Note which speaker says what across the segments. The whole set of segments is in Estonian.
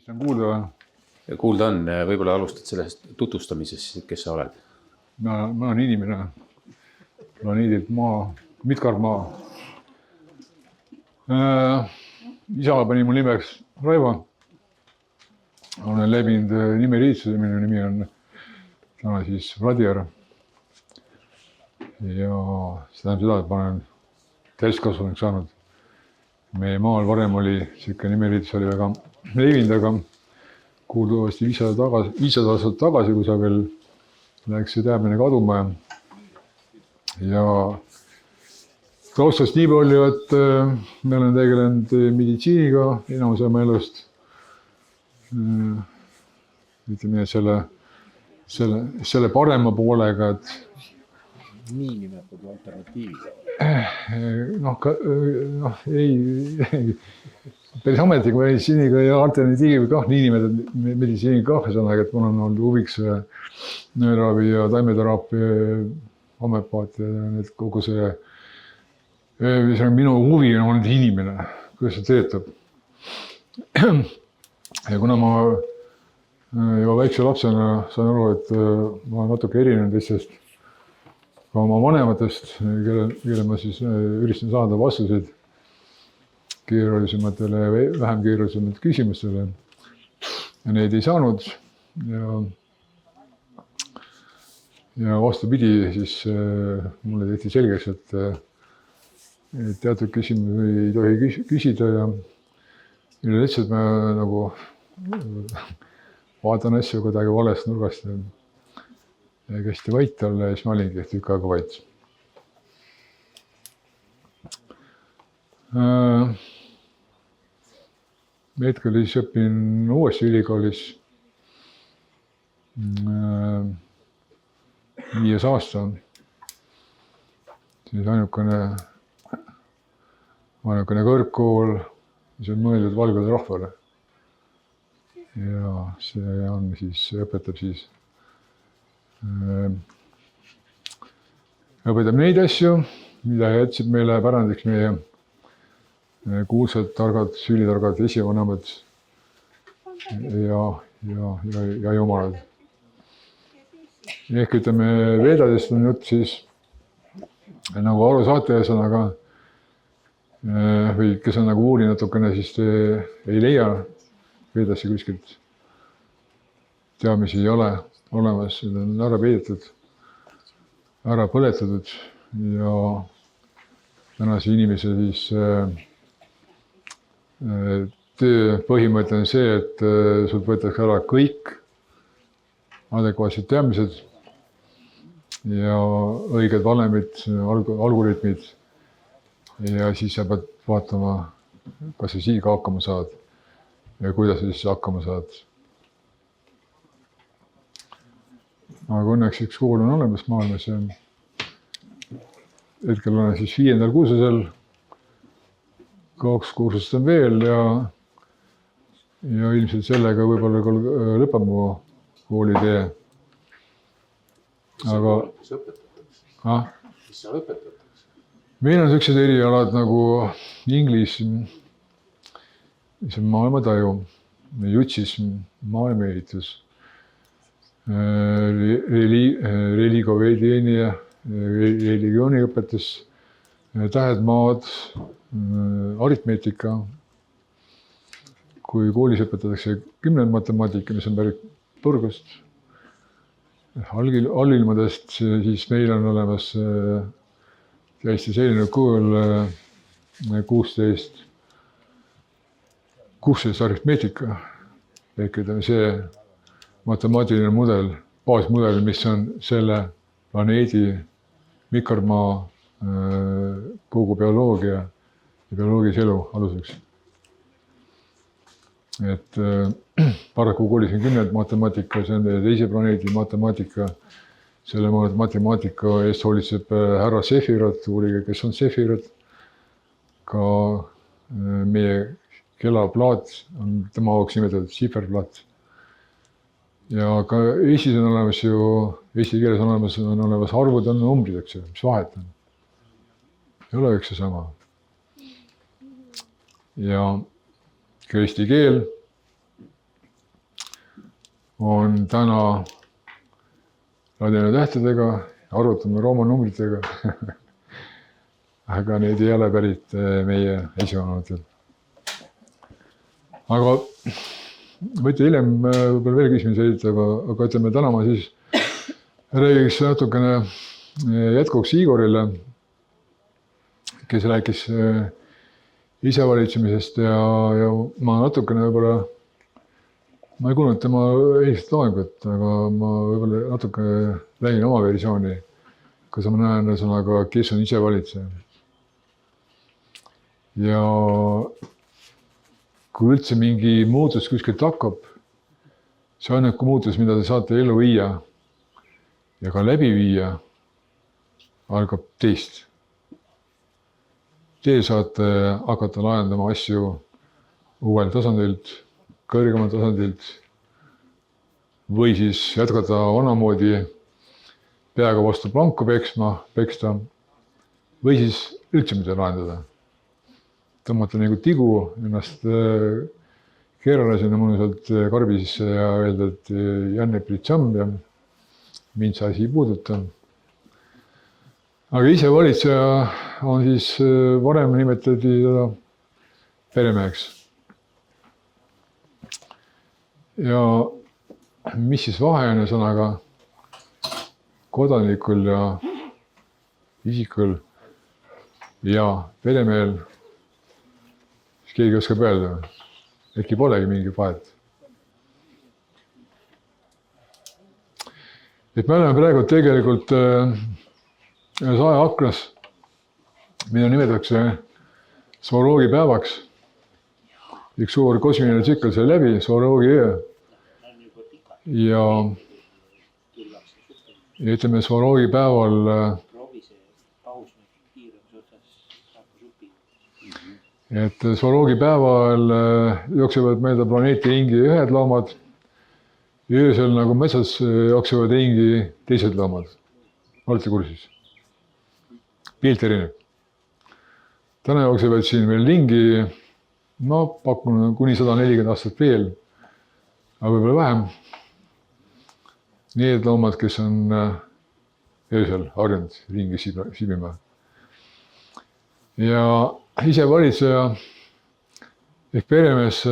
Speaker 1: Mis on kuulda või?
Speaker 2: Kuulda on, võib-olla alustad sellest tutvustamisest, kes sa oled?
Speaker 1: Ma olen inimene, planeedilt Maa, Midgard Maa. Isa pani mu nimeks Raivo. Olen läbinud nimeriitsuse, minu nimi on täna siis Vladimir. Ja see tähendab seda, et ma olen täiskasvanuks saanud. Meie maal varem oli siuke nimeriitus oli väga levinud, aga kuulduvasti 500 aastat tagasi kusagil läks see teadmine kaduma. Ja taustast nii palju, et me olen tegelenud meditsiiniga enamuse oma elust. Ütleme selle parema poolega, et
Speaker 2: Nii nimetatud alternatiiviga.
Speaker 1: Ei, päris ametliku meditsiiniga ja alternatiiviga kah, nii nimetatud meditsiiniga kah, ühesõnaga, et mul on olnud huviks nõelravi ja taimeteraapia, homöopaatia, kogu see minu huvi on olnud inimene, kuidas see töötab. Ja kuna ma juba väikse lapsena sain aru, et ma natuke erinenud teistest ka oma vanematest, kelle ma siis üritan saada vastuseid keerulisematele või vähem keerulisematele küsimustele. Ja neid ei saanud. Ja vastupidi, siis mulle tehti selgeks, et teatud küsimusi ei tohi küsida ja lihtsalt ma nagu vaatan asju kuidagi valest nurgast ja hästi vait olla ja siis ma olingi tükk aega vait. Hetkel siis õpin uuesti ülikoolis 5. aasta. Siis ainukene kõrgkool, mis on mõeldud valgele rahvale. Ja see on siis, õpetab neid asju, mida jätsid meile pärandiks meie kuulsad, targad, sülitargad esivanemad ja jumalad. Ehk ütleme, veedadest on jutt siis, nagu aru saate ühesõnaga, või kes on nagu uuri natukene, siis te ei leia veedassi kuskilt. Teadmisi ei ole olemas, need on ära peidetud, ära põletatud ja tänase inimese siis töö põhimõte on see, et sult võetakse ära kõik adekvaatsed teadmised ja õiged valemid, algoritmid ja siis sa pead vaatama, kas sa siiga hakkama saad ja kuidas sa siis hakkama saad. Aga õnneks üks kool on olemas maailmas ja hetkel olen siis 5. kursusel, 2 kursust on veel ja ilmselt sellega võib-olla lõpeb mu koolitee. Aga
Speaker 2: Mis sa õpetatakse?
Speaker 1: Meil on sellised erialad nagu inglis, mis on maailmataju, jutsism, maailmaehitus, religiooniõpetus, tähed-maad, aritmeetika. Kui koolis õpetatakse 10 matemaatika, mis on pärit Põrgust, allilmadest, siis meil on olemas täiesti selline kujul 16 aritmeetika. Ehk ütleme see matemaatiline mudel, baasmudel, mis on selle planeedi, Midgard Maa, kogu bioloogia ja bioloogilise elu aluseks. Et paraku koolis on 10 matemaatika, see on teise planeedi matemaatika. Selle matemaatika eest hoolitseb härra Sefirat, uurige, kes on Sefirat. Ka meie kelaplaat on tema jaoks nimetatud siferplaat. Ja ka Eestis on olemas ju, eesti keeles on olemas arvud on numbrid, eks ju, mis vahet on. Ei ole üks ja sama. Ja ka eesti keel on täna ladina tähtedega, arvutame rooma numbritega. Aga need ei ole pärit meie esivanematel. Aga võite hiljem võib-olla veel küsimusi esitada, aga ütleme täna ma siis räägiks natukene jätkuks Igorile, kes rääkis isevalitsemisest ja ma natukene võib-olla, ma ei kuulnud tema eilset loengut, aga ma võib-olla natuke räägin oma versiooni, kus ma näen sõnaga, kes on isevalitseja. Ja kui üldse mingi muutus kuskilt hakkab, see ainuke muutus, mida te saate ellu viia ja ka läbi viia, algab teist. Te saate hakata lahendama asju uuel tasandilt, kõrgemal tasandilt või siis jätkata vanamoodi peaga vastu planku peksta või siis üldse mida lahendada. Tõmmata nagu tigu, ennast keerale sinna mõnusalt karbi sisse ja öelda, et Janne Pritsam ja mind see asi ei puuduta. Aga isevalitseja on siis varem nimetati teda peremeheks. Ja mis siis vahe on sõnaga kodanikul ja isikul ja peremehel? Keegi oskab öelda, äkki polegi mingi vahet. Et me oleme praegu tegelikult saeaknas, mida nimetatakse Svarogi päevaks. Üks suur kosmiline tsükkel sai läbi, Svarogi öö. Ja ütleme Svarogi päeval et Svarogi päeval jooksevad mööda planeeti ringi ühed loomad ja öösel nagu metsas jooksevad ringi teised loomad. Olete kursis? Pilt erineb. Täna jooksevad siin veel ringi, no pakun kuni 140 aastat veel, aga võib-olla vähem. Need loomad, kes on öösel harjunud ringi sibima. Ja isevalitseja ehk peremees,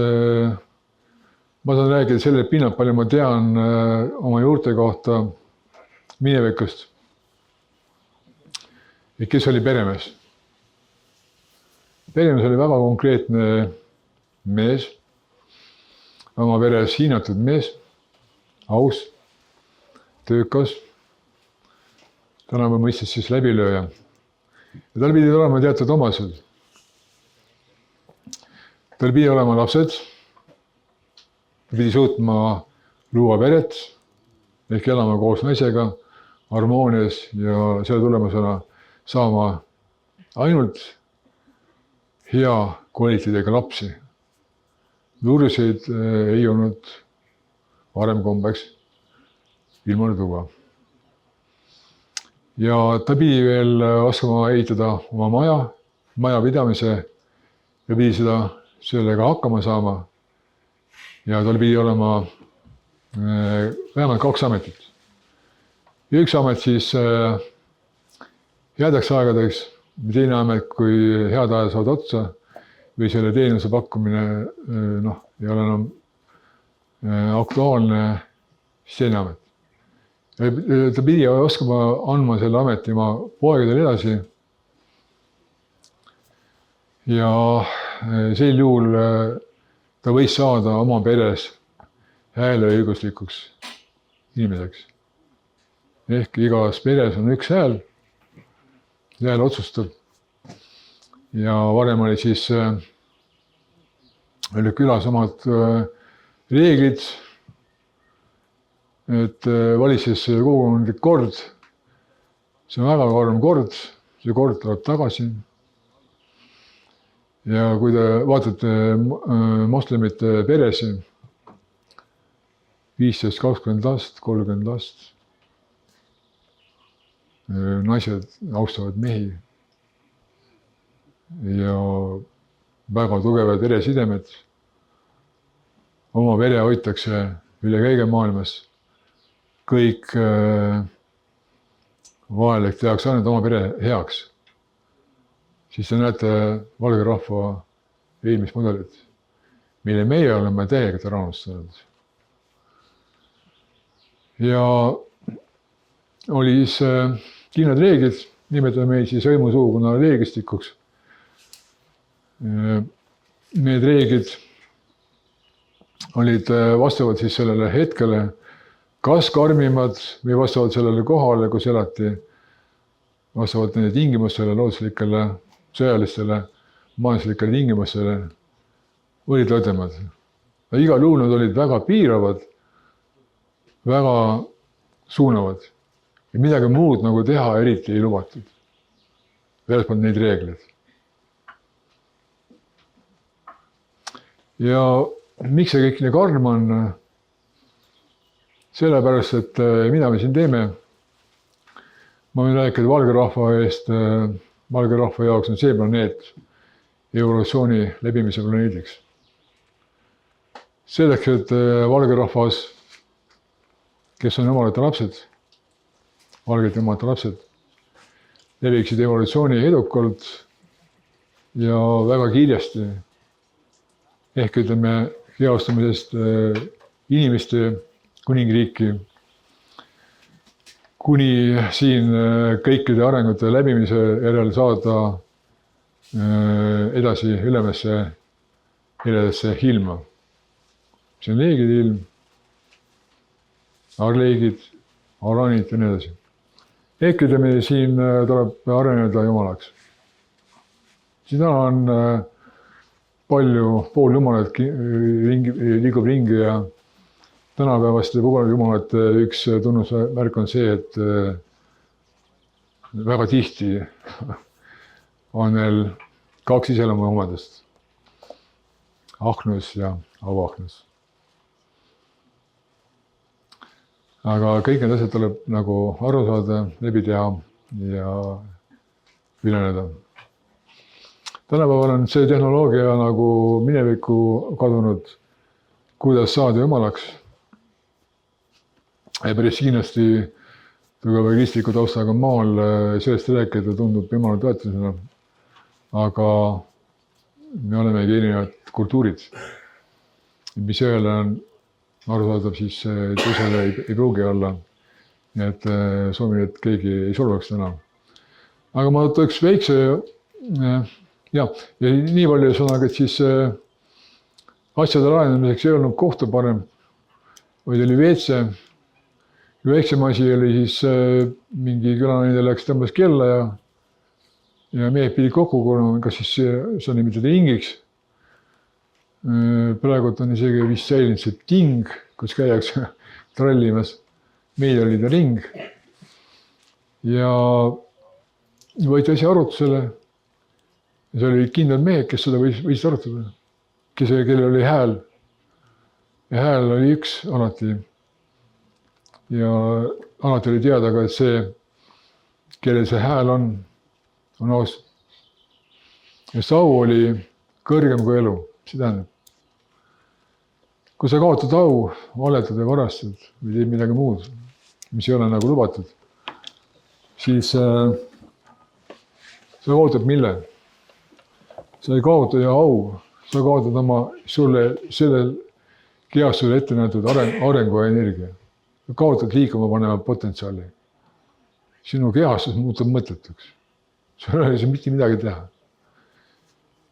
Speaker 1: ma saan rääkida selle pinnalt, palju ma tean oma juurte kohta minevikust. Et kes oli peremees? Peremees oli väga konkreetne mees, oma peres hinnatud mees, aus, töökas, tänapäeva mõistes siis läbilööja. Ja tal pidi olema teatud omased. Tal pidi olema lapsed, ta pidi suutma luua peret ehk elama koos naisega harmoonias ja selle tulemusena saama ainult hea kvaliteediga lapsi. Võõrseid ei olnud varem kombeks ilma tuua. Ja ta pidi veel oskama ehitada oma maja pidamise ja pidi sellega hakkama saama. Ja tal pidi olema vähemalt 2 ametit. Ja üks amet siis headeks aegadeks, teine amet, kui head ajad saavad otsa või selle teenuse pakkumine ei ole enam aktuaalne, siis teine amet. Ta pidi oskama andma selle ameti oma poegadele edasi. Ja sel juhul ta võis saada oma peres hääleõiguslikuks inimeseks. Ehk igas peres on üks hääl, hääl otsustab. Ja varem oli siis külas omad reeglid, et valitses kogukondlik kord. See on väga karm kord, see kord tuleb tagasi. Ja kui te vaatate moslemite peresi, 15-20 last, 30 last, naised austavad mehi ja väga tugevad veresidemed. Oma vere hoitakse üle kõige maailmas. Kõik vajalik tehakse ainult oma pere heaks. Siis te näete valge rahva eelmismudelit, mille meie oleme täiega ära unustanud. Ja oli siis kindlad reeglid, nimetame meid siis hõimusuuguna reeglistikuks. Need reeglid olid vastavalt siis sellele hetkele, kas karmimad või vastavalt sellele kohale, kus elati, vastavalt nende tingimustele, looduslikele, sõjalistele, majanduslikele tingimustele, olid lõdvemad. Igal juhul nad olid väga piiravad, väga suunavad ja midagi muud nagu teha eriti ei lubatud. Väljaspool neid reegleid. Ja miks see kõik nii karm on? Sellepärast, et mida me siin teeme? Ma võin rääkida valge rahva eest. Valge rahva jaoks on see planeet evolutsiooni läbimise planeediks. Selleks, et valge rahvas, kes on jumalate lapsed, valged jumalate lapsed, leviksid evolutsiooni edukalt ja väga kiiresti. Ehk ütleme heastumisest inimeste kuningriiki, kuni siin kõikide arengute läbimise järel saada edasi ülemesse heledasse ilma. See on leegide ilm, arleegid, aranid ja nii edasi. Ehk ütleme siin tuleb areneda jumalaks. Siin on palju pooljumalad liigub ringi ja tänapäevaste jumalate üks tunnusmärk on see, et väga tihti on neil kaks iseloomu omadust. Ahnus ja auahnus. Aga kõik need asjad tuleb nagu aru saada, läbi teha ja üleneda. Tänapäeval on see tehnoloogia nagu minevikku kadunud, kuidas saada jumalaks. Päris kindlasti tugeva kristliku taustaga maal sellest rääkida tundub jumala toetusena. Aga me olemegi erinevad kultuurid. Mis ühele on arusaadav, siis teisele ei pruugi olla. Nii et soovin, et keegi ei solvaks täna. Aga ma võtaks väikse, ja nii palju sõnaga, et siis asjade lahendamiseks ei olnud kohta parem, vaid oli WC. Väiksem asi oli siis mingi külanaine läks tõmbas kella ja mehed pidid kokku kuulama, kas siis see on niimoodi ringiks. Praegu on isegi vist säilinud see ting, kus käiakse trallimas. Meil oli ta ring. Ja võeti asi arutusele. Ja see oli kindlad mehed, kes seda võisid arutada. Kellel oli hääl. Ja hääl oli üks alati. Ja alati oli teada ka, et see, kellel see hääl on aus. Ja see au oli kõrgem kui elu. See tähendab, kui sa kaotad au, valetad ja varastad või teed midagi muud, mis ei ole nagu lubatud, siis sa kaotad mille? Sa ei kaota ja au, sa kaotad oma sellel kehas sulle ette näitud arengu ja energia. Sa kaotad liikuma panema potentsiaali. Sinu kehastus muutub mõttetuks. Sul ei saa mitte midagi teha.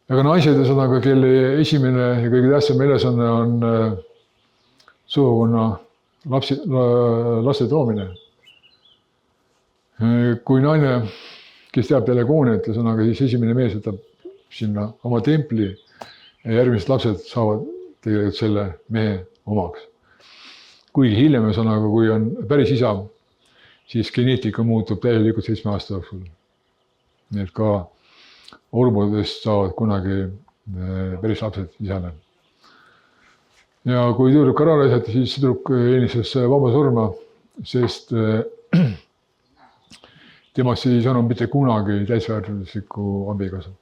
Speaker 1: Aga naised ühesõnaga, kelle esimene ja kõige tähtsam ülesanne on sugukonna laste toomine. Kui naine, kes teab telekooniat, ühesõnaga siis esimene mees võtab sinna oma templi ja järgmised lapsed saavad tegelikult selle mehe omaks. Kuigi hiljem ühesõnaga, kui on päris isa, siis geneetika muutub täielikult 7 aasta jooksul. Nii et ka ormudest saavad kunagi päris lapsed isale. Ja kui tüdruk ära raisati, siis tüdruk eelistas vaba surma, sest temast ei saanud mitte kunagi täisväärtuslikku abikaasat.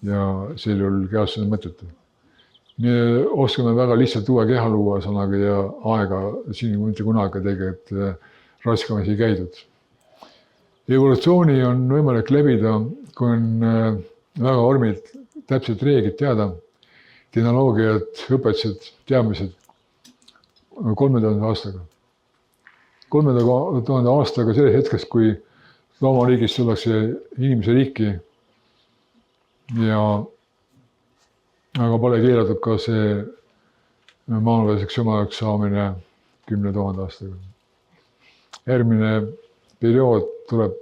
Speaker 1: Ja sel juhul kehastus on mõttetu. me oskame väga lihtsalt uue keha luua sõnaga ja aega siin mitte kunagi tegelikult raskamasi käidud. Evolutsiooni on võimalik läbida, kui on väga vormid, täpselt reeglid teada, tehnoloogiad, õpetused, teadmised 3000 aastaga. 3000 aastaga selles hetkest, kui loomariigist tullakse inimese riiki ja aga pole keelatud ka see maailmaseks jumalaks saamine 10 000 aastaga. Järgmine periood tuleb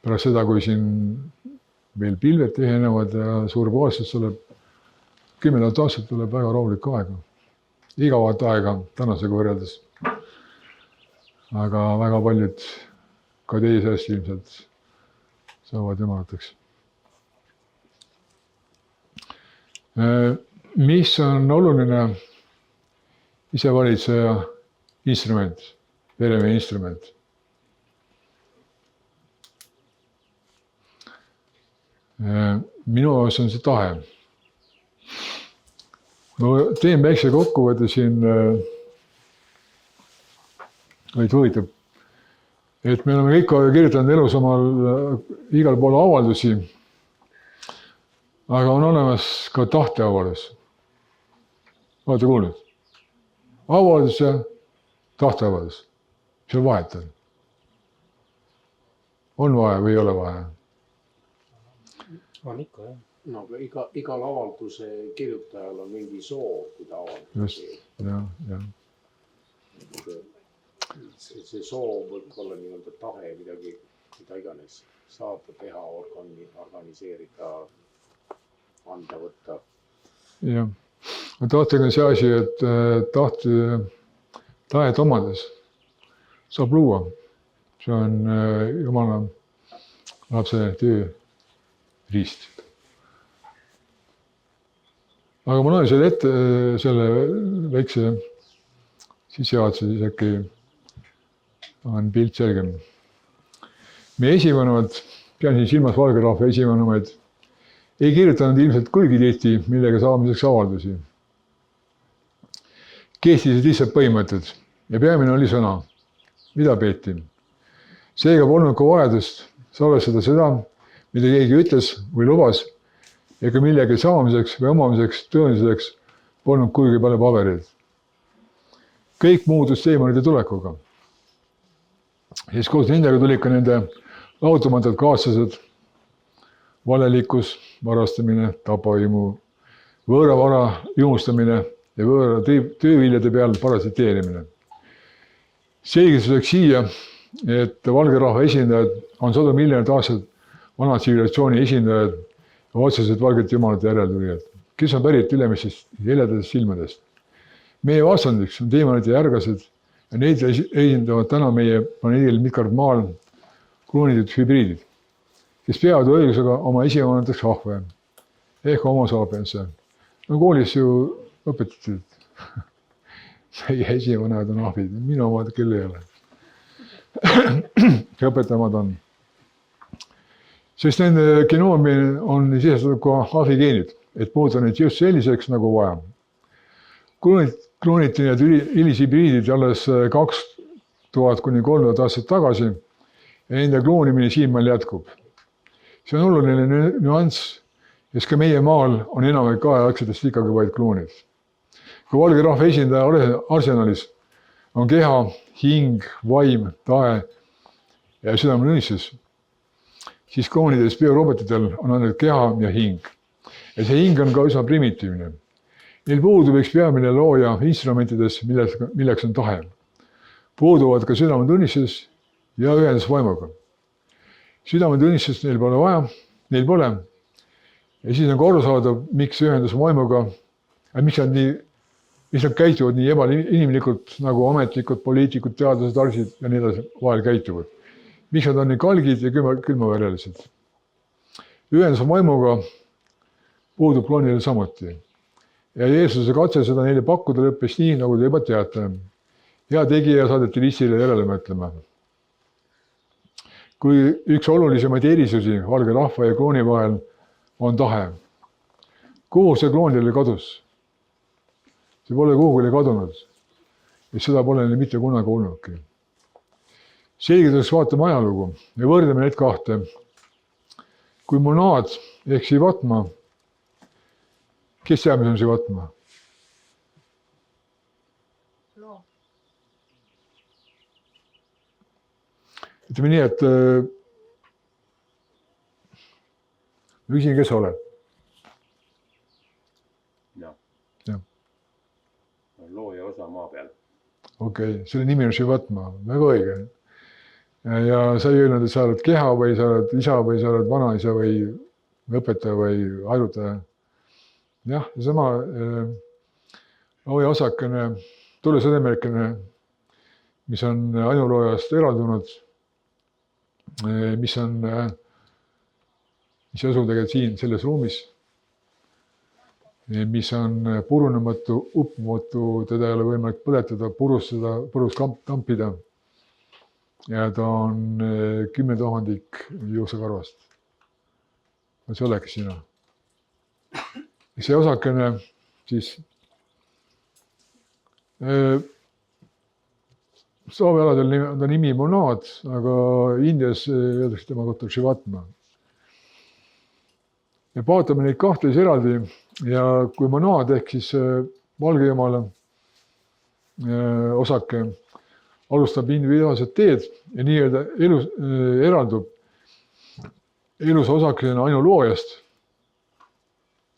Speaker 1: pärast seda, kui siin veel pilved tihenevad ja suur puhastus tuleb. 10 000 aastat tuleb väga rahulik aega. Igavat aega tänasega võrreldes. Aga väga paljud ka teie seast ilmselt saavad jumalateks. Mis on oluline isevalitseja instrument, veremehe instrument? Minu jaoks on see tahe. Ma teen väikse kokkuvõtte siin, vaid huvitav, et me oleme kõik kirjutanud elus omal igal pool avaldusi, aga on olemas ka tahteavaldus. Olete kuulnud? Avaldus ja tahteavaldus. Mis on vahet on? On vaja või ei ole vaja?
Speaker 3: On ikka, jah.
Speaker 4: No, aga igal avalduse kirjutajal on mingi soov, kui ta avaldus.
Speaker 1: Just, jah.
Speaker 4: See soov võib olla nii-öelda tahe midagi, mida iganes saada, teha, organiseerida, anda, võtta.
Speaker 1: Jah. Tahtega on see asi, et tahet omades saab luua. See on Jumala lapse töö riist. Aga ma loen selle ette selle väikse sissejuhatuse, siis äkki on pilt selgem. Meie esivanemad, pean siin silmas valge rahva esivanemaid, ei kirjutanud ilmselt kuigi tihti, millega saamiseks avaldusi. Kehtisid lihtsalt põhimõtted ja peamine oli sõna, mida peeti. Seega polnud ka vajadust salvestada seda, mida keegi ütles või lubas, ega millegi saamiseks või omamiseks tõenduseks polnud kuigi palju pabereid. Kõik muutus teemonide tulekuga. Siis koos nendega tulid ka nende lahutumatud kaaslased, valelikkus, varastamine, tapavõimu, võõra vara jumustamine ja võõra tööviljade peal parasiteerimine. Selgituseks siia, et valge rahva esindajad on 100 miljonit aastat vana tsivilisatsiooni esindajad ja otseselt valgete jumalate järeltulijad, kes on pärit ülemistest heledatest silmadest. Meie vastandiks on teemonid ja järgased ja neid esindavad täna meie planeedil Midgard maal kloonitud hübriidid, kes peavad õigusega oma esivanemateks ahve ehk homo sapiense. No koolis ju õpetatud, meie esivanemad on ahvid, minu omad küll ei ole. Õpetamad on. Sest nende genoomi on sisestatud ka ahvigeenid, et muuta neid just selliseks nagu vaja. Klooniti need hilishübriidid alles 2000 kuni 3000 aastat tagasi ja nende kloonimine siinmaal jätkub. See on oluline nüanss, sest ka meie maal on enamik ajajaksedest ikkagi vaid kloonid. Kui valge rahva esindaja arsenalis on keha, hing, vaim, tahe ja südametunnistus, siis kloonides biorobotitel on ainult keha ja hing. Ja see hing on ka üsna primitiivne. Neil puudub üks peamine looja instrumentides, milleks on tahe. Puuduvad ka südametunnistus ja ühendus vaimuga. Südametunnistust neil pole vaja, neil pole. Ja siis on ka arusaadav, miks ühendus vaimuga, miks nad käituvad nii ebainimlikult nagu ametlikud, poliitikud, teadlased, arstid ja nii edasi vahel käituvad. Miks nad on nii kalgid ja külmaverelised. Ühendus vaimuga puudub kloonile samuti. Ja Jeesuse katse seda neile pakkuda lõppes nii, nagu te juba teate. Hea tegija saadeti listile järele mõtlema. Kui üks olulisemaid erisusi valge rahva ja klooni vahel on tahe. Kuhu see kloonile kadus? see pole kuhugile kadunud. Ja seda pole neil mitte kunagi olnudki. Selgituseks vaatame ajalugu ja võrdleme need kahte. Kui monaad ehk Shivatma, kes teab, mis on Shivatma? Ütleme nii, et ma küsin, kes sa oled?
Speaker 2: Looja osa maa peal.
Speaker 1: Okei, selle nimi on Shivatma, väga õige. Ja sa ei öelnud, et sa oled keha või sa oled isa või sa oled vanaisa või õpetaja või harjutaja. Jah, sama looja osakene, tulesedemärkene, mis on ainuloojast eraldunud, mis asub tegelikult siin selles ruumis, mis on purunematu, uppumatu, teda ei ole võimalik põletada, purus tampida. Ja ta on 10 000 juuksekarvast. See olegi sina. See osakene siis Slaavi aladel on ta nimi monaad, aga Indias öeldakse tema kohta Shivatma. Ja vaatame neid kahte eraldi ja kui monaad ehk siis valge jumala osake alustab individuaalset teed ja nii-öelda elus eraldub elus osakena ainuloojast,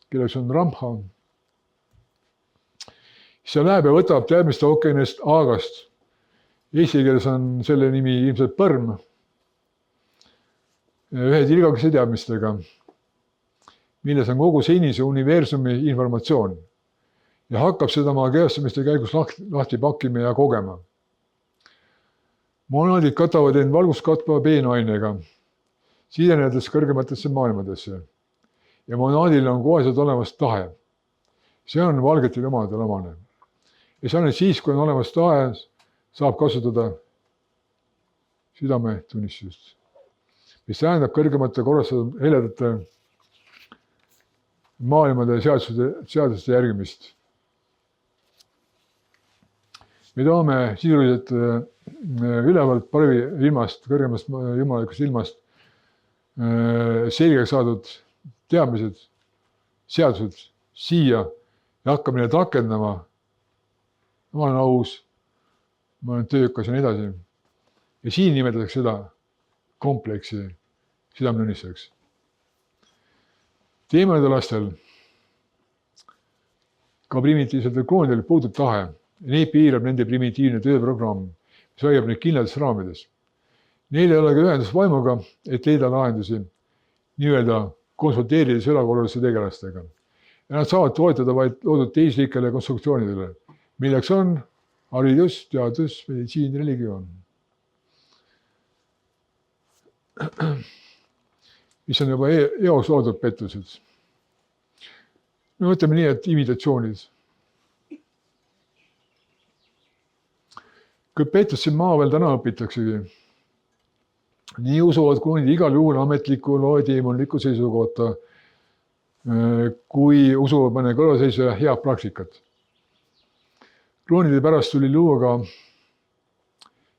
Speaker 1: kelleks on Ramha. See läheb ja võtab teadmiste ookeanist aagast. Eesti keeles on selle nimi ilmselt põrm. Ühe tilgakese teadmistega, milles on kogu senise universumi informatsioon ja hakkab seda oma geostamiste käigus lahti pakkima ja kogema. Monaadid katavad end valgust katva peenainega, sidenedes kõrgematesse maailmadesse. Ja monaadil on koheselt olemas tahe. See on valgetil omadel omane. Ja see on siis, kui on olemas tahe, saab kasutada südametunnistust, mis tähendab kõrgemate korrastatud heledate maailmade seaduste järgimist. Me toome sisuliselt ülevalt parvi ilmast, kõrgemast jumalikust ilmast selgeks saadud teadmised, seadused siia ja hakkame neid rakendama. Ma olen aus, ma olen töökas ja nii edasi. Ja siin nimetatakse seda kompleksi südametunnistuseks. Teemadel lastel, ka primitiivsetel kloonidel puudub tahe. Neid piirab nende primitiivne tööprogramm, mis hoiab neid kindlates raamides. Neil ei ole ka ühendus vaimuga, et leida lahendusi, nii-öelda konsulteerides erakorraliste tegelastega. Ja nad saavad toetada vaid loodud teislikele konstruktsioonidele, milleks on haridus, teadus, meditsiin, religioon. Mis on juba eos loodud pettused. Me mõtleme nii, et imitatsioonid. Kui pettus siin maa veel täna õpitaksegi, nii usuvad kloonid igal juhul ametliku loedeemonliku seisukohta, kui usuvad mõne kõrvalseisja head praktikat. Kloonide pärast tuli luua ka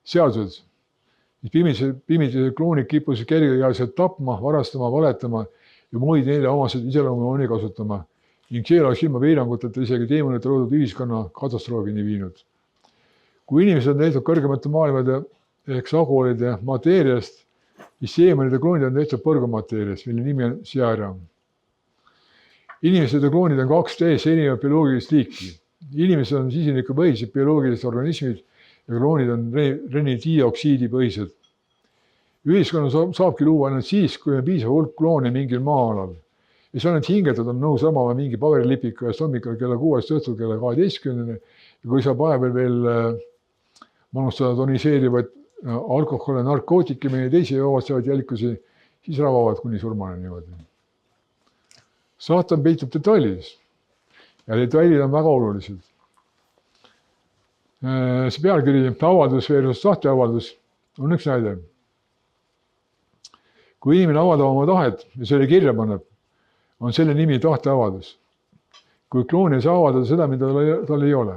Speaker 1: seadused, mis primitiivsed kloonid kippusid kergekäeliselt tapma, varastama, valetama ja muid neile omaseid iseloomujooni kasutama ning see oleks ilma piiranguteta isegi teemonite loodud ühiskonna katastroofini viinud. Kui inimesed on tehtud kõrgemate maailmade ehk saguolide mateeriast, siis teemonide kloonid on tehtud põrgumateeriast, mille nimi on Siara. Inimesed ja kloonid on kaks täiesti erinevat bioloogilist liiki. Inimesed on sisinikupõhised bioloogilised organismid ja kloonid on renidioksiidi põhised. Ühiskonna saabki luua ainult siis, kui on piisav hulk kloone mingil maa-alal. Ja see on, et hingetud on nõus ramama mingi paberilipika ja hommikul kella 6 õhtul kella 12. Ja kui saab vahepeal veel manustada toniseerivaid alkohole, narkootikumi ja teisi joovastavaid jälkusi, siis ravavad kuni surmane niimoodi. Saatan peitub detailides ja detailid on väga olulised. See pealkiri avaldus versus tahteavaldus on üks näide. Kui inimene avaldab oma tahet ja selle kirja paneb, on selle nimi tahteavaldus. kui kloon ei saa avaldada seda, mida tal ei ole.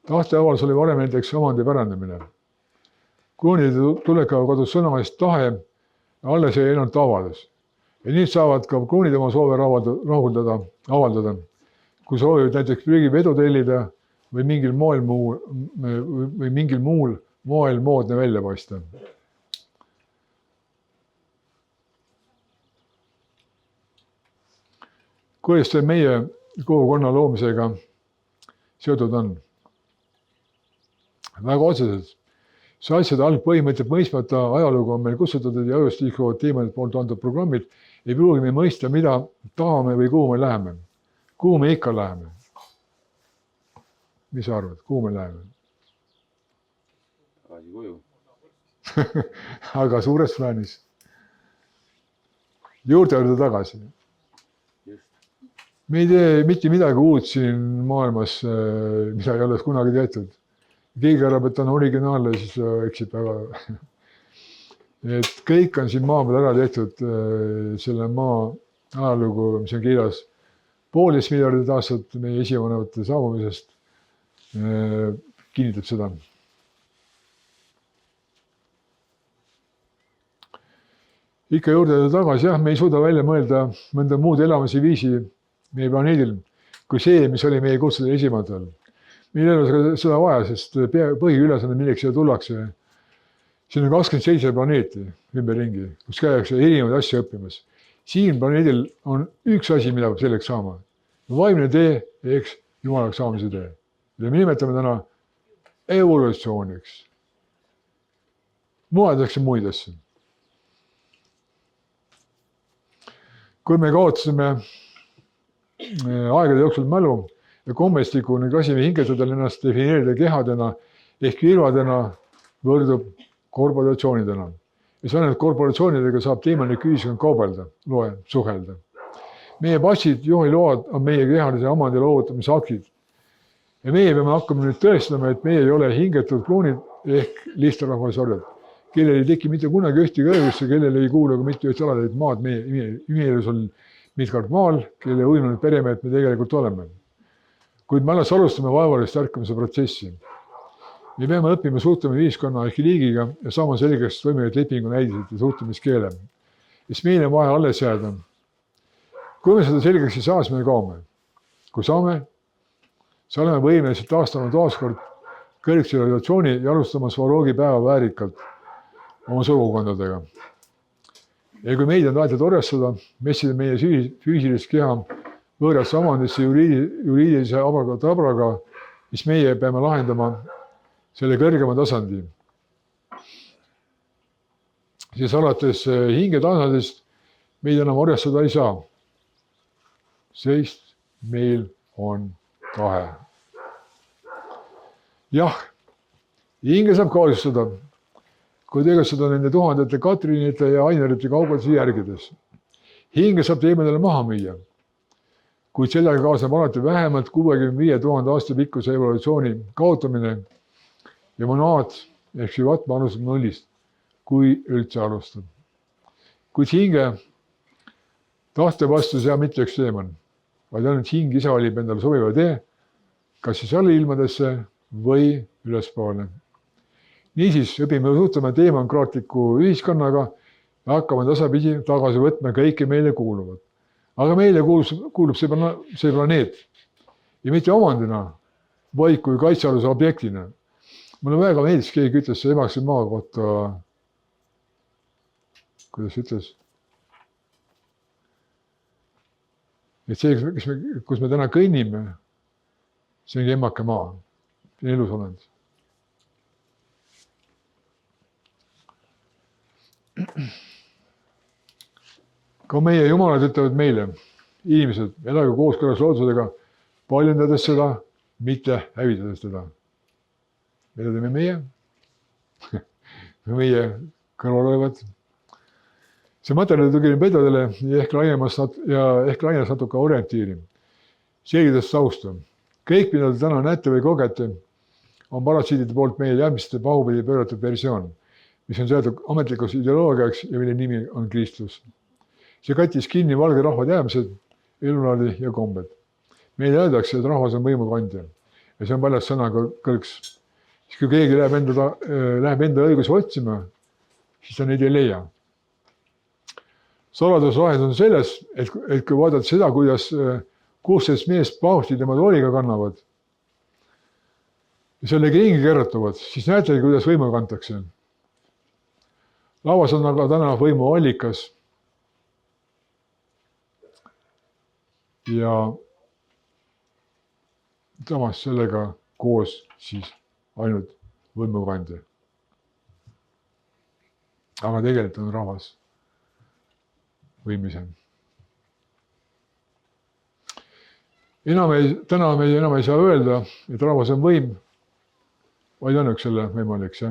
Speaker 1: Tahteavaldus oli varem näiteks omandi pärandamine. Kloonide tulekaga kadus sõna eest tahe ja alles jäi ainult avaldus. Ja nüüd saavad ka kloonid oma soove avaldada, kui soovivad näiteks prügivedu tellida või mingil muul moel moodne välja paista. Kuidas see meie kogukonna loomisega seotud on? Väga otseselt. See asjade algpõhimõtted mõistmata ajalugu on meil kustutatud ja ajust liikuvad teemade poolt antud programmid ei pruugi me mõista, mida tahame või kuhu me läheme. Kuhu me ikka läheme? Mis sa arvad? Kuhu me läheme?
Speaker 2: Tagasi koju.
Speaker 1: Aga suures plaanis. Juurde tagasi. Me ei tee mitte midagi uut siin maailmas, mida ei ole kunagi tehtud. Keegi arvab, et on originaalne, siis eksib väga. Et kõik on siin maa peal ära tehtud selle maa ajalugu, mis on kirjas 1,5 miljardit aastat meie esivanemate saabumisest, kinnitab seda. Ikka juurde tagasi, jah, me ei suuda välja mõelda mõnda muud elamise viisi meie planeedil, kui see, mis oli meie kutsude esimadel. Meil ei ole seda vaja, sest põhiülesanne, milleks siia tullakse. Siin on 27 planeeti ümberringi, kus käiakse erinevaid asju õppimas. Siin planeedil on üks asi, mida peab selleks saama. Vaimne tee, eks jumalaks saamise tee. Ja me nimetame täna evolutsiooniks. Muatakse muid asju. Kui me kaotasime aegade jooksul mälu ja kommestiku ning lasime hingetada ennast defineerida kehadena ehk irvadena võrdub korporatsioonidena. Ja see ainult korporatsioonidega saab teemanik ühiskond kaubelda, suhelda. Meie passid, juhiload on meie kehalise omandi loovutamise aktid. Ja meie peame hakkama nüüd tõestama, et meie ei ole hingetud kloonid ehk listrahvasorjad, kellel ei teki mitte kunagi ühtegi õigusse, kellel ei kuulu ka mitte üht alateid maad meie imeelus on Midgard maal, kelle uinunud peremehed me tegelikult oleme. Kuid me alles alustame vaevalist ärkamise protsessi. Me peame õppima suhtlema ühiskonna ehk liigiga ja saama selgeks võimeid lepingu näidiselt ja suhtlemiskeele. Mis meile on vaja alles jääda. Kui me seda selgeks ei saa, siis me kaome. Kui saame, siis oleme võimelised taastama taaskord kõrgtsivilisatsiooni ja alustama Svarogi päeva väärikalt oma sugukondadega. Ja kui meid on tahetud orjastada, messida meie füüsilist keha võõrasse omandisse juriidilise abraga, siis meie peame lahendama selle kõrgema tasandi. Siis alates hingetasandist meid enam orjastada ei saa. Sest meil on tahe. Jah, hinge saab kaalustada, kui tegutseda nende tuhandete Katrinite ja Ainerite kaubalduse järgides. Hinge saab teemadele maha müüa, kuid sellega kaasneb alati vähemalt 65 000 aasta pikkuse evolutsiooni kaotamine ja monaad ehk süvatma alustab nullist, kui üldse alustab. Kuid hinge tahte vastu see mitte üks teeman, vaid ainult hing ise valib endale sobiva tee, kas siis allilmadesse või ülespoole. Niisiis õpime suhtlema teemankraatliku ühiskonnaga ja hakkame tasapidi tagasi võtma kõike meile kuuluvat. Aga meile kuulub see planeet ja mitte omandina, vaid kui kaitsealuse objektina. Mulle väga meeldis, keegi ütles see Emakese maa kohta, kuidas ütles, et see, kus me täna kõnnime, see ongi Emake maa, see on elus olend. Ka meie jumalad ütlevad meile, inimesed, elage kooskõlas loodusega, paljendades seda, mitte hävitades teda. Mida teeme meie? Meie kõrval olevad. See materjal tugineb vedadele ja ehk laiemast natuke orientiiri. Selgides tausta. Kõik, mida te täna näete või kogete, on paratsiidide poolt meie järgmiste pahupidi pööratud versioon, mis on seotud ametlikuks ideoloogiaks ja mille nimi on Kristus. See kattis kinni valge rahvad jäämised, elulaadi ja kombed. meile öeldakse, et rahvas on võimukandja ja see on väljas sõnakõlks. Siis kui keegi läheb enda õigusi otsima, siis ta neid ei leia. Saladusvahed on selles, et kui vaadata seda, kuidas 16 meest paavsti tema tooliga kannavad ja sellega ringi kerrutavad, siis näete, kuidas võimu kantakse. Lauas on aga täna võimu allikas ja samas sellega koos siis ainult võimukandja. Aga tegelikult on rahvas võimisem. Täna me enam ei saa öelda, et rahvas on võim, vaid õnneks selle võimalik see.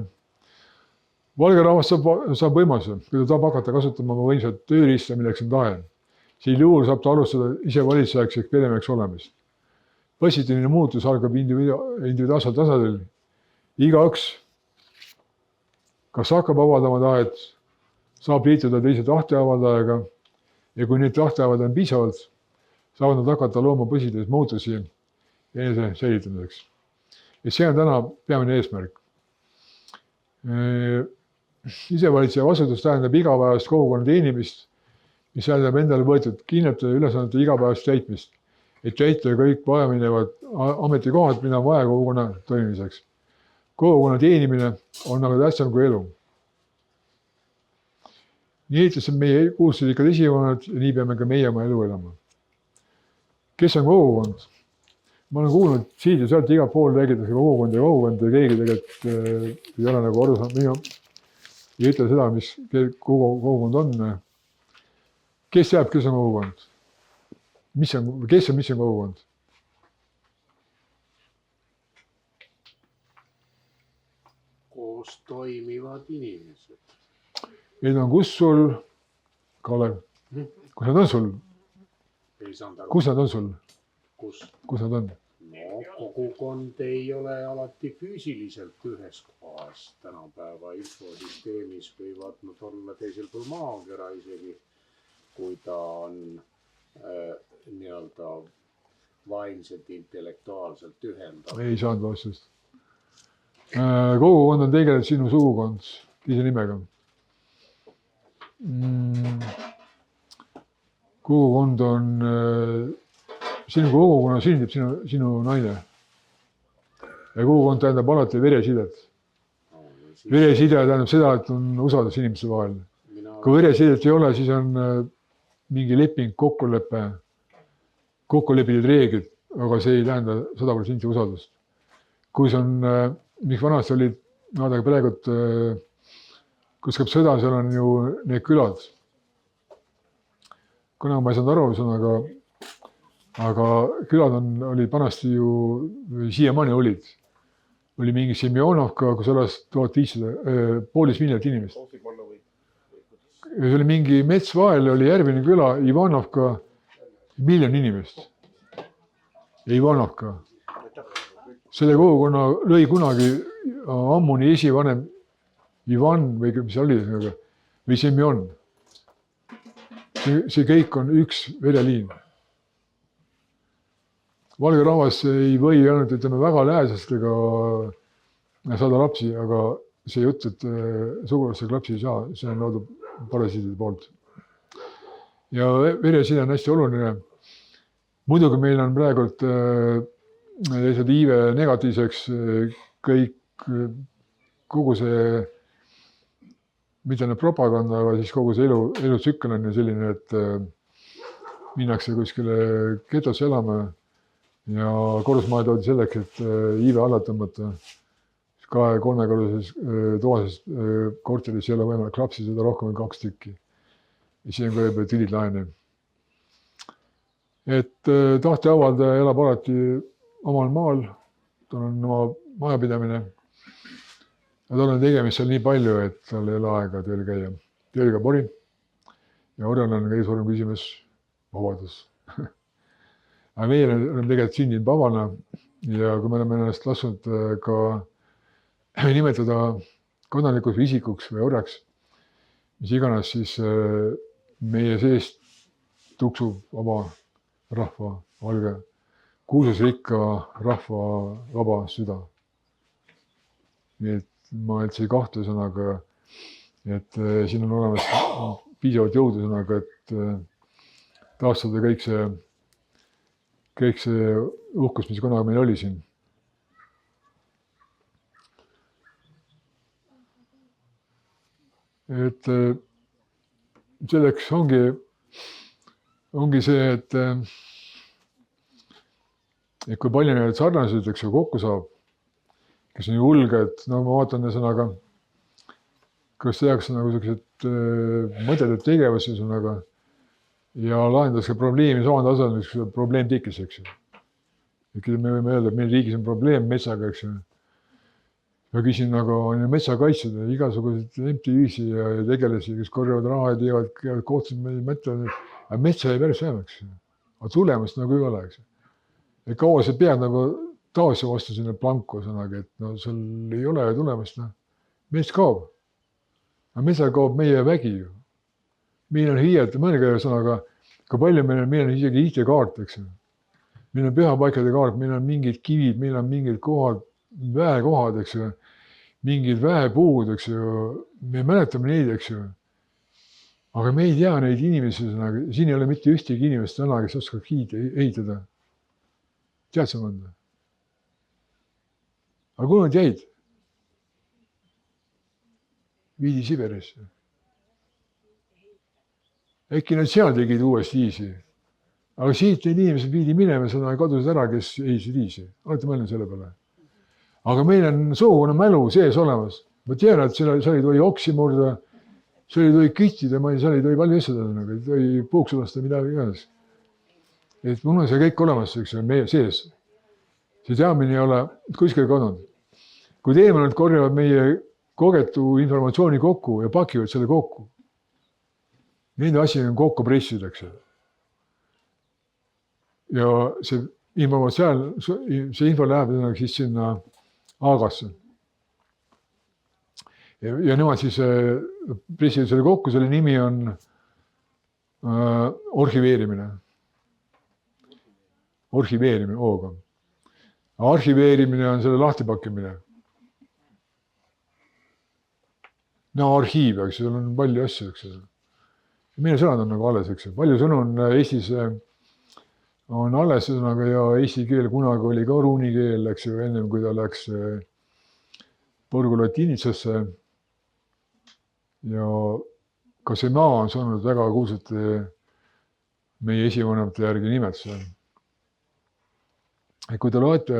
Speaker 1: Valge rahvas saab võimaluse, kui ta tahab hakata kasutama oma võimsat tööriista, milleks on tahe. Siin juhul saab ta alustada ise valitsejaks ehk peremeheks olemist. Positiivne muutus algab individuaalsel tasandil. Igaüks, kas hakkab avaldama tahet, saab liituda teise tahteavaldajaga ja kui need tahteavaldajad on piisavalt, saavad nad hakata looma positiivseid muutusi enese säilitamiseks. Ja see on täna peamine eesmärk. Isevalitseja vastutus tähendab igapäevast kogukonna teenimist, mis tähendab endale võetud kindlate ülesannete igapäevast täitmist, et täita kõik vajaminevad ametikohad, mida on vaja kogukonna toimimiseks. Kogukonna teenimine on aga tähtsam kui elu. Nii ehitasime meie kuulsusrikkad esivanemad ja nii peame ka meie oma elu elama. Kes on kogukond? Ma olen kuulnud siit ja sealt igal pool räägitakse kogukond ja keegi tegelikult ei ole nagu aru saanud. Ei ütle seda, mis kogukond on. Kes teab, kes on kogukond? Kes on kogukond?
Speaker 4: Koos toimivad inimesed.
Speaker 1: Need on kus sul, Kalev? Kus nad on sul?
Speaker 4: Ei saanud aru.
Speaker 1: Kus nad on sul?
Speaker 4: Kus
Speaker 1: nad on?
Speaker 4: No, kogukond ei ole alati füüsiliselt ühes kohas. Tänapäeva infosüsteemis võivad nad olla teisel pool maakera isegi, kui ta on nii-öelda vaimselt, intellektuaalselt ühendatud.
Speaker 1: Ei saanud vastust. Kogukond on tegelikult sinu sugukond, ise nimega. Kogukond on, sinu kogukonna sünnib sinu naine. Ja kogukond tähendab alati veresidet. Vereside tähendab seda, et on usaldus inimeste vahel. Kui veresidet ei ole, siis on mingi leping, kokkulepitud reeglid, aga see ei tähenda 100% usaldust. Kui see on, mis vanasti olid, vaadake praegult, kus käib sõda, seal on ju need külad. Kuna ma ei saanud aru, aga külad olid vanasti ju, siiamaani olid. Oli mingi Semjonovka, kus elas 1500, 500 miljonit inimest. Ja see oli mingi mets vahel, oli järgmine küla, Ivanovka, 1 miljon inimest. Ivanovka. Selle kogukonna lõi kunagi ammuni esivanem Ivan või mis oli, või Semjon. See kõik on üks vereliin. Valge rahvas ei või ainult, ütleme, väga lähedastega saada lapsi, aga see jutt, et sugulastega lapsi ei saa, see on loodud parasiidide poolt. Ja vereside on hästi oluline. Muidugi meil on praegult iive negatiivseks kõik, kogu see, mitte need propaganda, aga siis kogu see elutsükkel on ju selline, et minnakse kuskile getosse elama ja korrusmaja toodi selleks, et iive alla tõmmata. 2-3-korruses toases korteris ei ole võimalik lapsi, seda rohkem on 2 tükki. Ja siin on ka juba tülid laene. Et tahteavaldaja elab alati omal maal, tal on oma majapidamine. Ja tal on tegemist seal nii palju, et tal ei ole aega tööl käia. Tööl käib ori ja orjal on kõige suurem küsimus vabadus. Aga meie oleme tegelikult sündinud vabana ja kui me oleme ennast lasknud ka nimetada kodanikuks või isikuks või orjaks, mis iganes, siis meie seest tuksub vaba rahva valge kuulsusrikka rahva vaba süda. Nii et ma üldse ei kahtle sõnaga, et siin on olemas piisavalt jõudu sõnaga, et taastada kõik see uhkus, mis kunagi meil oli siin. Et selleks ongi see, et kui palju neid sarnaseid kokku saab, kes on julged, no ma vaatan sõnaga, kas tehakse nagu sellised mõttetud tegevusi sõnaga ja lahendas ka probleemi sama tasemel, mis probleem tekkis, eks ju. Me võime öelda, et meil riigis on probleem metsaga, eks ju. Ma küsin, aga on ju metsakaitsjad ja igasugused MTÜ-si ja tegelasi, kes korjavad raha ja teevad kohtused mõtlevad, aga metsa ei päris vähemaks. Aga tulemust nagu ei ole, eks ju. Ja kaua see peab nagu taas vastu sinna planku sõnaga, et no sul ei ole tulemust, no. Mets kaob. Aga metsal kaob meie vägi ju. Meil on hiielt, mõnega sõnaga, kui palju meil on isegi IT-kaart, eks ju. Meil on pühapaikade kaart, meil on mingid kivid, meil on mingid kohad, väekohad, eks ju, mingid väepuud, eks ju, me mäletame neid, eks ju. Aga me ei tea neid inimesi, siin ei ole mitte ühtegi inimest täna, kes oskab hiid ehitada. Tead sa mõnda? Aga kui nad jäid? Viidi Siberisse. Äkki nad seal tegid uuesti viisi. Aga siit need inimesed viidi minema, seda kadusid ära, kes ehitasid viisi. Olete mõelnud selle peale? Aga meil on sugune mälu sees olemas. Ma tean, et seal ei tohi oksi murda, seal ei tohi küttida, seal ei tohi palju asjada, ei tohi puuksulasta midagi igast. Et mul on see kõik olemas, eks ju, meie sees. See teadmine ei ole kuskil kadunud. Kui teemanud korjavad meie kogetu informatsiooni kokku ja pakivad selle kokku, nende asi on kokku pressid, eks ju. Ja see info läheb siis sinna Aagasse. Ja nemad siis pressivad selle kokku, selle nimi on arhiveerimine. Arhiveerimine O-ga. Arhiveerimine on selle lahtipakkimine. No arhiiv, eks ju, on palju asju, eks ju. Meie sõnad on nagu alles, eks ju. Palju sõnu on Eestis on alles sõnaga ja eesti keel kunagi oli ka ruunikeel, eks ju, ennem kui ta läks Borgo-Latinitsasse. Ja ka see maa on saanud väga kuulsate meie esivanemate järgi nimetuse. Kui te loete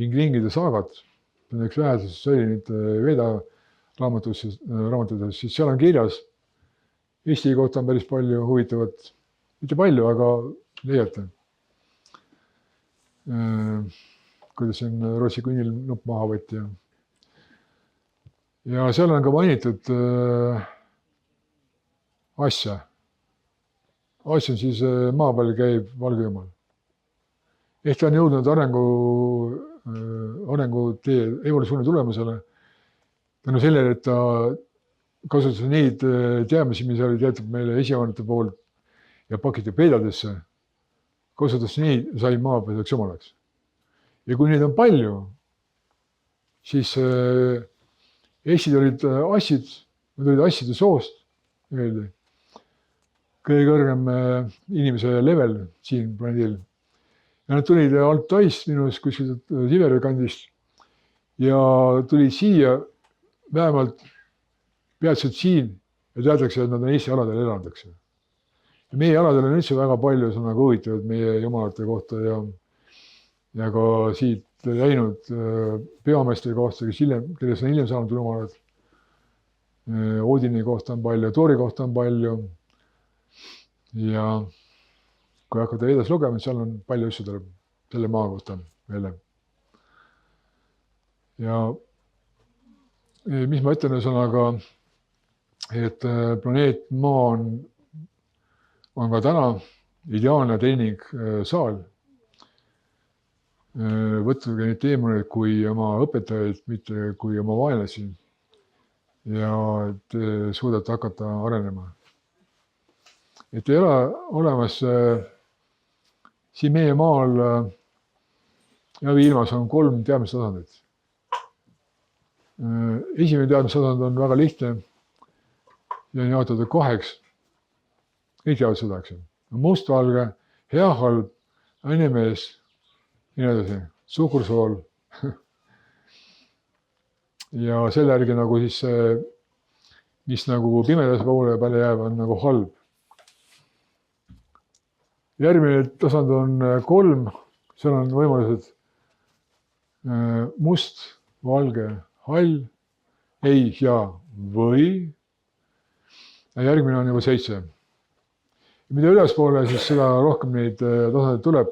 Speaker 1: inglingide saagat, see on üks vähesest säilinud Veda raamatutes, siis seal on kirjas, Eesti kohta on päris palju huvitavat, mitte palju, aga leiate. Kuidas siin Rootsi kõnnil nupp maha võtti. Ja seal on ka mainitud asja. Asja on siis maa peal käib valge jumal. Ehk ta on jõudnud arengutee evolutsiooni tulemusele. Tänu sellele, et ta kasutas neid teadmisi, mis oli teatud meile esivanemate poolt ja pakiti peedadesse, kasutas neid, sai maa peal jumalaks. Ja kui neid on palju, siis Eestid olid assid, nad olid asside soost, öeldi. Kõige kõrgem inimese level siin planeedil. Ja nad tulid Altaist minust kuskilt Siberi kandist ja tulid siia vähemalt peatselt siin ja teatakse, et nad on Eesti aladel elanud. Ja meie aladel on üldse väga palju sõnaga huvitavad meie jumalate kohta ja ka siit läinud peameeste kohta, kellest on hiljem saanud jumalad. Odini kohta on palju, Tori kohta on palju. Ja kui hakata edasi lugema, seal on palju asju selle maa kohta meile. Ja mis ma ütlen sõnaga, et planeet Maa on ka täna ideaalne treeningsaal. Võttuge neid teemasid kui oma õpetajaid, mitte kui oma vaenlasi. Ja te suudate hakata arenema. Et ei ole olemas siin meie maal ilmas on 3 teadmistasandit. Esimene teadmistasand on väga lihtne ja on jaotatud 2. Kõik teavad seda, eks ju. Mustvalge, hea halb, ainemees, ja nii edasi, suhkursool. Ja selle järgi nagu siis, mis nagu pimedas poole peale jääb, on nagu halb. Järgmine tasand on 3, seal on võimalused must, valge, hall, ei ja või. Ja järgmine on juba 7. Ja mida ülespoole, siis seda rohkem neid tasandeid tuleb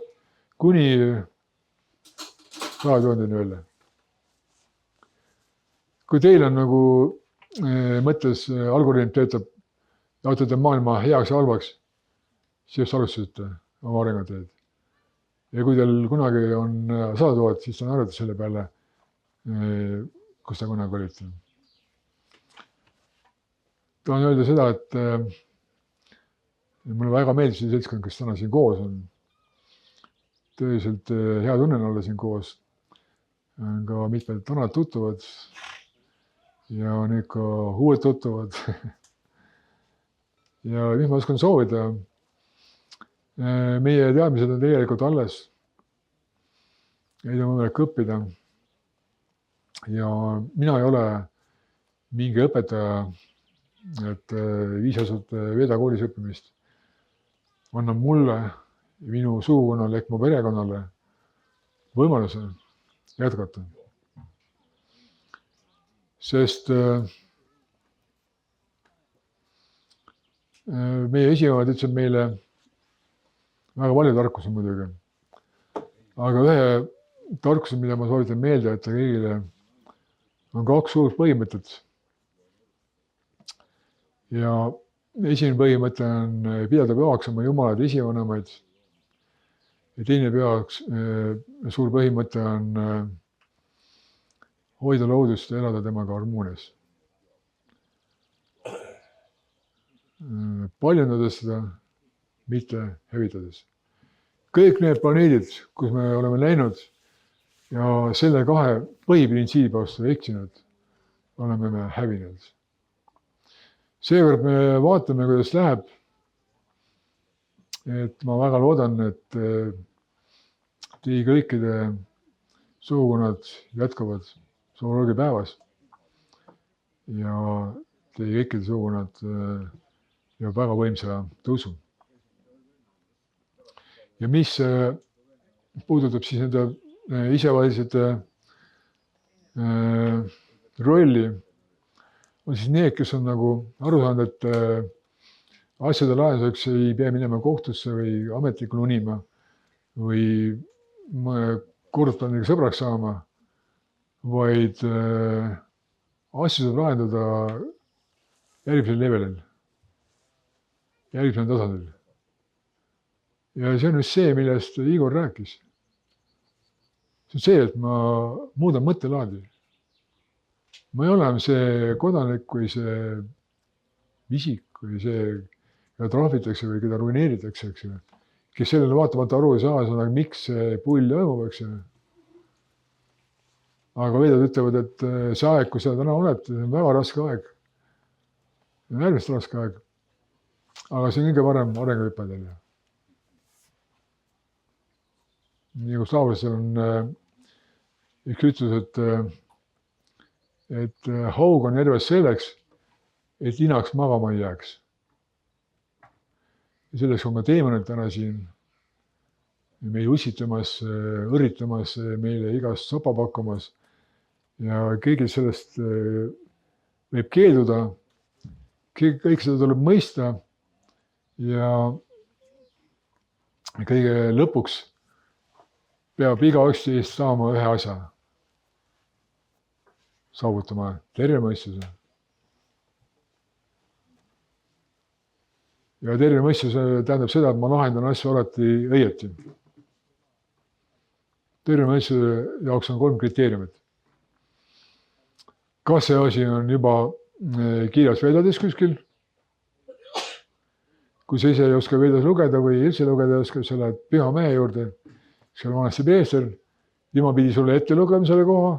Speaker 1: kuni 2000-ni välja. Kui teil on nagu mõttes algoritm töötab, jaotate maailma heaks ja halvaks, siis alustasite oma arenguteed. Ja kui teil kunagi on 100 000, siis on arvatud selle peale, kus te kunagi olite. Tahan öelda seda, et mulle väga meeldib see seltskond, kes täna siin koos on. Tõeliselt hea tunnen olla siin koos. On ka mitmed vanad tuttuvad ja nüüd ka uued tuttuvad. Ja mis ma oskan soovida? Meie teadmised on tegelikult alles. Neid on võimalik õppida. Ja mina ei ole mingi õpetaja, et viisasult Veda koolis õppimist annab mulle ja minu sugukonnale ehk mu perekonnale võimaluse jätkata. Sest meie esivanemad ütlesid meile väga palju tarkusi muidugi. Aga ühe tarkuse, mida ma soovitan meelde jätta kõigile, on 2 suurt põhimõtet. Ja esimene põhimõte on pidada pühaks oma jumalad esivanemaid. Ja teine suur põhimõte on hoida loodust ja elada temaga harmoonias. Paljendades seda, mitte hävitades. Kõik need planeedid, kus me oleme läinud ja selle 2 põhiprintsiibi vastu eksinud, oleme me hävinud. Seekord me vaatame, kuidas läheb. Et ma väga loodan, et teie kõikide sugukonnad jätkavad zooloogia päevas ja teie kõikide sugukonnad ja väga võimsa tõusu. Ja mis puudutab siis nende isevalitsete rolli, on siis need, kes on nagu aru saanud, et asjade lahenduseks ei pea minema kohtusse või ametlikule unima või kordplanniga sõbraks saama, vaid asju saab lahendada järgmisel levelil, järgmisel tasandil. Ja see on just see, millest Igor rääkis. See on see, et ma muudan mõttelaadi. Ma ei ole see kodanik või see isik või see, keda trahvitakse või keda ruineeritakse, eks ju. Kes sellele vaatamata aru ei saa, aga miks see pull õimub, eks ju. Aga vedad ütlevad, et see aeg, kus sa täna oled, on väga raske aeg. On äärmiselt raske aeg. Aga see on kõige parem arenguhüpe. Nii kui slaavlastel on üks ütlus, et haug on järves selleks, et linaks magama ei jääks. Ja selleks on ka teemonid täna siin meil ussitamas, õrritamas, meile igast sopa pakkumas ja kõigil sellest võib keelduda. Kõik seda tuleb mõista ja kõige lõpuks peab igaüks eest saama ühe asja. Saavutama terve mõistuse. Ja terve mõistus tähendab seda, et ma lahendan asju alati õieti. Terve mõistuse jaoks on 3 kriteeriumit. Kas see asi on juba kirjas vedades kuskil? kui sa ise ei oska vedas lugeda või üldse lugeda ei oska, sa lähed püha mehe juurde, seal vanasti preester, tema pidi sulle ette lugema selle koha,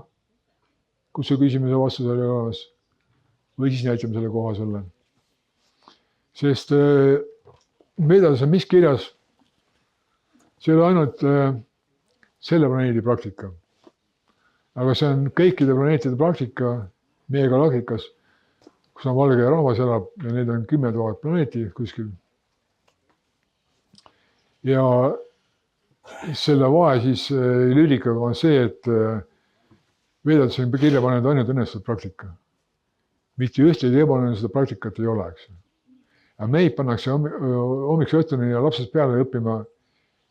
Speaker 1: kus see küsimuse vastus oli olemas. Või siis näitame selle koha sulle. Sest vedas on mis kirjas, see ei ole ainult selle planeedi praktika. Aga see on kõikide planeetide praktika meie galaktikas, kus on valge rahvas elab ja need on 10 000 planeeti kuskil. Ja selle vahe siis lülikaga on see, et vedas on kirja pannud ainult õnnestunud praktika. Mitte ühtegi ebaõnnestunud praktikat ei ole, eks. Ja meid pannakse hommiks õhtuni ja lapsest peale õppima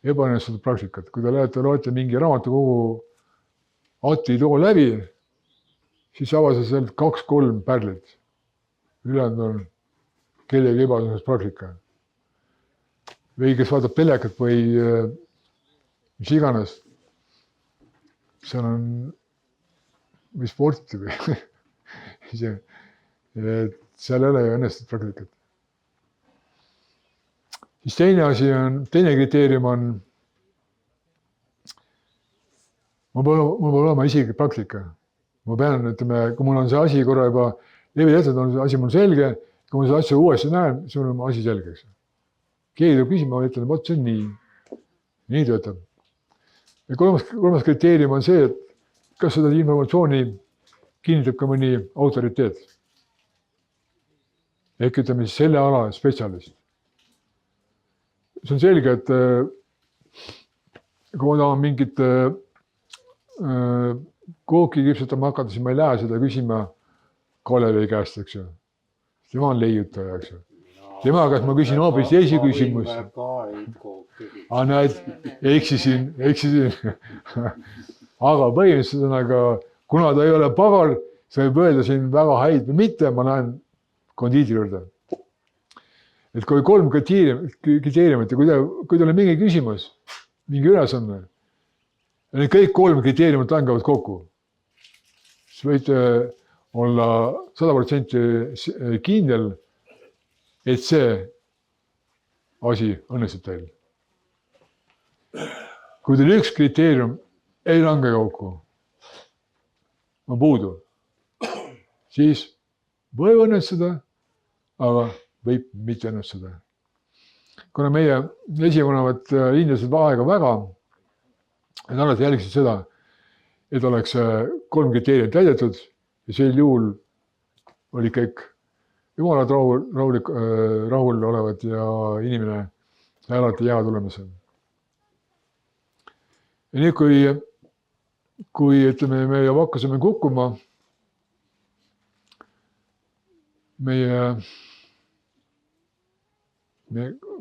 Speaker 1: ebaõnnestunud praktikat. Kui te loete mingi raamatukogu Ati too läbi, siis avase sealt 2-3 pärlit. Ülejäänud on kellegi ebaõnnestunud praktika. Või kes vaatab telekat või mis iganes. Seal on või sporti või seal ei ole ju õnnestunud praktikat. Siis teine kriteerium on, mul peab olema isiklik praktika. Ma pean, ütleme, kui mul on see asi korra juba levi tehtud, on see asi mul selge, kui ma seda asja uuesti näen, siis on asi selgeks. Keegi tuleb küsima, ma ütlen, vot see on nii. Nii töötab. Ja kolmas kriteerium on see, et kas seda informatsiooni kinnitab ka mõni autoriteet. Ehk ütleme siis selle ala spetsialist. See on selge, et kui ma tahan mingit kooki kipsutama hakata, siis ma ei lähe seda küsima Kalevi käest, eks ju. Tema on leiutaja, eks ju. Tema käest ma küsin hoopis teisi küsimusi. Aga näed, eksisin. Aga põhimõtteliselt on, aga kuna ta ei ole pagal, sa võib öelda siin väga häid või mitte, ma lähen kondiitri juurde. Et kui 3 kriteeriumit ja kui teil on mingi küsimus, mingi ülesanne, ja need kõik 3 kriteeriumit langevad kokku, siis võite olla 100% kindel, et see asi õnnestub teil. Kui teil üks kriteerium ei lange kokku, on puudu, siis võib õnnestuda, aga võib mitte õnnestuda. Kuna meie esivanemad inimesed vaega väga, et alati jälgisid seda, et oleks 3 kriteeriumit täidetud ja sel juhul oli kõik jumalad rahul olevad ja inimene sai alati hea tulemusel. Ja nüüd, kui ütleme, me hakkasime kukkuma, me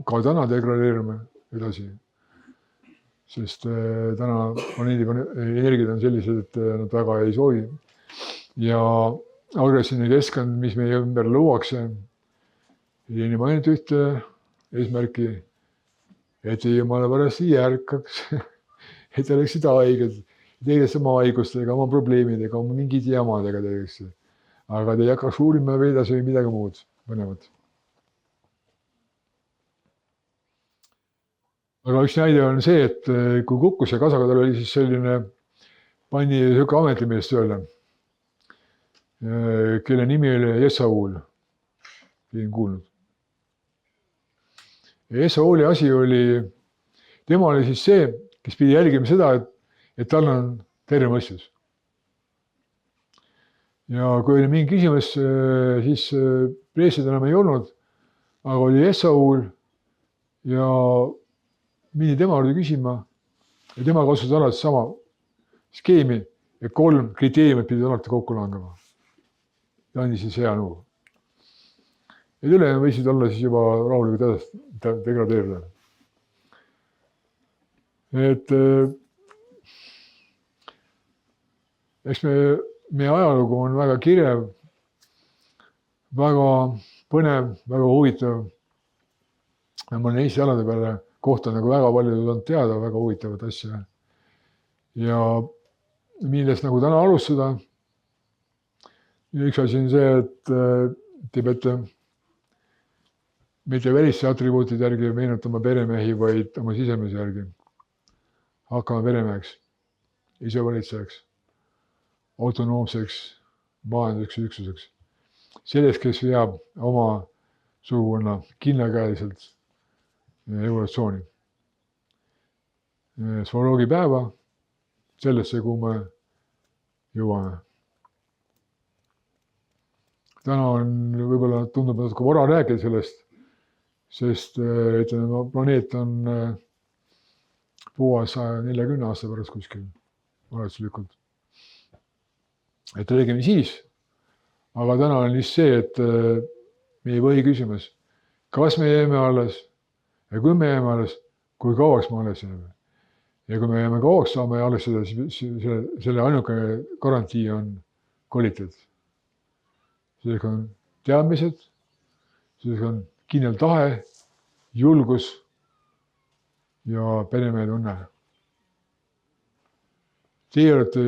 Speaker 1: ka täna degradeerume edasi, sest täna planeedi energiad on sellised, et nad väga ei soovi. Ja agressiivne keskkond, mis meie ümber luuakse, ei teenib ainult ühte eesmärki, et jumala pärast ei ärkaks, et oleksid haiged, tegeleks oma haigustega, oma probleemidega, oma mingid jamadega tegeleks. Aga te ei hakkaks uurima vedas või midagi muud põnevat. Aga üks näide on see, et kui kukkus ja kasaga tal oli siis selline, pandi selline ametimees tööle, kelle nimi oli Esaul, olen kuulnud. Ja Esauli asi oli, tema oli siis see, kes pidi jälgima seda, et tal on terve mõistus. Ja kui oli mingi küsimus, siis preesid enam ei olnud, aga oli Esaul ja mindi tema juurde küsima ja tema kasutas alati sama skeemi ja 3 kriteeriumit pidid alati kokku langema. Ja andis siis hea nõu. Ja üle võisid olla siis juba rahulikult degradeerida. Et eks meie ajalugu on väga kirev, väga põnev, väga huvitav. Ja ma olen Eesti alade peale kohta nagu väga palju saanud teada, väga huvitavat asja. Ja millest nagu täna alustada. Üks asi on see, et te peate mitte väliste atribuutide järgi meenutama peremehi, vaid oma sisemise järgi. Hakkama peremeheks, isevalitsejaks, autonoomseks, majanduseks üksuseks. Sellest, kes veab oma sugukonna kindlakäeliselt evolutsiooni. Sforoloogi päeva, sellesse, kuhu me jõuame. Täna on võib-olla tundub natuke vara rääkida sellest, sest ütleme, planeet on puhas 140 aasta pärast kuskil oletuslikult. Et räägime siis, aga täna on just see, et meie põhiküsimus, kas me jääme alles ja kui me jääme alles, kui kauaks me alles jääme. Ja kui me jääme kauaks, saame alles selle ainuke garantii on kvaliteet. Selleks on teadmised, selleks on kindel tahe, julgus ja peremehe tunne. Teie olete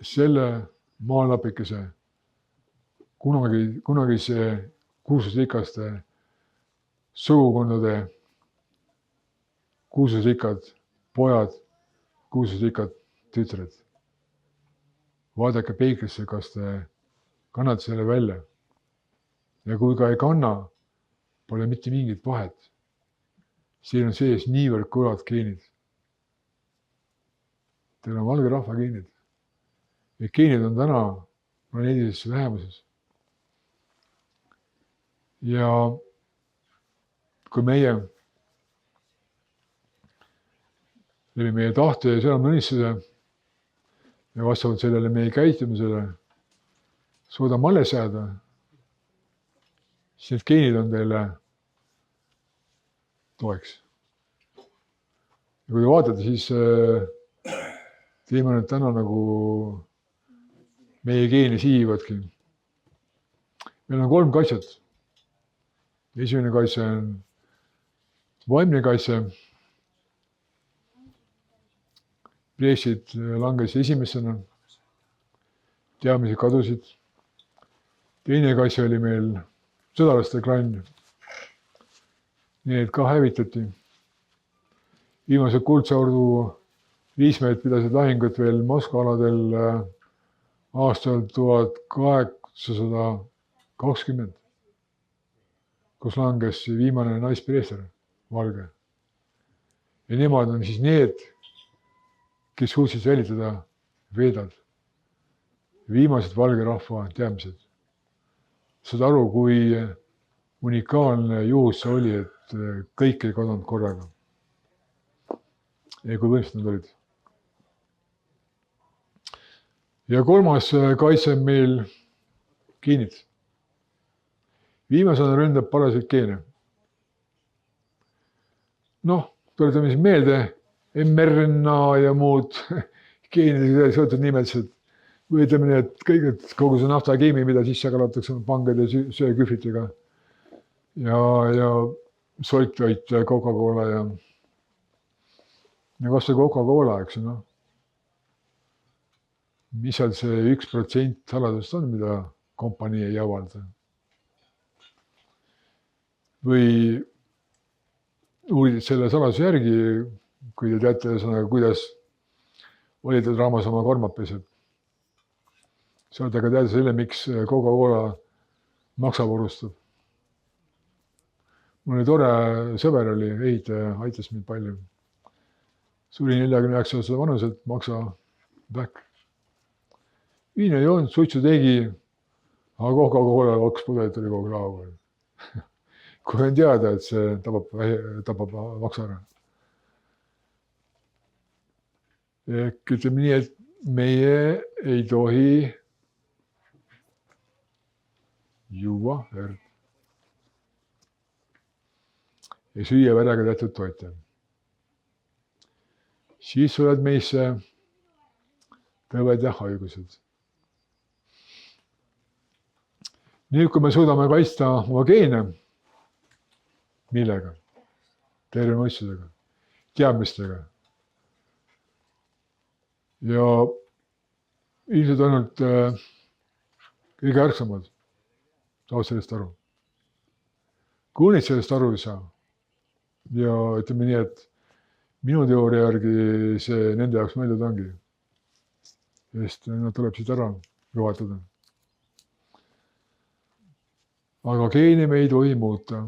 Speaker 1: selle maalapikese kunagise kuulsusrikaste sugukondade kuulsusrikkad pojad, kuulsusrikkad tütred. Vaadake peeglisse, kas te kannate selle välja. Ja kui ka ei kanna, pole mitte mingit vahet. Siin on sees niivõrd kõlad geenid. Teil on valge rahva geenid. Ja geenid on täna planeedises vähemuses. Ja kui meie läbi meie tahte ja südametunnistuse ja vastavalt sellele meie käitumisele suudame alles jääda, siis need geenid on teile toeks. Ja kui te vaatate, siis teeme nüüd täna nagu meie geeni sihivadki. Meil on 3 kaitset. Esimene kaitse on vaimne kaitse. Preessid langes esimesena, teadmised kadusid. Teine kaitse oli meil sõdalaste klann. Need ka hävitati. Viimased kuldse ordu liismed pidasid lahingut veel Moskva aladel aastal 1820, kus langes viimane naispreester, valge. Ja nemad on siis need, kes suutsid välitada veedad, viimased valge rahva teadmised. Saad aru, kui unikaalne juhus see oli, et kõik ei kadunud korraga. Ja kui võimsad nad olid. Ja 3. kaitse on meil geenid. Viimasena ründab parasid geene. Noh, tuletame siis meelde, mRNA ja muud geenidega seotud nimetused. Või ütleme nii, et kogu see nafta keemi, mida sisse kalatakse pangade söökühvritega. Ja soltvaid Coca-Cola ja kas see Coca-Cola, eks noh. Mis seal see 1% saladust on, mida kompanii ei avalda? Või uurid selle saladuse järgi, kui te teate sõnaga, kuidas valitud raamas oma kormad peseb. Saate ka teada selle, miks Coca-Cola maksavurustab. Mul oli tore sõber oli, ehitaja, aitas mind palju. Suri 49 aasta vanuselt, maksa back. Viina ei olnud, suitsu tegi, aga Coca-Cola 2 pudelit oli kogu laual. Kui on teada, et see tapab maksa ära. Ehk ütleme nii, et meie ei tohi juua verd ja süüa verega tehtud toite. Siis tulevad meisse tõved ja haigused. Nüüd, kui me suudame kaitsta oma geene, millega? Terve mõistusega, teadmistega. Ja ilmselt ainult kõige ärksamad saavad sellest aru. kui neid sellest aru ei saa ja ütleme nii, et minu teooria järgi see nende jaoks mõeldud ongi. Sest nad tuleb siit ära juhatada. Aga geene me ei tohi muuta.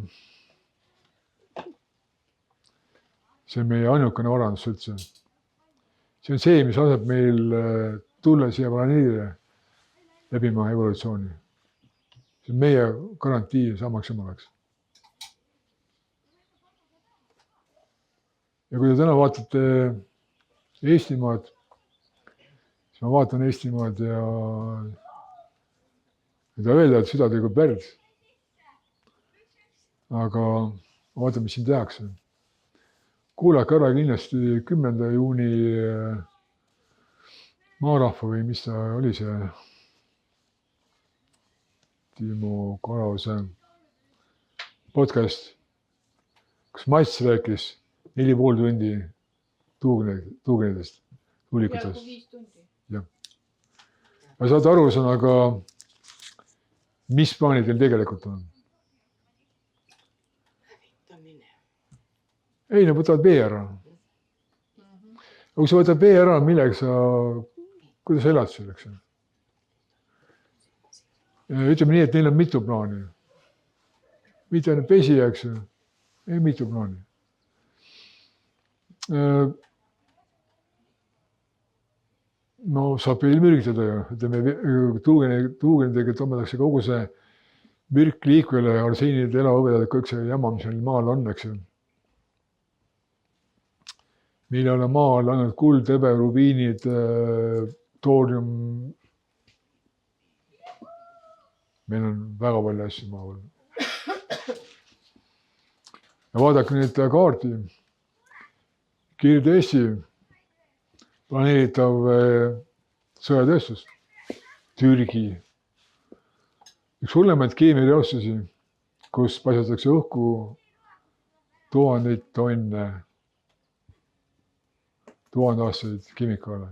Speaker 1: See on meie ainukene varandus üldse. See on see, mis laseb meil tulla siia planeedile läbima evolutsiooni. See on meie garantii samaks jumalaks. Ja kui te täna vaatate Eestimaad, siis ma vaatan Eestimaad ja ta öelda, et süda tegub verd. Aga vaatame, mis siin tehakse. Kuulake ära kindlasti 10. juuni maarahva või mis ta oli see Timo Kalause podcast, kus Mats rääkis 4,5 tundi tuugenidest, tuulikutest. Jah. Ja saad aru, aga mis plaanid teil tegelikult on? Ei, nad võtavad vee ära. Aga kui sa võtad vee ära, millega sa, kuidas sa elad selleks? Ütleme nii, et neil on mitu plaani. Mitte ainult vesi, eks ju. Ei, mitu plaani. No saab veel mürgitada ju. Ütleme, tuugenidega tõmmatakse kogu see mürk liikvele, arseeniid, elavõvedad, kõik see jama, mis meil maal on, eks ju. Meil ei ole maal ainult kuld, hõbe, rubiinid, toorium. Meil on väga palju asju maal. Ja vaadake nüüd kaarti. Kirde-Eesti planeeritav sõjatööstus. Türgi. Üks hullemaid keemiatööstusi, kus paisatakse õhku 1000 tonne 1000-aastaseid kemikaale.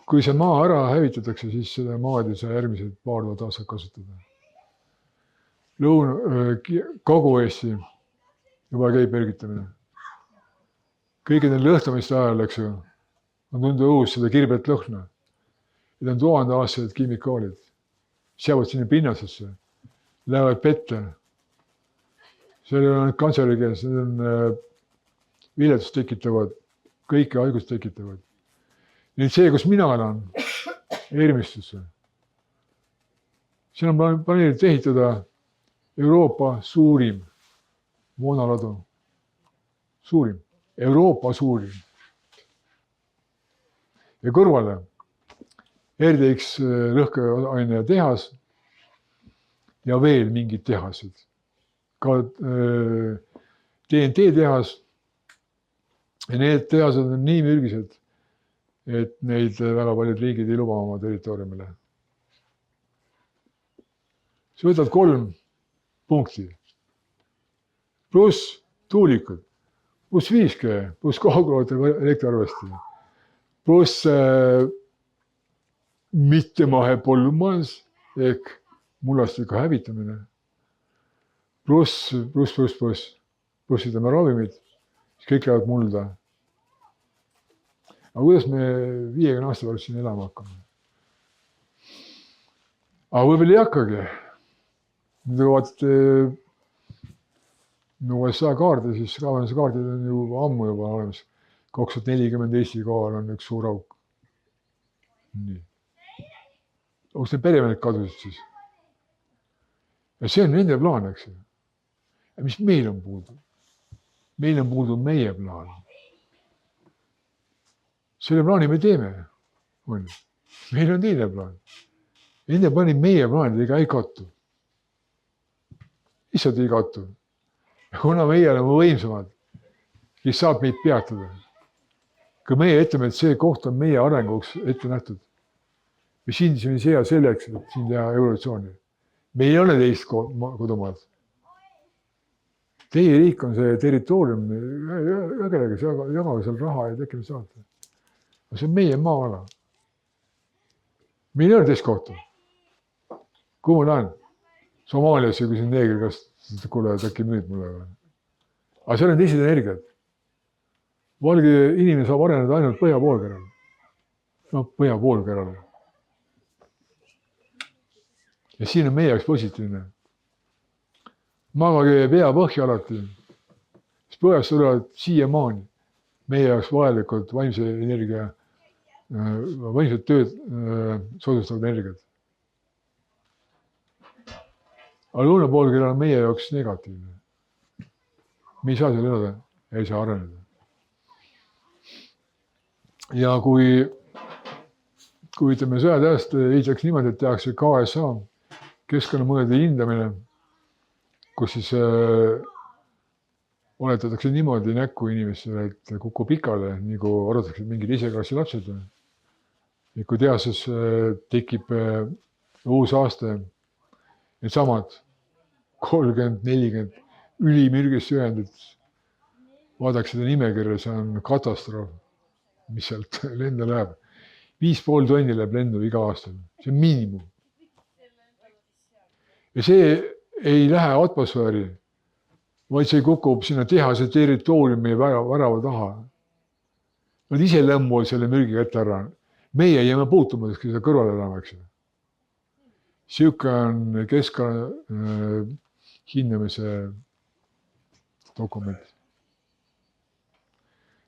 Speaker 1: Kui see maa ära hävitatakse, siis seda maad ei saa järgmised paar tuhat aastat kasutada. Kagu-Eesti juba käib mürgitamine. Kõige neil lõhtamiste ajal, eks ju, on tunda õhus seda kirbet lõhna. Need on 1000-aastased kemikaalid. Seavad sinna pinnasesse, lähevad pette. Seal on kantserigeened, need on viletust tekitavad. Kõike haigust tekitavad. Nüüd see, kus mina elan, Ermistusse. Siin on planeeritud ehitada Euroopa suurim moonaladu. Suurim. Euroopa suurim. Ja kõrvale RDX lõhkeaine tehas ja veel mingid tehased. Ka TNT tehas. Ja need tehased on nii mürgised, et neid väga paljud riigid ei luba oma territooriumile. Sa võtad 3 punkti. Pluss tuulikud, pluss 5G, pluss kaugloetav elektriarvesti, pluss mittemahe põllumajandus ehk mullastike hävitamine, pluss ütleme ravimid. Kõik lähevad mulda. Aga kuidas me 50 aasta pärast siin elama hakkame? Aga võib-olla ei hakkagi. Nüüd kui vaatate USA kaardi, siis kaardid on ju ammu juba olemas. 2040 Eesti kohal on üks suur auk. Nii. Kus need peremehed kadusid siis? Ja see on nende plaan, eks ju. Ja mis meil on puudu? Meil on puudu meie plaan. Selle plaani me teeme. Meil on teine plaan. Nende plaani meie plaanidega ei kattu. Lihtsalt ei kattu. Ja kuna meie oleme võimsamad, kes saab meid peatada. Kui meie ütleme, et see koht on meie arenguks ette nähtud. Me sindisime siia selleks, et siin teha evolutsiooni. Meil ei ole teist kodumaad. Teie riik on see territoorium, jagelege seal raha ja tekkinud saate. See on meie maa-ala. Meil ei ole teist kohta. Kuhu ma lähen? Somaaliasse küsin neegri käest, kuule, et äkki müüd mulle või? Aga seal on teised energiad. Valge inimene saab areneda ainult põhjapoolkeral. No põhjapoolkeral. Ja siin on meie jaoks positiivne. Magage pea põhja alati. Siis põhjast tulevad siiamaani meie jaoks vajalikud vaimse energia, vaimsed tööd soodustavad energiat. Aga lõunapoolkeral on meie jaoks negatiivne. Me ei saa seal elada, ei saa areneda. Ja kui ütleme sõjatähest ehitakse niimoodi, et tehakse KSA, keskkonnamõjude hindamine, kus siis oletatakse niimoodi näkku inimestele, et kukub pikale, nagu arvatakse mingid iseklassi lapsed. Ja kui tehases tekib uus aasta, need samad 30-40 ülimürgist ühendit, vaadaks seda nimekirja, see on katastroof, mis sealt lenda läheb. 5,5 tonni läheb lendu iga aastal, see on miinimum. Ja see ei lähe atmosfääri, vaid see kukub sinna tehase territooriumi värava taha. Nad ise lämmuvad selle mürgi kätte ära. Meie jääme puutumas, kui seda kõrvale elame, eks. Siuke on keskkonna hindamise dokument.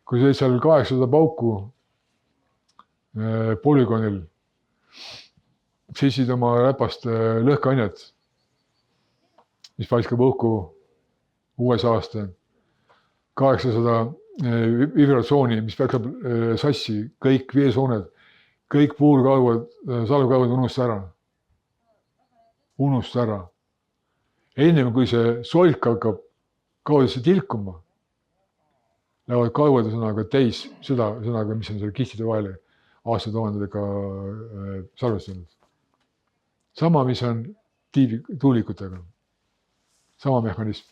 Speaker 1: Kui see seal 800 pauku polügoonil seisid oma räpast lõhkeainet, mis paiskab õhku uues aasta, 800 vibratsiooni, mis peaks sassi, kõik veesooned, kõik puurkaevad, salvkaevad unusta ära. Enne kui see solk hakkab kaudesse tilkuma, lähevad kaevad sõnaga täis seda sõnaga, mis on seal kistide vahele aastatuhandedega salvestanud. Sama, mis on tuulikutega. Sama mehhanism.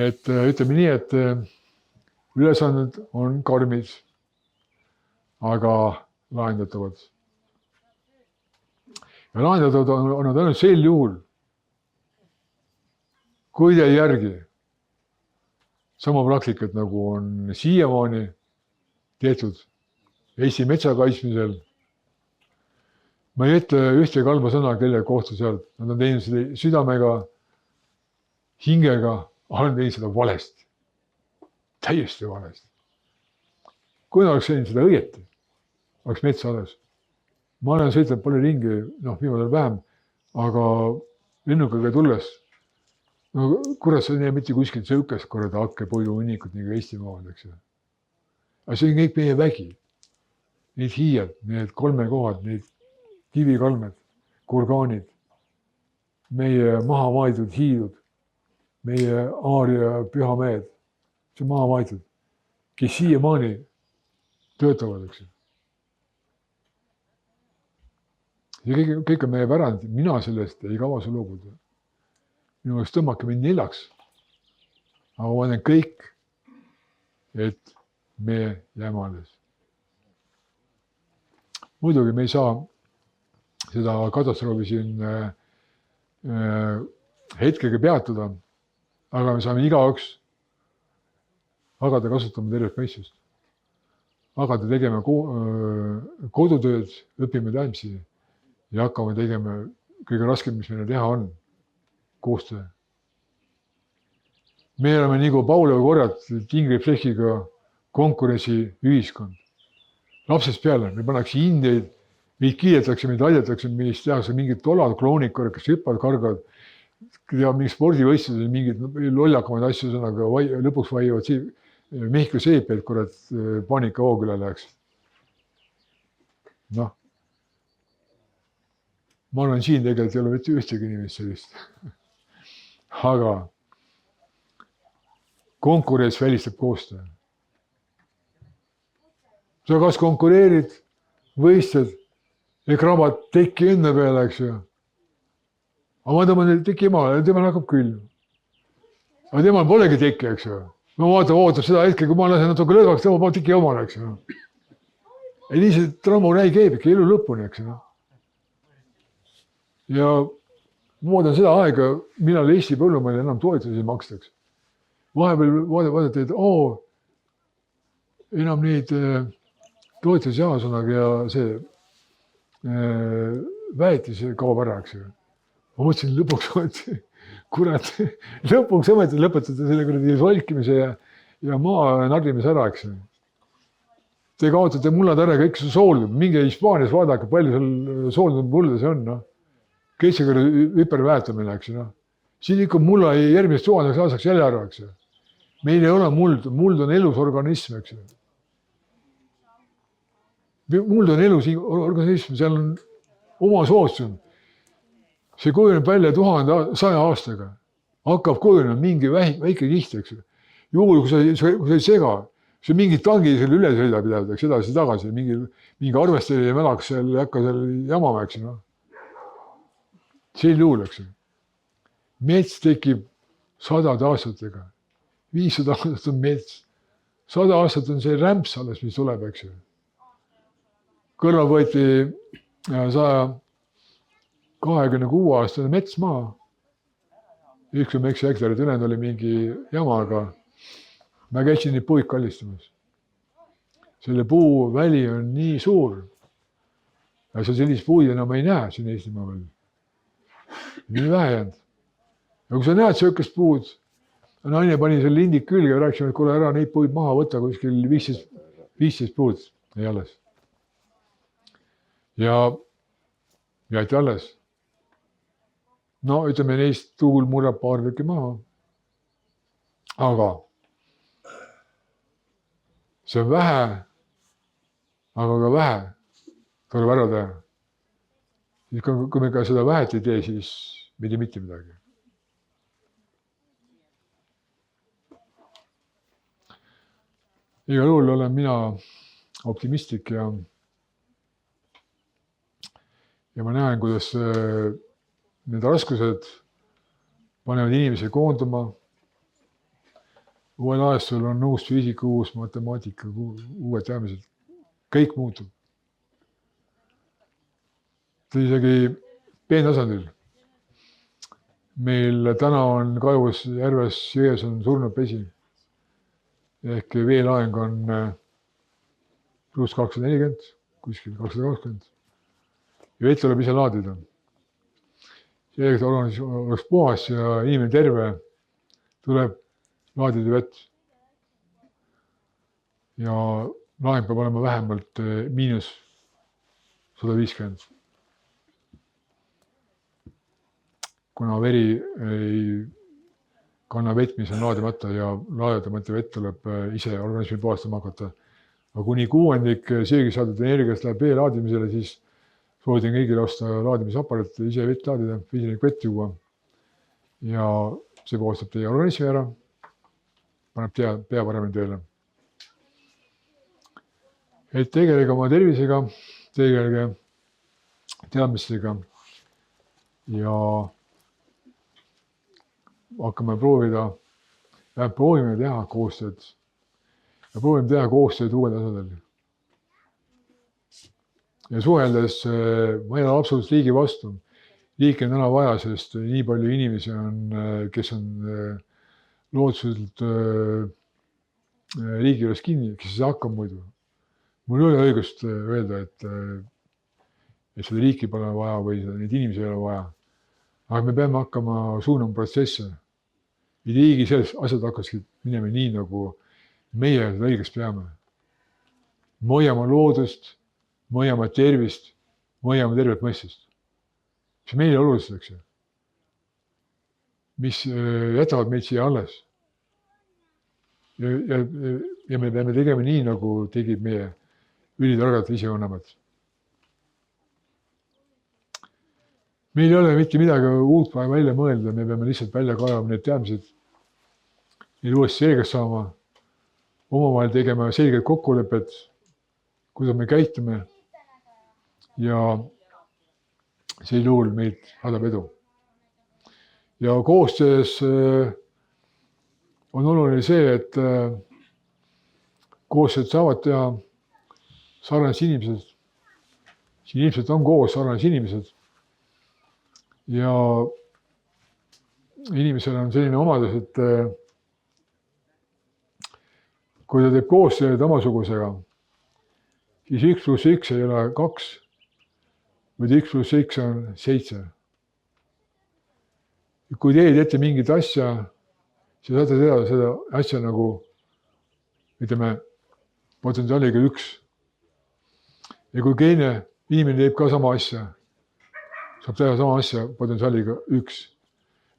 Speaker 1: Et ütleme nii, et ülesanded on karmid, aga lahendatavad. Ja lahendatavad on nad ainult sel juhul, kui te ei järgi sama praktikat, nagu on siiamaani tehtud Eesti metsa kaitsmisel. Ma ei ütle ühte kalba sõna, kelle kohta sealt. Nad on teinud seda südamega, hingega, aga on teinud seda valesti. Täiesti valesti. Kui oleks teinud seda õieti, oleks mets alles. Ma olen sõitnud palju ringi, viimadel vähem, aga lennukaga tulles, kurat, sa ei näe mitte kuskilt sõukest korda hakke puidu hunnikut nagu Eestimaal, eks. Aga see on kõik meie vägi. Need hiiad, need kolmekohad, need kivikalmed, kurgaanid, meie maha maidud hiidud, meie Aaria pühamehed, see maha maidud, kes siiamaani töötavad, eks. See kõik on meie pärand, mina sellest ei kavase loobuda. Minu jaoks tõmmake mind neljaks. Aga ma teen kõik, et me jääme alles. Muidugi me ei saa seda katastroofi siin hetkega peatada, aga me saame igaüks hakata kasutama tervet mõistust. Hakata tegema kodutööd, õpime täimsi ja hakkame tegema kõige raskem, mis meile teha on, koostöö. Me oleme nagu Paulev korjad tingriflehiga konkurentsi ühiskond. Lapsest peale, me pannakse hindeid, meid kiidetakse, meid aidatakse, meist tehakse mingid tolad, kloonikud, kes hüppavad, kargavad, mingid spordivõistlused, mingid lollakamaid asju, sõnaga lõpuks vaiavad Mehhiko seepeed, kurat, paanika hoogüle läheks. Ma olen siin tegelikult ei ole mitte ühtegi inimest sellist. Aga konkurents välistab koostöö. Sa kas konkureerid, võistled ja krabad teki enda peale, eks ju. Aga ma tõmban teki emale, temal hakkab küll. Aga temal polegi teki, eks ju. Ma ootab seda hetke, kui ma lasen natuke lõdvaks, tema paneb teki omale, eks ju. Ja nii see trammuräi käib ikka elu lõpuni, eks ju. ja ma ootan seda aega, millal Eesti põllumeile enam toetusi makstakse. Vahepeal vaadati, et enam neid toetusi ühesõnaga ja see väetis kaob ära, eks ju. Ma mõtlesin lõpuks, et kurat, lõpuks ometi lõpetada selle kuradi solkimise ja maa narrimise ära, eks ju. Te kaotate mullad ära kõik see sooldub, minge Hispaanias vaadake, palju seal sooldub mulda see on, noh. Keskega hüperväetamine, eks ju, noh. Siin ikka mulla järgmisest 1000 aastaks jälle ära, eks ju. Meil ei ole muld on elus organism, eks ju. Muld on elus organism, seal on oma soostum. See kujuneb välja 1100 aastaga. Hakkab kujunema mingi väike kiht, eks ju. Juhul, kui sa ei sega, see mingi tangi selle üle sõidab pidevalt, eks edasi-tagasi, mingi arvesteli ja mälaks seal ei hakka seal jamama, eks ju, noh. Sel juhul, eks ju. Mets tekib 100 aastatega. 500 aastat on mets. 100 aastat on see rämps alles, mis tuleb, eks ju. Kõrval võeti 126 aastane mets maa. 1,9 hektarit, ülejäänud oli mingi jama, aga ma käisin neid puid kallistamas. Selle puu väli on nii suur. Ja sa sellist puid enam ei näe siin Eestimaa veel. Nii vähe jäänud. Ja kui sa näed söökest puud, naine pani selle lindik külge ja rääkisime, et kuule ära neid puid maha võtta kuskil 15 puud ei alles. Ja jäeti alles. No ütleme, neist tuul murrab paar tükki maha. Aga see on vähe, aga ka vähe tuleb ära teha. Kui me ka seda vähet ei tee, siis me ei tee mitte midagi. Igal juhul olen mina optimistlik ja ma näen, kuidas need raskused panevad inimesi koonduma. Uuel ajastul on uus füüsika, uus matemaatika, uued teadmised. Kõik muutub. Isegi peentasandil. Meil täna on kaevus järves jões on surnud pesi. Ehk veelaeng on pluss 240, kuskil 220. Ja vett tuleb ise laadida. Selleks oleks puhas ja inimene terve, tuleb laadida vett. Ja laeng peab olema vähemalt -150. Kuna veri ei kanna vett, mis on laadimata ja laadimata vett tuleb ise organismi puhastama hakata. Aga kuni 1/6 söögis saadud energiast läheb vee laadimisele, siis soovitan kõigile osta laadimisaparaat, ise vett laadida, vesinik vett juua. Ja see puhastab teie organismi ära, paneb pea paremini tööle. Et tegelege oma tervisega, tegelege teadmistega ja hakkame proovime teha koostööd ja proovime teha koostööd uuel tasandil. Ja suheldes ma ei ole absoluutselt riigi vastu. Riiki on täna vaja, sest nii palju inimesi on, kes on looduselt riigi juures kinni, kes ei saa hakkama muidu. Mul ei ole õigust öelda, et seda riiki pole vaja või neid inimesi ei ole vaja. Aga me peame hakkama suunama protsesse. Ja riigi selles asjad hakkasid minema nii, nagu meie seda õigeks peame. Me hoiame loodust, me hoiame tervist, me hoiame tervet mõistust. See meile olulised, eks ju. Mis jätavad meid siia alles. Ja me peame tegema nii, nagu tegid meie ülitargad isevanemad. Meil ei ole mitte midagi uut vaja välja mõelda, me peame lihtsalt välja kaevama need teadmised, neid uuesti selgeks saama, omavahel tegema selged kokkulepped, kuidas me käitume ja sel juhul meid saadab edu. Ja koostöös on oluline see, et koostööd saavad teha sarnased inimesed. Siin ilmselt on koos sarnased inimesed. ja inimesel on selline omadus, et kui ta teeb koostööd omasugusega, siis 1 + 1 ei ole 2, vaid 1 + 1 on 7. Kui teie teete mingit asja, siis saate teada seda asja nagu, ütleme, potentsiaaliga 1. Ja kui teine inimene teeb ka sama asja, saab teha sama asja potentsiaaliga 1.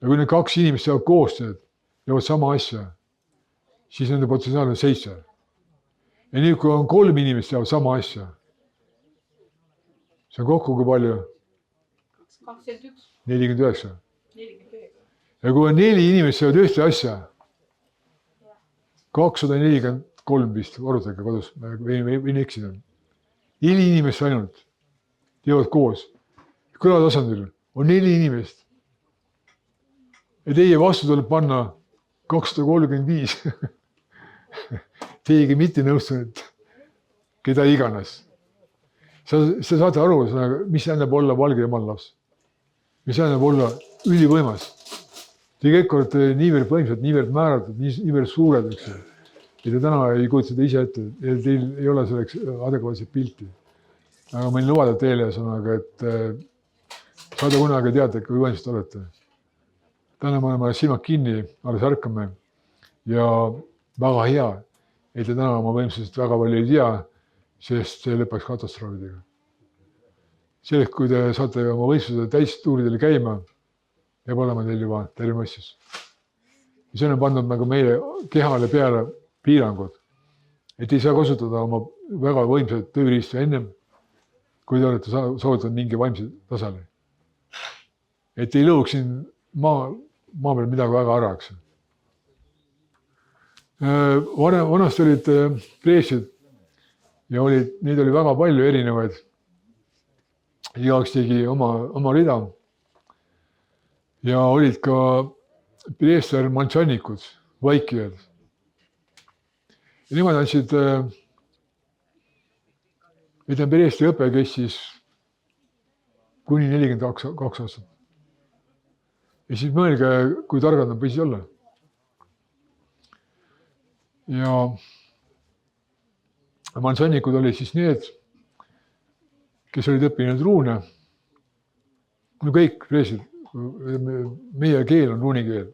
Speaker 1: Ja kui need 2 inimest teevad koostööd, teevad sama asja, siis nende potentsiaal on 7. Ja nüüd, kui on 3 inimest teevad sama asja, see on kokku kui palju?
Speaker 3: 21.
Speaker 1: 49.
Speaker 3: 49.
Speaker 1: Ja kui on 4 inimest teevad ühte asja, 243 vist, arvutage kodus, võin eksida. 4 inimest ainult teevad koos. Kõlatasandil on 4 inimest. Ja teie vastu tuleb panna 235. Teiegi mitte nõustunud, keda iganes. Sa saate aru, mis tähendab olla valge jumala laps. Mis tähendab olla ülivõimas. Te kõik olete niivõrd võimsad, niivõrd määratud, niivõrd suured, eks. Ja te täna ei kujuta seda ise ette ja teil ei ole selleks adekvaatset pilti. Aga ma võin lubada teile sõnaga, et saada kunagi teada, kui võimsad olete. Täna me oleme silmad kinni, alles ärkame ja väga hea, et te täna oma võimsusest väga palju ei tea, sest see lõpeks katastroofidega. Selleks, kui te saate oma võimsuse täistuuridele käima, peab olema teil juba terve mõistus. Ja see on pandud nagu meile kehale peale piirangud, et ei saa kasutada oma väga võimsaid tööriistu ennem, kui te olete saavutanud mingi vaimse tasale. Et ei lõuks siin maa peal midagi väga ära, eks. Vanasti olid preestrid ja neid oli väga palju erinevaid. Igaüks tegi oma rida. Ja olid ka preester mantšannikud, vaikijad. Ja nemad andsid, ütleme, preestri õpe kestis kuni 42 aastat. Ja siis mõelge, kui targad nad võisid olla. Ja mantšannikud olid siis need, kes olid õppinud ruune. No kõik preestrid, meie keel on ruunikeel.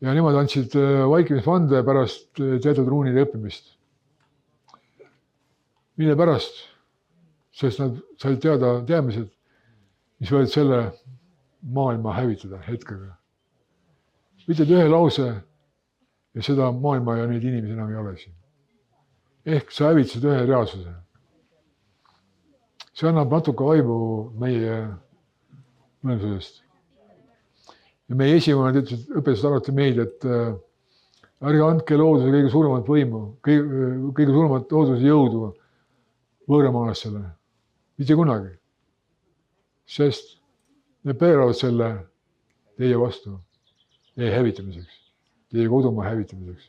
Speaker 1: Ja nemad andsid vaikimisvande pärast teatud ruunide õppimist. Mille pärast? Sest nad said teadmised, mis võivad selle maailma hävitada hetkega. Ütled ühe lause ja seda maailma ja neid inimesi enam ei ole siin. Ehk sa hävitasid ühe reaalsuse. See annab natuke aimu meie mõlemsusest. Ja meie esivanemad õpetasid alati meid, et ärge andke looduse kõige suuremat võimu, kõige suuremat looduse jõudu võõramaalastele. Mitte kunagi. Sest need pööravad selle teie vastu, teie hävitamiseks, teie kodumaa hävitamiseks,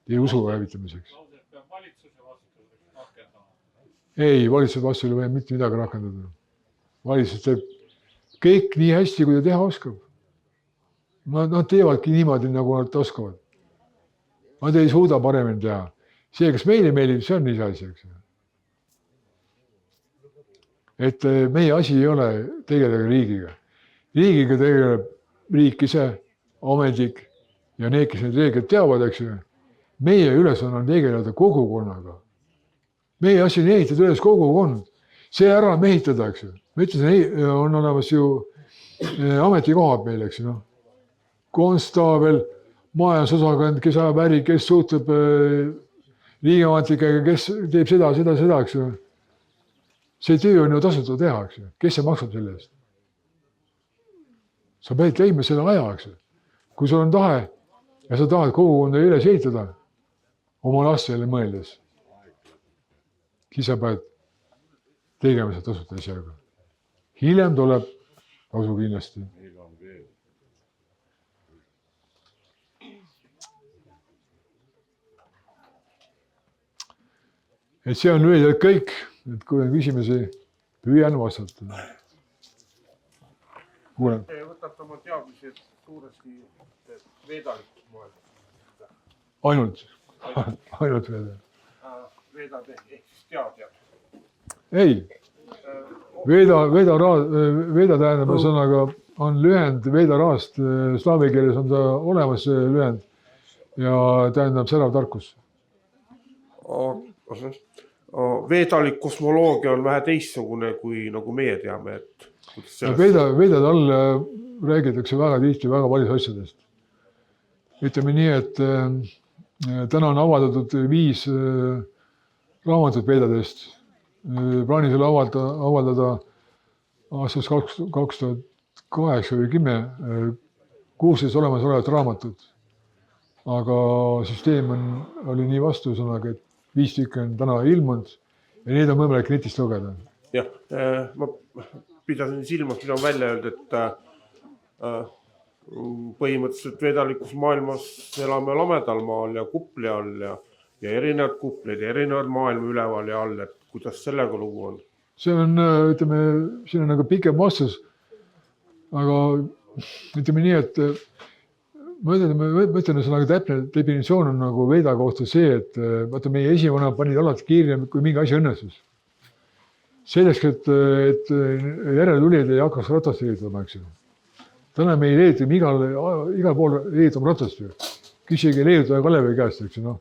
Speaker 1: teie usu hävitamiseks. Ei, valitsuse vastu ei või mitte midagi rakendada. Valitsus teeb kõik nii hästi, kui ta teha oskab. Nad teevadki niimoodi, nagu nad oskavad. Nad ei suuda paremini teha. See, kas meile meeldib, see on ise asi, eks. Et meie asi ei ole tegeleda riigiga. Riigiga tegeleb riik ise, ametlik ja need, kes need reeglid teavad, eks. Meie ülesanne on tegeleda kogukonnaga. Meie asi on ehitada üles kogukond. See ära mehitada, eks. Ma ütlesin, on olemas ju ametikohad meil, eks. Konstaabel, majandusosakond, kes ajab äri, kes suhtleb riigiametlikega, kes teeb seda, eks. See töö on ju tasuta teha, eks. Kes see maksab selle eest? Sa pead leidma selle aja, eks. Kui sul on tahe ja sa tahad kogukonda üles ehitada oma lastele mõeldes, siis sa pead tegema seda tasuta asjaga. Hiljem tuleb tasu kindlasti. Et see on lühidalt kõik, et kui on küsimusi, püüan vastata. kuulen.
Speaker 5: Te võtate oma teadmised suuresti veedalikus maailmas.
Speaker 1: Ainult veeda.
Speaker 5: Veedad ehk siis teadjad.
Speaker 1: Ei, veeda tähendab sõnaga on lühend veedaraast, slaavi keeles on ta olemas lühend ja tähendab särav tarkus.
Speaker 5: Veedalik kosmoloogia on vähe teistsugune kui nagu meie teame, et
Speaker 1: veedade all räägitakse väga tihti väga paljus asjadest. Ütleme nii, et täna on avaldatud 5 raamatut veedadest. Plaanis oli avaldada aastast 2008 või 10 16 olemasolevat raamatut. Aga süsteem oli nii vastusõnaga, et 5 tükki on täna ilmunud ja need on võimalik netist lugeda.
Speaker 5: Jah, ma pidasin silmas, mida on välja öeldud, et põhimõtteliselt veedalikus maailmas elame lamedal maal ja kupli all ja erinevad kuplid ja erinevad maailma üleval ja all, et kuidas sellega lugu on?
Speaker 1: See on, ütleme, siin on nagu pikem vastus, aga ütleme nii, et ma ütlen, see nagu täpne definitsioon on nagu veeda kohta see, et vaata meie esivanemad panid alati kirja, kui mingi asi õnnestus. Selleks, et järeletulijad ei hakkas ratast leedutama, eks ju. Täna me ei leedu, igal pool leedutama ratast ju. Küsige leedutaja Kalevi käest, eks ju.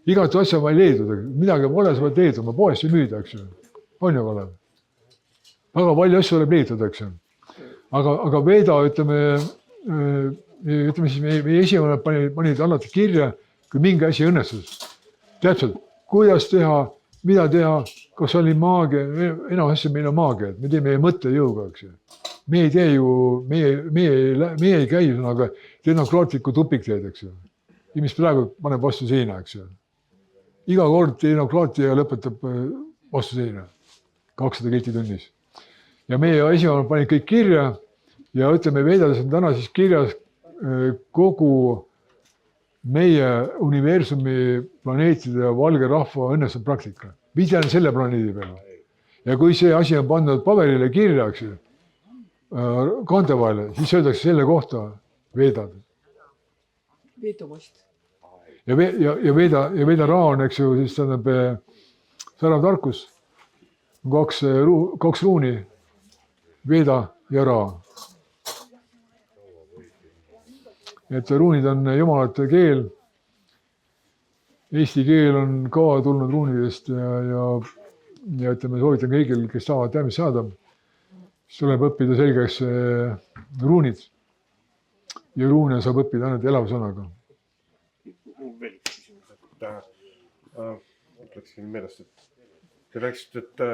Speaker 1: Igat asja ma ei leeduda, midagi pole, sa pead leeduma, poest ei müüda, eks ju. On ju Kalev? Väga palju asju tuleb leeduda, eks ju. Aga veeda, ütleme siis meie esivanemad panid alati kirja, kui mingi asi õnnestus. Täpselt, kuidas teha, mida teha, kas oli maagia, enam asja meil on maagia, et me teeme mõttejõuga, eks ju. Me ei tee ju, meie ei käi sõnaga tehnokraatliku tupikteed, eks ju. Ja mis praegu paneb vastu seina, eks ju. Iga kord tehnokraatia lõpetab vastu seina. 200 kilti tunnis. Ja meie esivanemad panid kõik kirja ja ütleme, veedades on täna siis kirjas kogu meie universumi planeetide valge rahva õnnestunud praktika. Mida on selle planeedi peal? Ja kui see asi on pandud paberile kirja, eks ju, kaante vahele, siis öeldakse selle kohta veedad.
Speaker 3: Veetumust.
Speaker 1: Ja veeda raa on, eks ju, siis tähendab särav tarkus. 2 ruuni, veeda ja raa. Et ruunid on jumalate keel. Eesti keel on ka tulnud ruunidest ja ütleme, soovitan kõigil, kes tahavad teadmist saada, siis tuleb õppida selgeks ruunid. Ja ruune saab õppida ainult elavsõnaga.
Speaker 5: Veel üks küsimus, ütleksin meelest, et te rääkisite,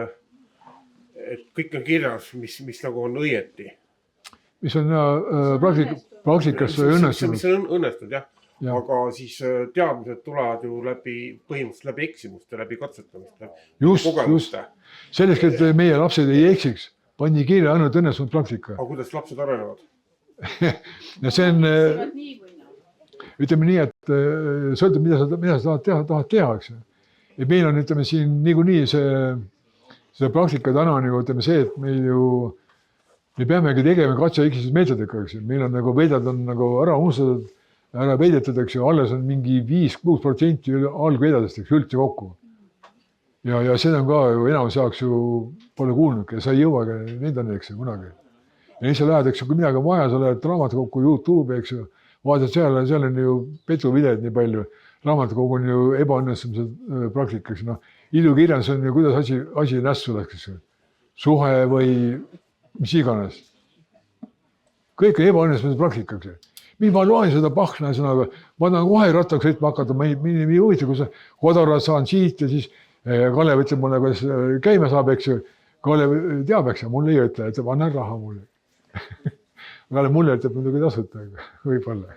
Speaker 5: et kõik on kirjas, mis nagu on õieti.
Speaker 1: Mis on praktikas õnnestunud.
Speaker 5: Mis on õnnestunud, jah. Aga siis teadmised tulevad ju põhimõtteliselt läbi eksimuste, läbi katsetamist, kogemuste.
Speaker 1: Selleks, et meie lapsed ei eksiks, pandi kirja ainult õnnestunud praktika.
Speaker 5: Aga kuidas lapsed arenevad?
Speaker 1: Ja see on, ütleme nii, et sõltub, mida sa tahad teha, eks. Ja meil on, ütleme siin niikuinii see praktika täna on ju, ütleme see, et me peamegi tegema katse-eksises meetodika, eks. Meil on nagu veedad on nagu ära unustatud, ära veidetud, eks ju, alles on mingi 5-6% algveedadest, eks, üldse kokku. Ja seda on ka ju enamus jaoks ju pole kuulnud ja sa ei jõuagi nendeni, eks ju, kunagi. Ja nii sa lähed, eks ju, kui midagi on vaja, sa lähed raamatukokku YouTube, eks ju, vaatad seal on ju petuvideid nii palju. Raamatukogu on ju ebaõnnestumise praktikaks. Ilukirjandus on ju, kuidas asi nässu läks, suhe või mis iganes. Kõik on ebaõnnestumise praktikaks. Mis ma loen seda pahna sõnaga, ma tahan kohe rattaks sõitma hakata, ma ei huvita, kui sa kodarad saan siit ja siis Kalev ütleb mulle, kuidas käima saab, eks ju. Kalev teab, eks ju, mulle ei ütle, et anna raha mulle. Kalev mulle ütleb muidugi tasuta, võib-olla.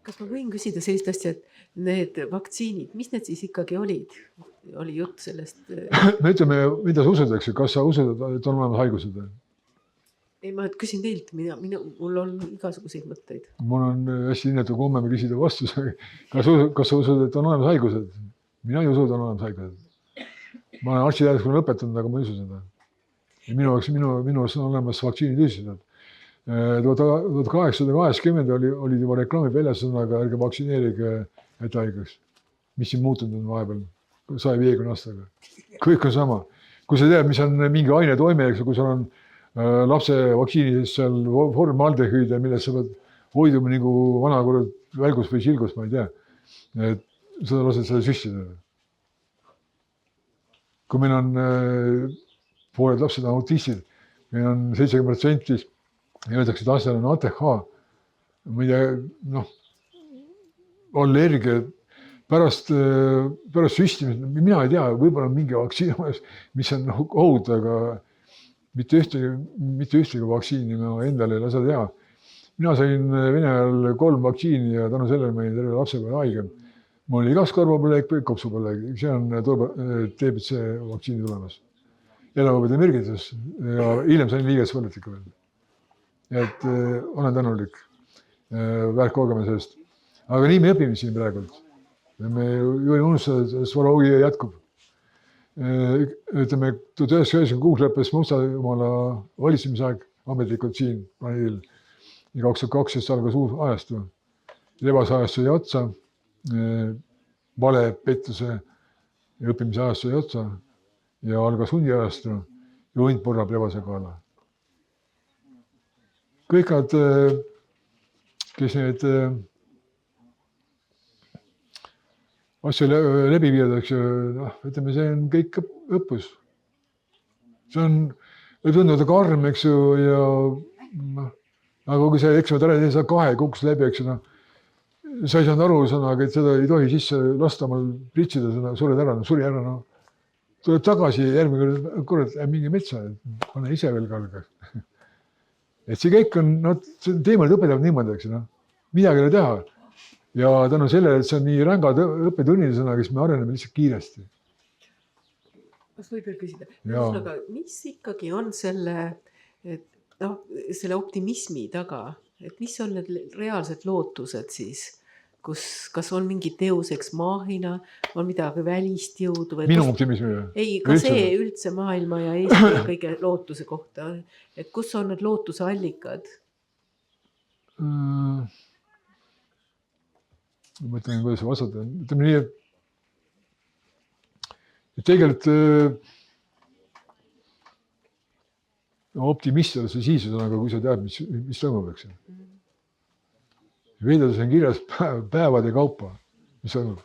Speaker 6: Kas ma võin küsida sellist asja, et need vaktsiinid, mis need siis ikkagi olid? Oli jutt sellest?
Speaker 1: Me ütleme, mida sa usud, eks ju, kas sa usud, et on olemas haigused?
Speaker 6: Ei, ma küsin teilt, mul on igasuguseid mõtteid.
Speaker 1: Mul on hästi innetu komme me küsida vastus. Kas sa usud, et on olemas haigused? Mina ei usu, et on olemas haigused. Ma olen arstiteadusega lõpetanud, aga ma ei usu seda. minu jaoks on olemas vaktsiinitüsised. 1880 olid juba reklaamid väljas sõnaga ärge vaktsineerige hädahaigeks. Mis siin muutunud on vahepeal 150 aastaga. Kõik on sama. Kui sa tead, mis on mingi aine toime, kui sul on lapse vaktsiinides seal formaldehüüde, millest sa pead hoiduma nagu vanakurad välgus või silgus, ma ei tea. Et sa lased seda süstida. Kui meil on pooled lapsed on autistid, meil on 70%, öeldakse, et lastel on ATH, ma ei tea, allergia, pärast süstimist, mina ei tea, võib-olla on mingi vaktsiin, mis on ohud, aga mitte ühtegi vaktsiini ma endale ei lase teha. Mina sain Vene ajal 3 vaktsiini ja tänu sellele ma olin terve lapse peale haige. Mul oli 2 karvapõlegi või kopsupõlegi, see on TBC vaktsiini tulemas. Elavõbede mürgitus ja hiljem sain liigespõletikku veel. Et olen tänulik väärt kogemise eest. Aga nii me õpime siin praegult. Me ju ei unustada, et Svarogi jätkub. Ütleme, 1996 lõppes Musta Jumala valitsemisaeg ametlikult siin planeedil. Ja 2012 algas uus ajastu. Lebase ajastu jäi otsa, vale pettuse ja õppimise ajastu jäi otsa ja algas hundi ajastu ja hunt purrab lebase kaela. Kõik nad, kes need asju läbi viiadaks, ütleme, see on kõik õppus. See on, võib tunduda karm, eks ju, ja aga kui see eksamed ära ei saa 2 kukkus läbi, eks ju, sa ei saanud aru sõnaga, et seda ei tohi sisse lasta omal pritsida, suri ära. Tuleb tagasi järgmine kord, mingi metsa, pane ise veel kalga. Et see kõik on, teemad õpetavad niimoodi, eks ju, midagi ei teha. Ja tänu sellele, et see on nii rängad õppetunnid sõnaga, siis me areneme lihtsalt kiiresti.
Speaker 6: Kas võib veel küsida? Aga mis ikkagi on selle optimismi taga? Et mis on need reaalsed lootused siis? Kas on mingi teoseks maahina, on midagi välist jõudu?
Speaker 1: Minu optimismi või?
Speaker 6: Ei, ka see üldse maailma ja Eesti ja kõige lootuse kohta. Et kus on need lootuse allikad? Ma mõtlen, kuidas vastata. Ütleme nii, et tegelikult optimist on see siis, kui sa tead, mis toimub, eks. Veedades on kirjas päevade kaupa, mis toimub.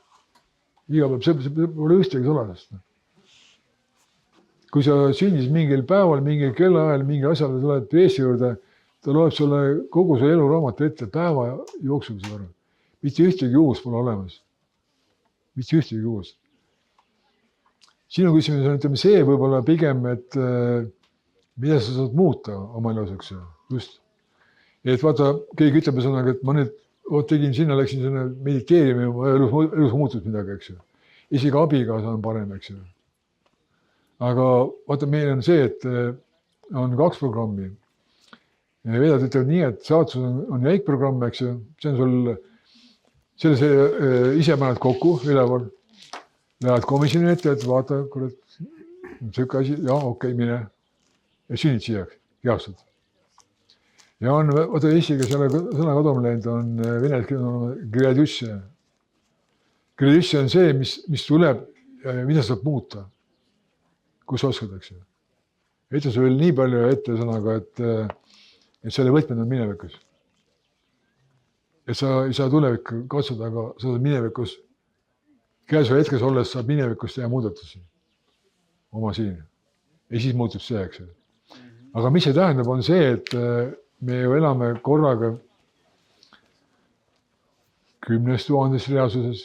Speaker 6: Iga päev, see pole ühtegi saladust. Kui sa sündis mingil päeval, mingil kellaajal, mingi asjale tuled preessi juurde, ta loeb sulle kogu su eluraamatu ette päeva jooksul seda aru. Mitte ühtegi uus pole olemas. Mitte ühtegi uus. Sinu küsimus on, ütleme, see võib-olla pigem, et mida sa saad muuta oma eluseks. Just. Et vaata, keegi ütleb sõnaga, et ma nüüd tegin sinna, läksin sinna mediteerima ja elus muutus midagi, eks ju. Isegi abikaasa on parem, eks ju. Aga vaata, meil on see, et on 2 programmi. Vedad ütlevad nii, et saatsus on jäik programm, eks ju. See on sul, selle ise paned kokku üleval. Lähed komisjoni ette, et vaata, kurat, sööke asi, jah, okei, mine. Ja sünnid siia, heastad. Ja on, vaata eestiga selle sõna kaduma läinud, on venelik gradüsse. Gradüsse on see, mis tuleb ja mida saab muuta. Kus oskad, eks ju. Ütle sa veel nii palju ette sõnaga, et selle võtmed on minevikus. Et sa ei saa tulevikku katsuda, aga sa saad minevikus, käesoleva hetkes olles saab minevikus teha muudatusi oma siin. Ja siis muutub see, eks ju. Aga mis see tähendab, on see, et me ju elame korraga 10 000 reaalsuses.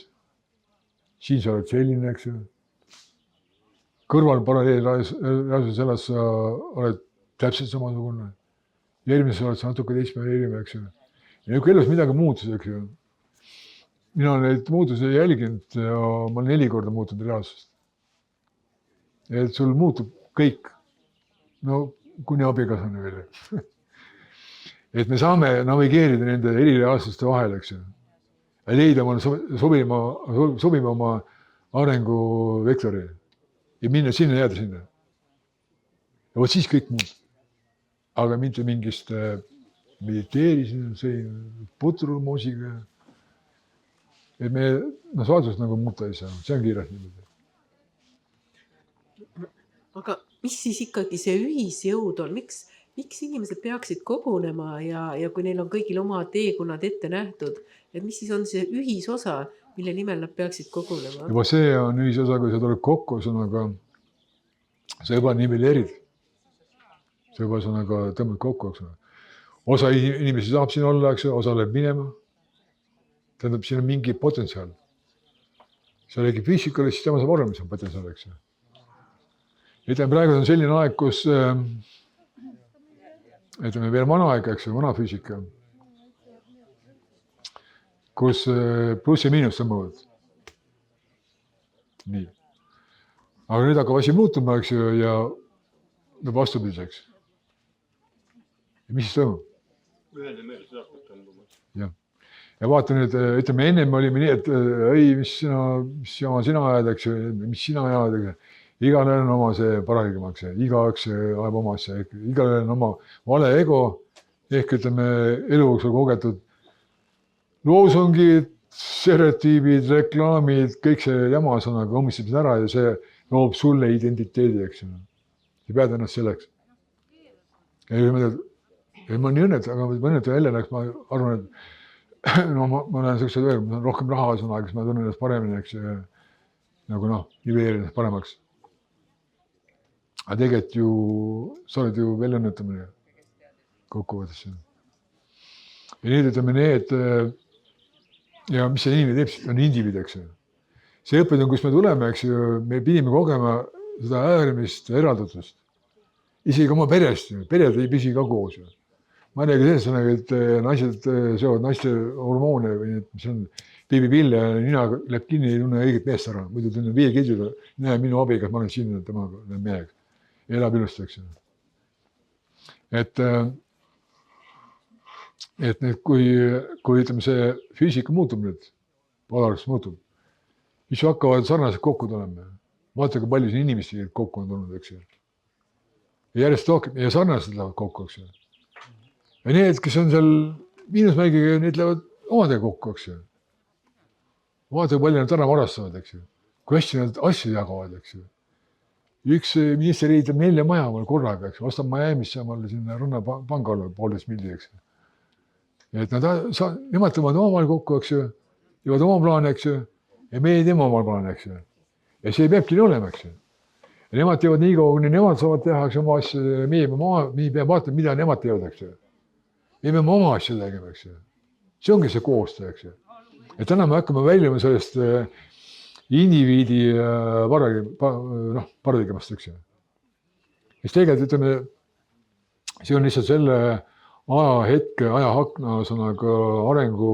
Speaker 6: Siin sa oled selline, eks ju. Kõrval paralleelreaalsuses elas sa oled täpselt samasugune. Järgmises oled sa natuke teistme, eks ju. Ja kui elus midagi muutus, eks ju. Mina olen neid muutusi jälginud ja ma olen 4 korda muutunud reaalsust. Et sul muutub kõik. No kuni abikaasani veel. Et me saame navigeerida nende eri reaalsuste vahel, eks ju. Ja leida sobima oma arenguvektori ja minna sinna, jääda sinna.
Speaker 1: ja vot siis kõik muud. Aga mitte mingist mediteerisin, sõin putru moosiga. Et me saadust nagu muuta ei saa, see on kiirelt niimoodi.
Speaker 3: aga mis siis ikkagi see ühisjõud on, miks inimesed peaksid kogunema ja kui neil on kõigil oma teekonnad ette nähtud, et mis siis on see ühisosa, mille nimel nad peaksid kogunema?
Speaker 1: Juba see on ühisosa, kui sa tuled kokku, sõnaga, sa juba nivelleerid. Sa juba sõnaga tõmbad kokku, eks. Osa inimesi saab siin olla, eks, osa läheb minema. Tähendab, siin on mingi potentsiaal. See räägib füüsikale, siis tema saab aru, mis on potentsiaal, eks. Ütleme, praegu on selline aeg, kus ütleme veel vana aeg, eks, vana füüsika, kus pluss ja miinus tõmbavad. Nii. Aga nüüd hakkab asi muutuma, eks ju, ja vastupidiseks. Ja mis siis tõmbab? Jah. Ja vaata nüüd, ütleme, ennem olime nii, et ei, mis sina ajad, eks ju, mis sina ajad, eks ju. Igal on oma see paradigma, eks ju, igaüks ajab oma see, igal on oma vale ego, ehk ütleme, eluks on kogetud loosungid, stereotüübid, reklaamid, kõik see jama sõnaga omistab ära ja see loob sulle identiteedi, eks ju. Sa pead ennast selleks. Ja ma nii õnnetu, aga ma õnnetu jälle läks, ma arvan, et no ma olen sellised veel, ma olen rohkem raha sõnaga, siis ma tunnen ennast paremini, eks ju, nagu nivelleerin ennast paremaks. Aga tegelikult ju, sa oled ju veel õnnetamine kokkuvõttes. Ja nüüd ütleme need, ja mis see inimene teeb, on indiviid, eks ju. See õppetund, kus me tuleme, eks ju, me pidime kogema seda äärmist eraldatust. Isegi oma perest, pered ei püsi ka koos. Ma ei räägi sellest sõnaga, et naised seovad naiste hormoone või mis on beebipille ja nina läheb kinni, ei tunne õiget meest ära. Muidu tunnen 5 kildida, näe minu abiga, ma olen siin temaga mehega. Elab ilusti, eks ju. Et nüüd, kui ütleme, see füüsika muutub nüüd, polarus muutub, mis hakkavad sarnaselt kokku tulema. Vaata, kui palju siin inimesi kokku on tulnud, eks ju. Ja järjest rohkem ja sarnaselt lähevad kokku, eks ju. Ja need, kes on seal miinusmärgiga, need lähevad omadega kokku, eks ju. Vaata, kui palju nad täna varastavad, eks ju. Kui hästi nad asju jagavad, eks ju. Üks minister ehitab 4 maja korraga, eks ju. Ostab Miami's samal sinna Rannapanga alla 1,5 milli, eks ju. Et nemad tõmbavad omal kokku, eks ju. Teevad oma plaane, eks ju. Ja meie teeme omal plaane, eks ju. Ja see peabki nii olema, eks ju. Ja nemad teevad nii kaua, kuni nemad saavad teha, eks oma asju. Meie peab vaatama, mida nemad teevad, eks ju. Me peame oma asju tegema, eks ju. See ongi see koostöö, eks ju. Ja täna me hakkame väljuma sellest indiviidi paradigmast, eks ju. Mis tegelikult, ütleme, see on lihtsalt selle ajahetke, ajahakna sõnaga arengu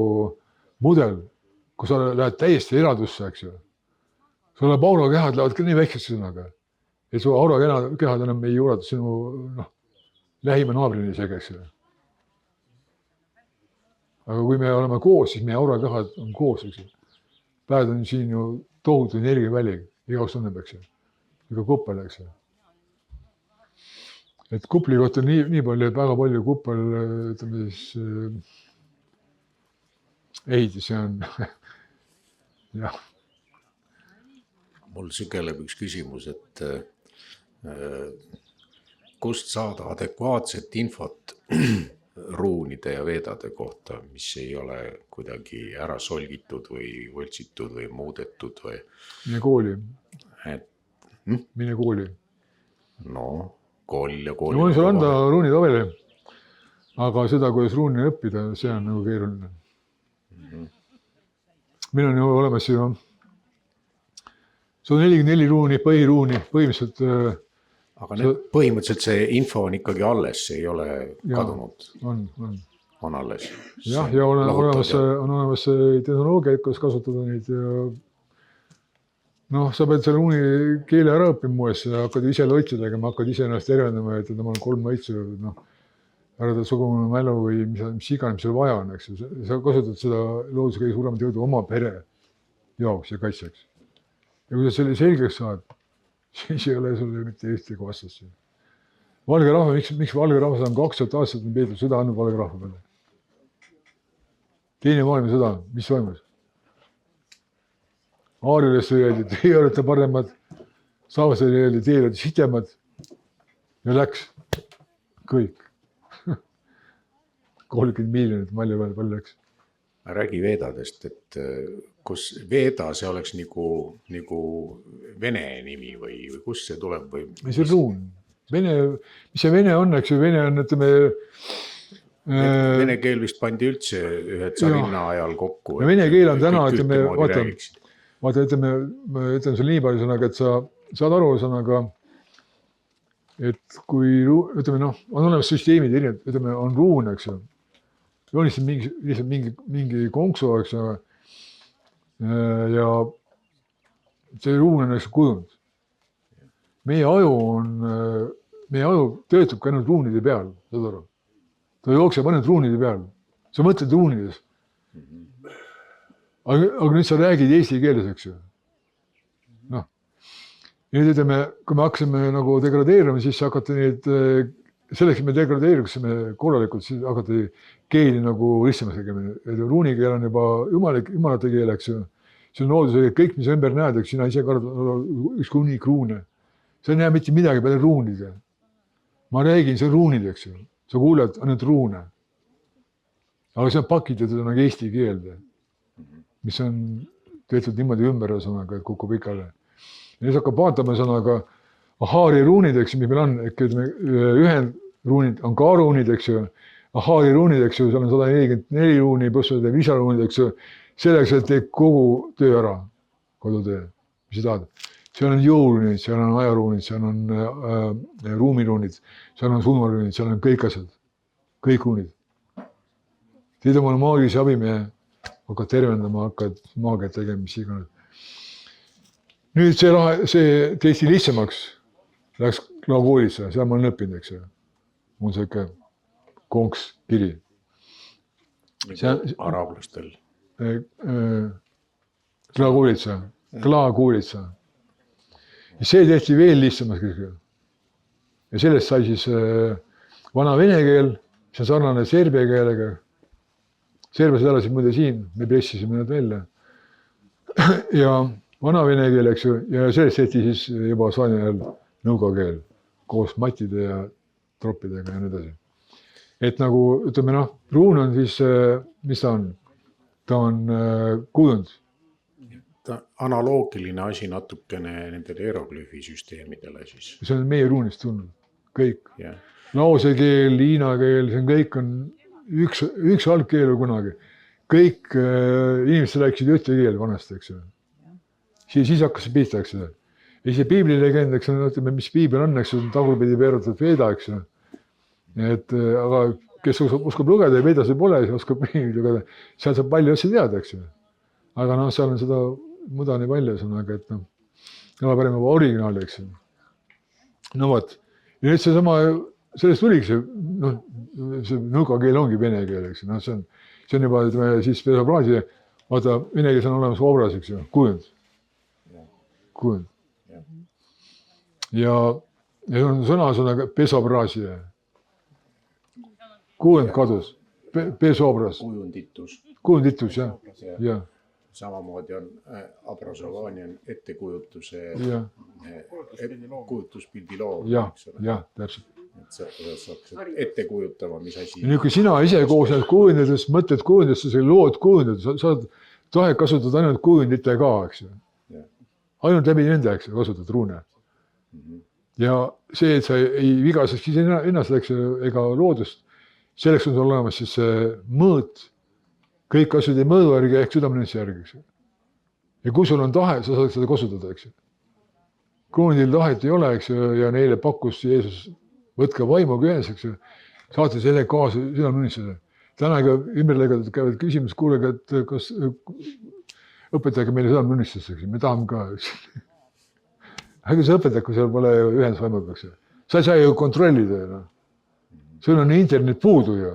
Speaker 1: mudel, kus sa lähed täiesti eradusse, eks ju. Sul läheb aurokehad lähevad ka nii väikseks sõnaga. Et su aurokehad enam ei ulata sinu lähima naabrini isegi, eks ju. Aga kui me oleme koos, siis meie aurokehad on koos, eks ju. Päevad on siin ju tohutu energiaväli, igaüks tunneb, eks ju. Iga kuppel, eks ju. Et kupli kohta on nii palju, et väga palju kuppel, ütleme siis, ehitis ja on, jah.
Speaker 2: Mul sügeleb üks küsimus, et kust saada adekvaatset infot ruunide ja veedade kohta, mis ei ole kuidagi ära solgitud või võltsitud või muudetud või...
Speaker 1: Mine kooli. Mine kooli.
Speaker 2: No, kool ja kooli.
Speaker 1: Ma võin sulle anda ruunitabeli, aga seda, kuidas ruuni õppida, see on nagu keeruline. Meil on ju olemas ju 144 ruuni, põhiruuni, põhimõtteliselt...
Speaker 2: Aga põhimõtteliselt see info on ikkagi alles, see ei ole kadunud. On alles.
Speaker 1: Jah, ja on olemas tehnoloogia, kus kasutada neid ja sa pead selle ruuni keele ära õppima muues, hakkad ise lõitsu tegema, hakkad ise ennast tervendama, et ma olen 3 lõitsu, ära ta sugumine mälu või mis iganes, mis seal vaja on, eks. Sa kasutad seda looduse kõige suuremat jõudu oma pere jaoks ja kaitseks. Ja kui sa selle selgeks saad, siis ei ole sul mitte ühtegi vastast.
Speaker 6: valge rahva, miks valge rahvas on 2000 aastat on peetud sõda andnud valge rahva peale? Teine maailmasõda, mis toimus? Aarialesse öeldi, et teie olete paremad, saavasele öeldi, teie olete sitemad ja läks kõik. 30 miljonit malja peale palju läks.
Speaker 2: Räägi veedadest, et kus Veeda, see oleks nagu vene nimi või kust see tuleb või?
Speaker 6: See on ruun. Mis see vene on, eks ju, vene on, ütleme...
Speaker 2: Vene keel vist pandi üldse ühe tsarinna ajal kokku.
Speaker 6: Ja vene keel on täna, ütleme, vaata, ütleme sulle nii palju sõnaga, et sa saad aru sõnaga, et kui, ütleme, on olemas süsteemid, ütleme, on ruun, eks ju. Joonistad mingi konksu, eks ju. Ja see ruun on eks kujund. Meie aju töötab ka ainult ruunide peal, saad aru. Ta jookseb ainult ruunide peal. Sa mõtled ruunides. Aga nüüd sa räägid eesti keeles, eks ju. Ja nüüd ütleme, kui me hakkasime nagu degradeerima, siis hakati neid, selleks, et me degradeeriksime korralikult, siis hakati keeli nagu ristimas tegema. Ruuni keel on juba jumalate keel, eks ju. See on loodusega, kõik, mis ümber näed, eks sina ise kardad üks kuni kruune. Sa ei näe mitte midagi peale ruunide. Ma räägin, see on ruunid, eks ju. Sa kuuled ainult ruune. Aga see on pakitatud nagu eesti keelde, mis on tehtud niimoodi ümber sõnaga, et kukub ikale. Ja siis hakkab vaatama sõnaga ahaari ruunid, eks ju, mis meil on, ühendruunid on ka ruunid, eks ju, ahaari ruunid, eks ju, seal on 144 ruuni, pluss lisaruunid, eks ju, selleks, et teeb kogu töö ära, kodutöö, mis sa tahad. Seal on jõuruunid, seal on ajaruunid, seal on ruumiruunid, seal on sunmaruunid, seal on kõik asjad, kõik ruunid. Teed omale maagilise abimehe, hakkad tervendama, hakkad maagiat tegema, mis iganes. Nüüd see teesti lihtsamaks läks Klagoolitsa, seal ma olen õppinud, eks ju. Mul on selline konks kiri.
Speaker 2: Araablastel.
Speaker 6: Klagoolitsa. See tehti veel lihtsamaks. Ja sellest sai siis vana vene keel, mis on sarnane serbia keelega. Serblased elasid muide siin, me pressisime nad välja. Ja vana vene keel, eks ju, ja sellest tehti siis juba saani ajal nõuga keel koos matide ja troppidega ja nii edasi. Et nagu, ütleme, ruun on siis, mis ta on? Ta on kujund.
Speaker 2: Analoogiline asi natukene nendele hieroglüüfisüsteemidele siis.
Speaker 6: See on meie ruunist tulnud, kõik. Lausekeel, hiina keel, see on kõik on üks algkeel kunagi. Kõik inimesed rääkisid ühte keel vanasti, eks ju. Siis hakkas see pihta, eks ju. Ja see piiblilegend, eks ju, ütleme, mis piibel on, eks ju, tagurpidi veerutud Veeda, eks ju. Et, aga kes oskab lugeda ja Veedas ei pole, siis oskab piibli lugeda. Seal saab palju asja teada, eks ju. Aga seal on seda muda nii palju sõnaga, et parem juba originaali, eks ju. No vot. Ja nüüd seesama, sellest tuligi see nõuga keel ongi vene keel, eks ju. See on juba, ütleme, siis pesobraasi, vaata, vene keeles on olemas obras, eks ju, kujund. Kujund. Ja on sõnaga pesobraasi. Kujund kadus. Pesobras. Kujunditus, jah.
Speaker 2: Samamoodi on abrasovani on ettekujutuse kujutuspildi loo.
Speaker 6: Jah, täpselt.
Speaker 2: Et sa saaks ette kujutama, mis asi.
Speaker 6: Ja nüüd, kui sina ise koos need kujundidest, mõtled kujundidest, sa lood kujundid, sa tahad kasutada ainult kujundite ka, eks ju. Ainult läbi nende, eks ju, kasutad ruune. Ja see, et sa ei vigaseks ennast, eks ju, ega loodust, selleks on sul olemas siis mõõt. Kõik asjad ei mõõdu järgi ehk südamenõnsi järgi, eks ju. Ja kui sul on tahe, sa saad seda kasutada, eks ju. Kruunidel tahet ei ole, eks ju, ja neile pakkus Jeesus, võtke vaimuga ühes, eks ju. Saate selle kaasa südamenõnsi. Täna ümber lõigatud käivad küsimus, kuulega, et kas õpetage meile südamenõnistust, eks ju. Me tahame ka, eks ju. Aga see õpetab, kui seal pole ühendus vaimuga, eks ju. Sa ei saa ju kontrollida, no. Sul on internet puudu ju.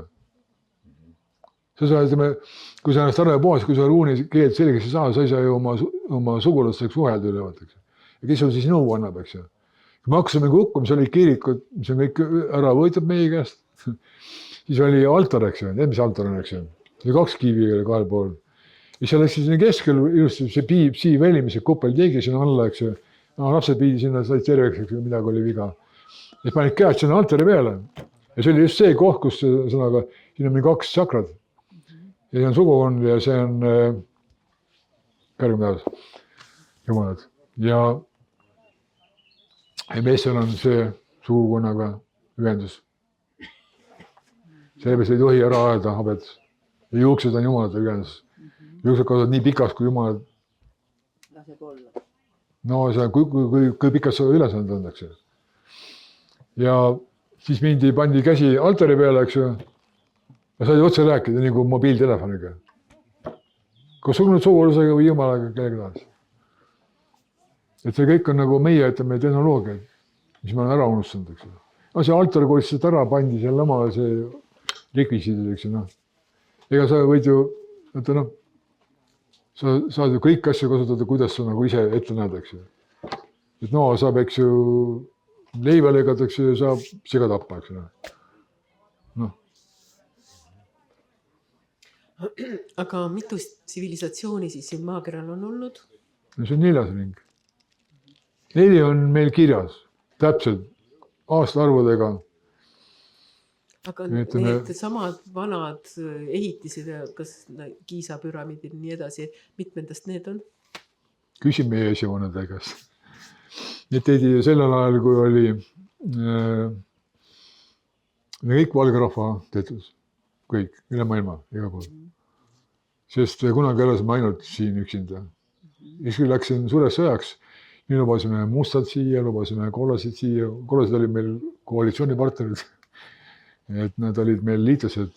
Speaker 6: Sa saad, ütleme, kui sa ennast arve puhas, kui sa ruuni keelt selgeks ei saa, sa ei saa ju oma sugulasteks suhelda ülevat, eks ju. Ja kes sul siis nõu annab, eks ju. kui me hakkasime hukkum, siis oli kirikud, mis on kõik ära võetud meie käest. Siis oli altar, eks ju, mis altar on, eks ju. See oli 2 kivi oli 2 pool. Ja seal läks sinna keskel ilusti see siiväli, mis see kuppel tegi sinna alla, eks ju. No, lapsed pidi sinna, said terveks, eks ju, midagi oli viga. Ja panid käed sinna altari peale. Ja see oli just see koht, kus sõnaga, siin on meil 2 sakrad. Ja see on sugukond ja see on kõrgem taas, jumalad. Ja meestel on see sugukonnaga ühendus. Sellepärast ei tohi ära ajada habet. Ja juuksed on jumalate ühendus. Juuksed kasvavad nii pikaks, kui jumalad.
Speaker 3: Laseb olla.
Speaker 6: No see on, kui pikad sa ülesanded on, eks ju. Ja siis pandi käsi altari peale, eks ju. Ja said otse rääkida nagu mobiiltelefoniga. Kas sul sugulasega või jumalaga kellega tahas? Et see kõik on nagu meie, ütleme, tehnoloogia, mis me olen ära unustanud, eks ju. No see altar koolistest ära pandi seal oma see rekvisiidid, eks ju, noh. Ega sa võid ju, võtta, noh, sa saad ju kõik asju kasutada, kuidas sa nagu ise ette näed, eks ju. Et no saab, eks ju, leiva legada, eks ju, saab siga tappa, eks ju. Noh.
Speaker 3: Aga mitu tsivilisatsiooni siis siin maakeral on olnud?
Speaker 6: No see on 4. ring. 4 on meil kirjas, täpselt, aastaarvudega.
Speaker 3: Aga need samad vanad ehitised, kas Giza püramiidid ja nii edasi, mitmendast need on?
Speaker 6: Küsin meie esivanade käest. Need tehti sellel ajal, kui oli kõik valge rahva tehtud. Kõik, üle maailma, iga pool. Sest kunagi elasime ainult siin üksinda. Ja kui läksin suures sõjaks, nii lubasime mustad siia, lubasime kollasid siia. Kollased olid meil koalitsioonipartnerid. Et nad olid meil liitlased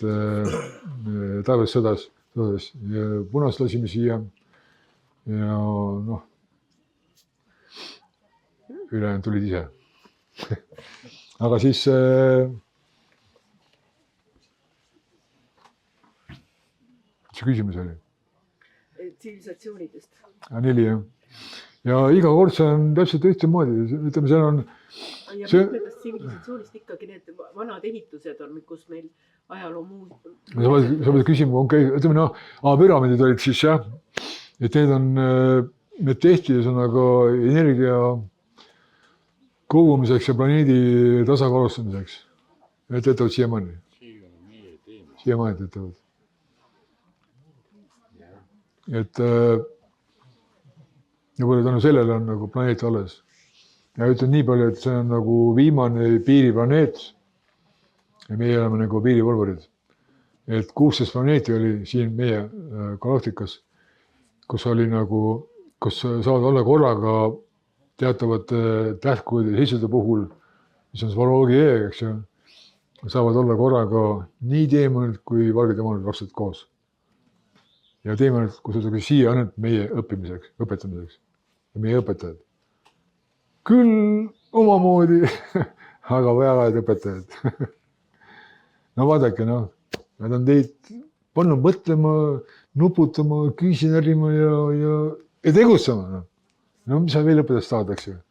Speaker 6: taevassõdas. Ja punast lasime siia. Ja noh, ülejäänud tulid ise. Aga siis mis see küsimus oli?
Speaker 3: Tsivilisatsioonidest.
Speaker 6: 4, jah. Ja iga kord see on täpselt ühtemoodi. Ütleme, seal on...
Speaker 3: Ja mitmendast tsivilisatsioonist ikkagi need vanad ehitused on, kus meil ajaloo muu...
Speaker 6: Sa võid küsima, ütleme, noh, püramiidid olid siis, jah. Et need tehti nagu energia kogumiseks ja planeedi tasakaalustamiseks. Need töötavad siiamaani. Siiamaani töötavad. Et võib-olla tänu sellele on nagu planeet alles. Ja ütlen nii palju, et see on nagu viimane piiriplaneet ja meie oleme nagu piirivalvurid. Et 16 planeeti oli siin meie galaktikas, kus oli nagu, kus saavad olla korraga teatavate tähtkujude seisude puhul, mis on Svaroogi E, eks ju, saavad olla korraga nii teemonid kui valged demonid lapsed koos. Ja teemonid, kus on siia ainult meie õppimiseks, õpetamiseks ja meie õpetajad. Küll omamoodi, aga väga head õpetajad. No vaadake, noh, nad on teid pannud mõtlema, nuputama, küüsi närima ja tegutsema. No mis sa veel õpetast saad, eks ju?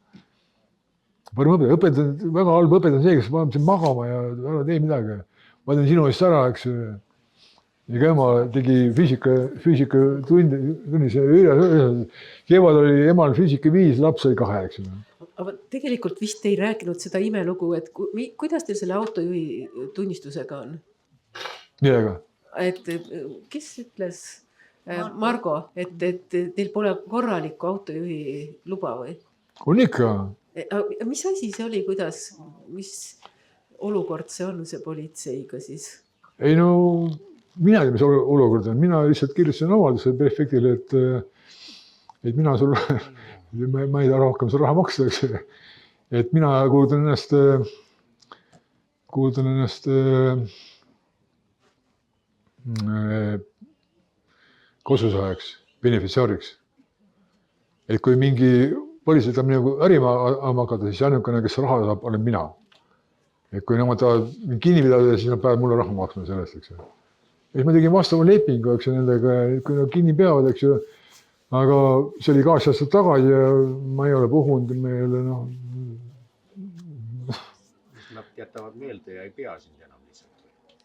Speaker 6: Parem õpetajad, väga halb õpetaja on see, kes paneb siin magama ja ära tee midagi. Ma teen sinu eest ära, eks ju. Ja ema tegi füüsika tunnis kevad oli emal füüsika 5, laps oli 2, eks ju.
Speaker 3: Aga tegelikult vist ei rääkinud seda imelugu, et kuidas teil selle autojuhi tunnistusega on?
Speaker 6: Millega?
Speaker 3: Et kes ütles, Margo, et teil pole korralikku autojuhi luba või?
Speaker 6: On ikka.
Speaker 3: Mis asi see oli, kuidas, mis olukord see on, see politseiga siis?
Speaker 6: Ei no, mina ei tea, mis olukord on. Mina lihtsalt kirjutasin avalduse prefektile, et mina sul, ma ei taha rohkem sul raha maksta, et mina kuulutan ennast kosusajaks, benefitsiaariks. Et kui mingi politsei tahab nagu ärima hakata, siis ainukene, kes raha saab, olen mina. Et kui nemad tahavad kinni pidada, siis nad peavad mulle raha maksma sellest, eks ju. Ja siis ma tegin vastava lepingu, eks ju, nendega, kui nad kinni peavad, eks ju. Aga see oli 8 aastat tagasi ja ma ei ole puhunud, me ei ole, noh,
Speaker 4: jätavad meelde ja ei pea sind enam lihtsalt.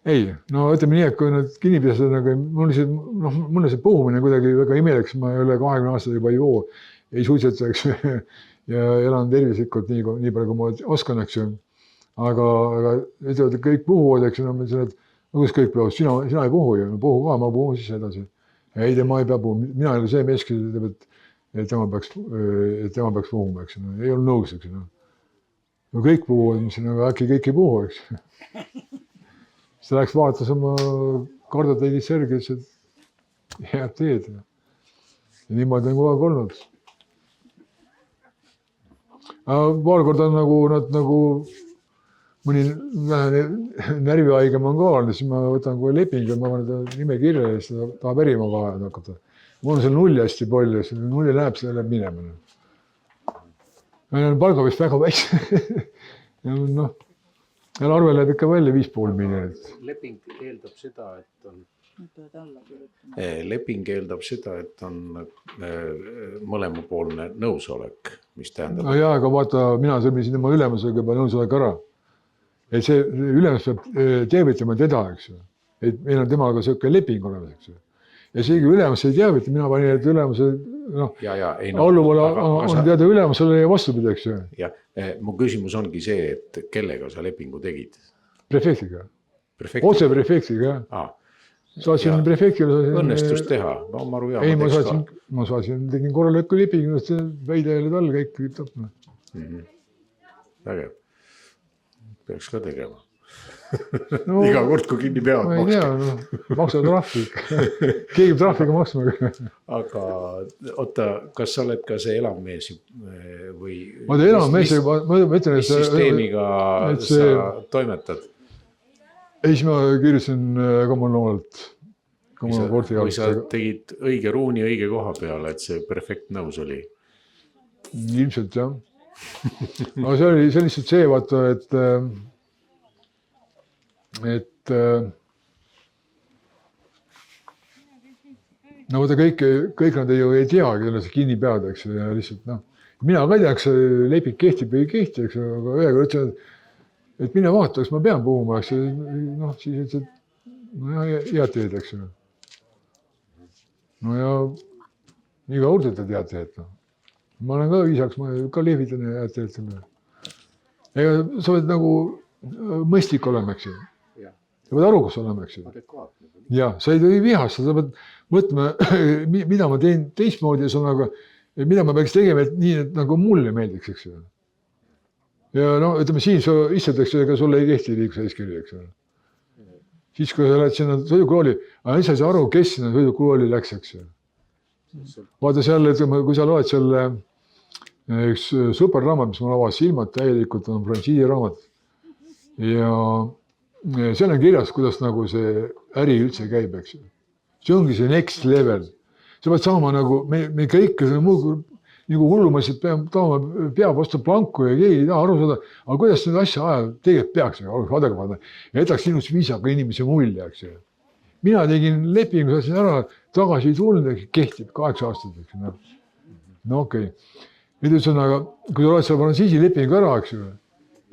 Speaker 6: ei, no ütleme nii, et kui nad kinni pidasid, aga mulle see puhumine kuidagi väga imelik, ma üle 20 aastat juba ei joo, ei suitseta, eks ja elan tervislikult nii palju, kui ma oskan, eks ju. Aga ütlevad, et kõik puhuvad, eks ju, no ma ütlen, et kuidas kõik puhuvad, sina ei puhu ju, puhu ka, ma puhun siis edasi. Ei, tema ei pea puhuma, mina ei ole see mees, kes ütleb, et tema peaks puhuma, eks ju, ei ole nõus, eks ju. No kõik puhuvad, mis on, aga äkki kõik ei puhu, eks ju. Siis ta läks vaatas oma kardad tegid sergis, et head teed. Ja niimoodi on kogu aeg olnud. Paar korda on nad mõni vähe närvihaigem on ka, siis ma võtan kohe lepingu ja ma panen ta nime kirja ja siis ta tahab erima vahel hakata. Mul on seal nulli hästi palju, siis nulli läheb, see läheb minema. Meil on palga vist väga väikse. Noh, ja arve läheb ikka välja 5,5 miljonit.
Speaker 4: Leping eeldab seda, et on...
Speaker 2: Leping eeldab seda, et on mõlemapoolne nõusolek, mis tähendab...
Speaker 6: No jaa, aga vaata, mina sõlmisin tema ülemusega juba nõusolek ära. Et see ülemus peab teavitama teda, eks ju. Et meil on temaga selline leping olemas, eks ju. Ja seegi ülemus ei teavita, mina panin, et ülemuse, alluvale on teada ülemusele ja vastupidi, eks ju.
Speaker 2: Ja, mu küsimus ongi see, et kellega sa lepingu tegid?
Speaker 6: Prefektiga. Otse prefektiga, jah. Saatsin prefektile.
Speaker 2: Õnnestus teha. No, Maru Jaama
Speaker 6: ei, ma saatsin, tegin korralikku lepingu, väidajale tal kõik tapna.
Speaker 2: Vägev. Peaks ka tegema. No, iga kord, kui kinni peavad
Speaker 6: maksta. Ma ei tea, maksa trahvi. Keegi trahviga maksma.
Speaker 2: Aga oota, kas sa oled ka see elammees või...
Speaker 6: Ma olen elammees, ma ütlen,
Speaker 2: et... Mis süsteemiga sa toimetad?
Speaker 6: Ei, siis ma kirjutasin kommunaalalt.
Speaker 2: Kui sa tegid õige ruuni õige koha peale, et see perfekt nõus oli?
Speaker 6: Ilmselt, jah. Aga see oli lihtsalt see, vaata, et no vaata kõik nad ju ei tea, kelle sa kinni pead, eks ju, ja lihtsalt noh. Mina ka ei tea, kas leping kehtib või ei kehti, eks ju, aga ühega ütlesin, et mine vaata, kas ma pean puhuma, eks ju, noh, siis ütlesid, no head teed, eks ju. No ja nii ka urdeta tead teed, noh. Ma olen ka viisaks, ma ka lehvitan ja head teed. Ega sa võid nagu mõistlik olema, eks ju. Sa pead aru, kus olema, eks ju. Ja, sa ei tohi vihasta, sa pead mõtlema, mida ma teen teistmoodi ja sõnaga, mida ma peaks tegema, et nii, et nagu mulle meeldiks, eks ju. Ja no, ütleme, siin sa istud, eks ju, ega sulle ei kehti liikluse eeskiri, eks ju. Siis, kui sa lähed sinna sõidukooli, aga ei sa ei saa aru, kes sinna sõidukooli läks, eks ju. Vaata seal, ütleme, kui sa loed selle üks superraamat, mis mul avas silmad täielikult, on frantsiisi raamat. Ja seal on kirjas, kuidas nagu see äri üldse käib, eks ju. See ongi see next level. Sa pead saama nagu, me kõik nagu hullumasid peab vastu planku ja keegi ei taha aru saada, aga kuidas seda asja ajal tegelikult peaks adekvaatne ja jätaks sinust viisaka inimese mulje, eks ju. Mina tegin lepingu, saatsin ära, tagasi ei tulnud, kehtib 8 aastat, eks ju. No okei. Nüüd ütlesõnaga, kui sa oled seal frantsiisi lepingu ära, eks ju,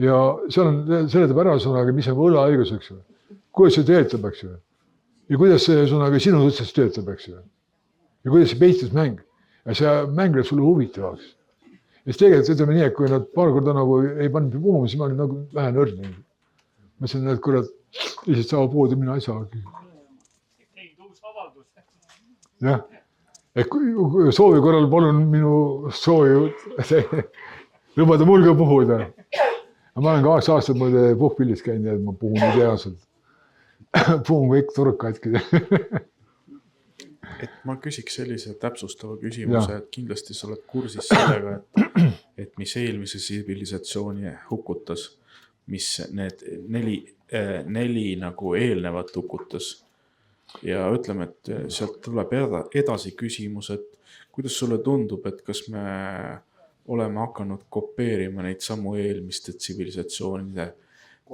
Speaker 6: ja seal on, seletab ära sõnaga, mis on võlaõigus, eks ju. Kuidas see töötab, eks ju. Ja kuidas see sõnaga sinu suhtes töötab, eks ju. Ja kuidas see peitusmäng. Ja see mäng läheb sulle huvitavaks. Ja siis tegelikult ütleme nii, et kui nad paar korda nagu ei pannud puhuma, siis ma olin nagu vähe nörd. Ma ütlesin, et kurat, lihtsalt saab poodi, mina ei saagi.
Speaker 7: Tegid uus avaldus.
Speaker 6: Jah. Et soovi korral palun minu soovi lubada mul ka puhuda. Ma olen ka 8 aastat muide puhpillis käinud, et ma puhun ideaalselt. Puhun kõik turkaidki.
Speaker 8: Et ma küsiks sellise täpsustava küsimuse, et kindlasti sa oled kursis sellega, et mis eelmise tsivilisatsiooni hukutas, mis need neli nagu eelnevat hukutas. Ja ütleme, et sealt tuleb edasi küsimus, et kuidas sulle tundub, et kas me oleme hakanud kopeerima neid samu eelmiste tsivilisatsioonide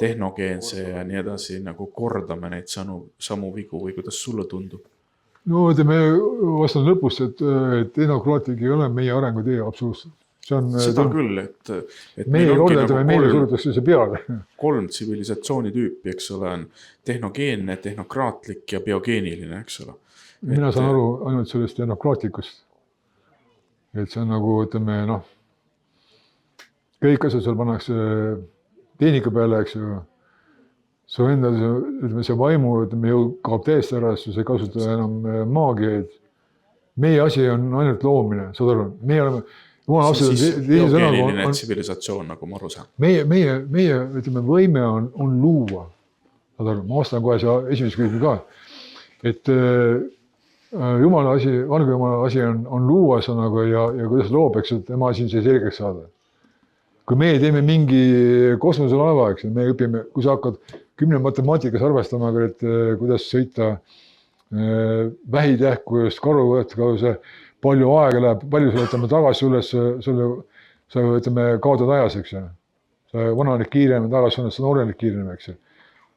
Speaker 8: tehnogeense ja nii edasi, nagu kordame neid samu vigu või kuidas sulle tundub?
Speaker 6: No ütleme vastan lõpust, et tehnokraatik ei ole meie arengutee absoluutselt. see on.
Speaker 8: seda küll, et
Speaker 6: meie ei kordetame, meile surutakse see peale.
Speaker 8: 3 tsivilisatsiooni tüüpi, eks ole, on tehnogeenne, tehnokraatlik ja biogeeniline, eks ole.
Speaker 6: Mina saan aru ainult sellest tehnokraatlikust. Et see on nagu, ütleme, noh, kõik asjad seal pannakse tehnika peale, eks ju. Su endal, ütleme, see vaimu, ütleme, ju kaob täiesti ära, sest sa ei kasuta enam maagiaid. Meie asi on ainult loomine, saad aru? Meie oleme,
Speaker 8: see on siis biogeeniline tsivilisatsioon, nagu ma aru saan.
Speaker 6: Meie, ütleme, võime on luua. Saad aru, ma vastan kohe see esimese küsimus ka. Et Jumala asi, valge Jumala asi on luua sõnaga ja kuidas loob, eks, et tema asi on see selgeks saada. Kui meie teeme mingi kosmoselaeva, eks, me õpime, kui sa hakkad 10 matemaatikas arvestama, et kuidas sõita vähitähkujast karuvõetkause, palju aega läheb, palju sa võtame tagasi üles, sa ütleme, kaotad ajas, eks. Sa vananed kiirem, tagasi sa noorened kiirem, eks.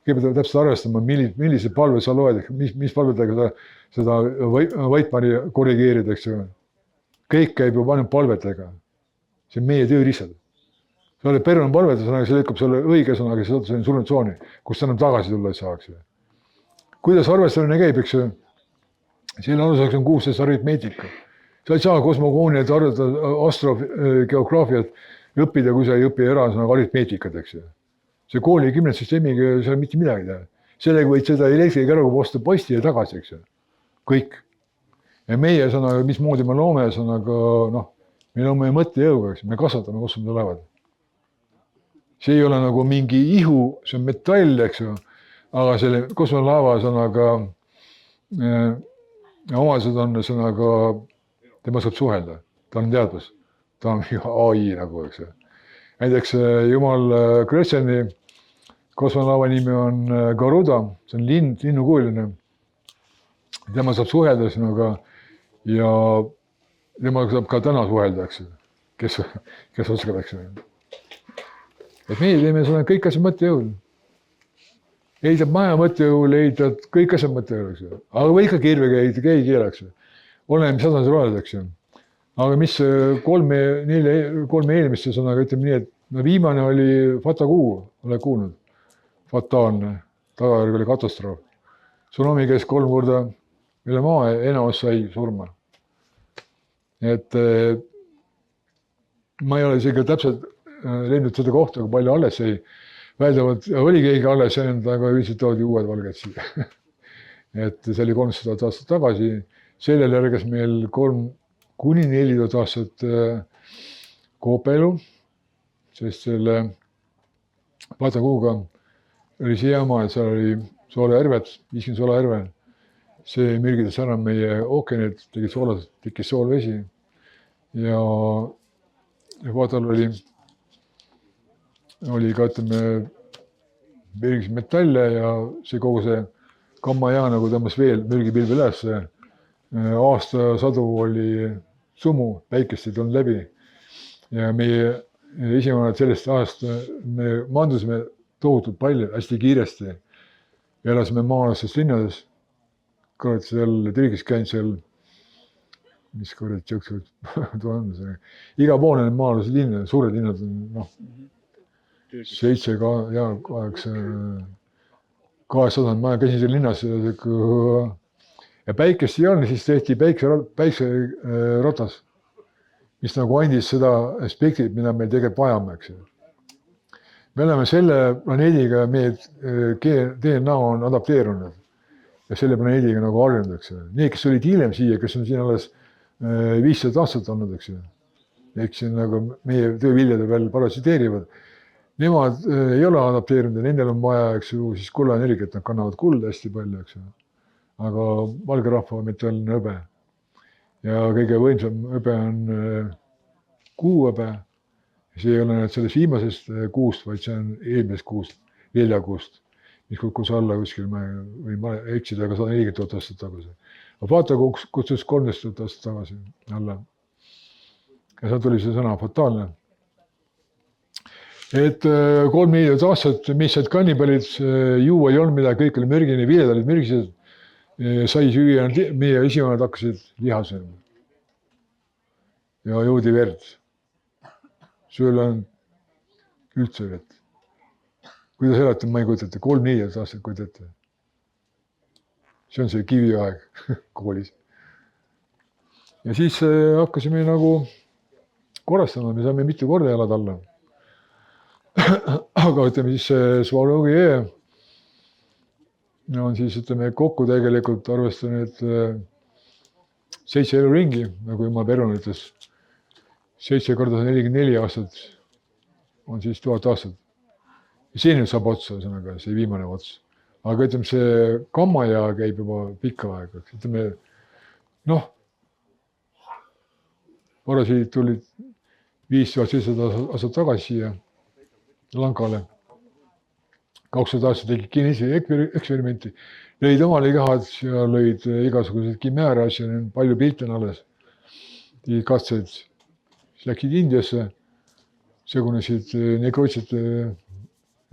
Speaker 6: Kõigepealt täpselt arvestama, millise palve sa loed, mis palvetega seda Vaitmani korrigeerid, eks. Kõik käib ju ainult palvetega. See on meie tööriistad. Sa oled perun palvetusõnaga, see lükkab selle õige sõnaga, see saad selline surnud tsooni, kus sa enam tagasi tulla ei saaks. Kuidas arvestamine käib, eks? Selle aluseks on 16 aritmeetika. Sa ei saa kosmogooniat, astrogeograafiat õppida, kui sa ei õpi sõnaga aritmeetikat, eks. See kooli 10 süsteemiga ei saa mitte midagi teha. Sellega võid seda elektrikäruga posta posti ja tagasi, eks. Kõik. Ja meie sõnaga, mismoodi me loome sõnaga, noh, me loome mõttejõuga, eks. Me kasvatame kosmoselaevad. See ei ole nagu mingi ihu, see on metall, eks ju, aga selle kosmoselaeva sõnaga omased on sõnaga, tema saab suhelda, ta on teadvus, ta on AI nagu, eks ju. Näiteks Jumal Krõtseni kosmoselaeva nimi on Garuda, see on linnukujuline. Tema saab suhelda sõnaga ja tema saab ka täna suhelda, eks ju, kes oskab, eks ju. Et meie teeme seda kõik asjad mõttejõul. Ehitad maja mõttejõul, ehitad kõik asjad mõttejõul, eks ju. Aga või ikka kirvega ehitad, keegi keele, eks ju. Olen, mis asjad sa oled, eks ju. Aga mis 3 eelmiste sõnaga ütleme nii, et no viimane oli Fatakuu, oled kuulnud. Fataalne, tagajärg oli katastroof. Tsunami käis 3 korda üle maa ja enamus sai surma. Et ma ei ole isegi täpselt leidnud seda kohta, kui palju alles ei. Väldavalt oli keegi alles jäänud, aga üldiselt toodi uued valged siia. Et see oli 300 aastat tagasi. Sellel järges meil 3–4000 aastat koopelu, sest selle Patakuuga oli see jama, et seal oli soolajärved, 50 soolajärve. See mürgitas ära meie ookeanid, tekkis soolvesi ja Patal oli ka, ütleme, mürgis metalle ja see kogu see gammajaa nagu tõmbas veel mürgipilve üles. Aastasadu oli sumu, päikest ei tulnud läbi ja meie esivanemad sellest ajast me maandusime tohutult palju, hästi kiiresti. Elasime maalastes linnades, kurat seal Türgis käinud seal, mis kurat siuksed iga poole need maalased linnad, suured linnad on, noh, 7 ja 800 maja, käisin seal linnas ja päikest ei olnud, siis tehti päikserotas, mis nagu andis seda aspektit, mida meil tegelikult vajame, eks. Me oleme selle planeediga, meie DNA on adapteerunud ja selle planeediga nagu harjunud, eks. Need, kes olid hiljem siia, kes on siin alles 500 aastat olnud, eks. Eks siin nagu meie tööviljade veel parasiteerivad. Nemad ei ole adapteerunud ja nendel on vaja, eks ju, siis kullaenergiat, nad kannavad kulda hästi palju, eks ju. Aga valge rahva metallne hõbe. Ja kõige võimsam hõbe on kuuhõbe. See ei ole sellest viimasest kuust, vaid see on eelmisest kuust, viljakuust, mis kukkus alla kuskil, ma võin eksida, aga 140 000 aastat tagasi. Aga Fata kutsus 13 000 aastat tagasi alla. Ja seal tuli see sõna fataalne. Et 3 aastat, mis said kannibalid, juua ei olnud midagi, kõik oli mürgine, viljad olid mürgised, sai süüa, meie esivanemad hakkasid liha sööma ja joodi verd. sul on üldse vett. Kuidas elati, ma ei kujuta ette, 3-4 aastat kujuta ette. See on see kiviaeg koolis. Ja siis hakkasime nagu korrastama, me saime mitu korda jalad alla. Aga ütleme siis Svalogi on siis ütleme kokku tegelikult arvestanud 7 eluringi, nagu Jumal Perron ütles. 7 korda 44 aastat on siis 1000 aastat. Ja see nüüd saab otsa, sõnaga, see viimane ots. Aga ütleme, see kammaja käib juba pikka aega. Ütleme, noh, varasiid tulid 5700 aastat tagasi siia Lankale. 200 aastat tegi kinesi eksperimenti. Lõid omale kehad ja lõid igasugused kimääre asja, palju pilte on alles. Tegid katseid, siis läksid Indiasse, segunesid nekrootsete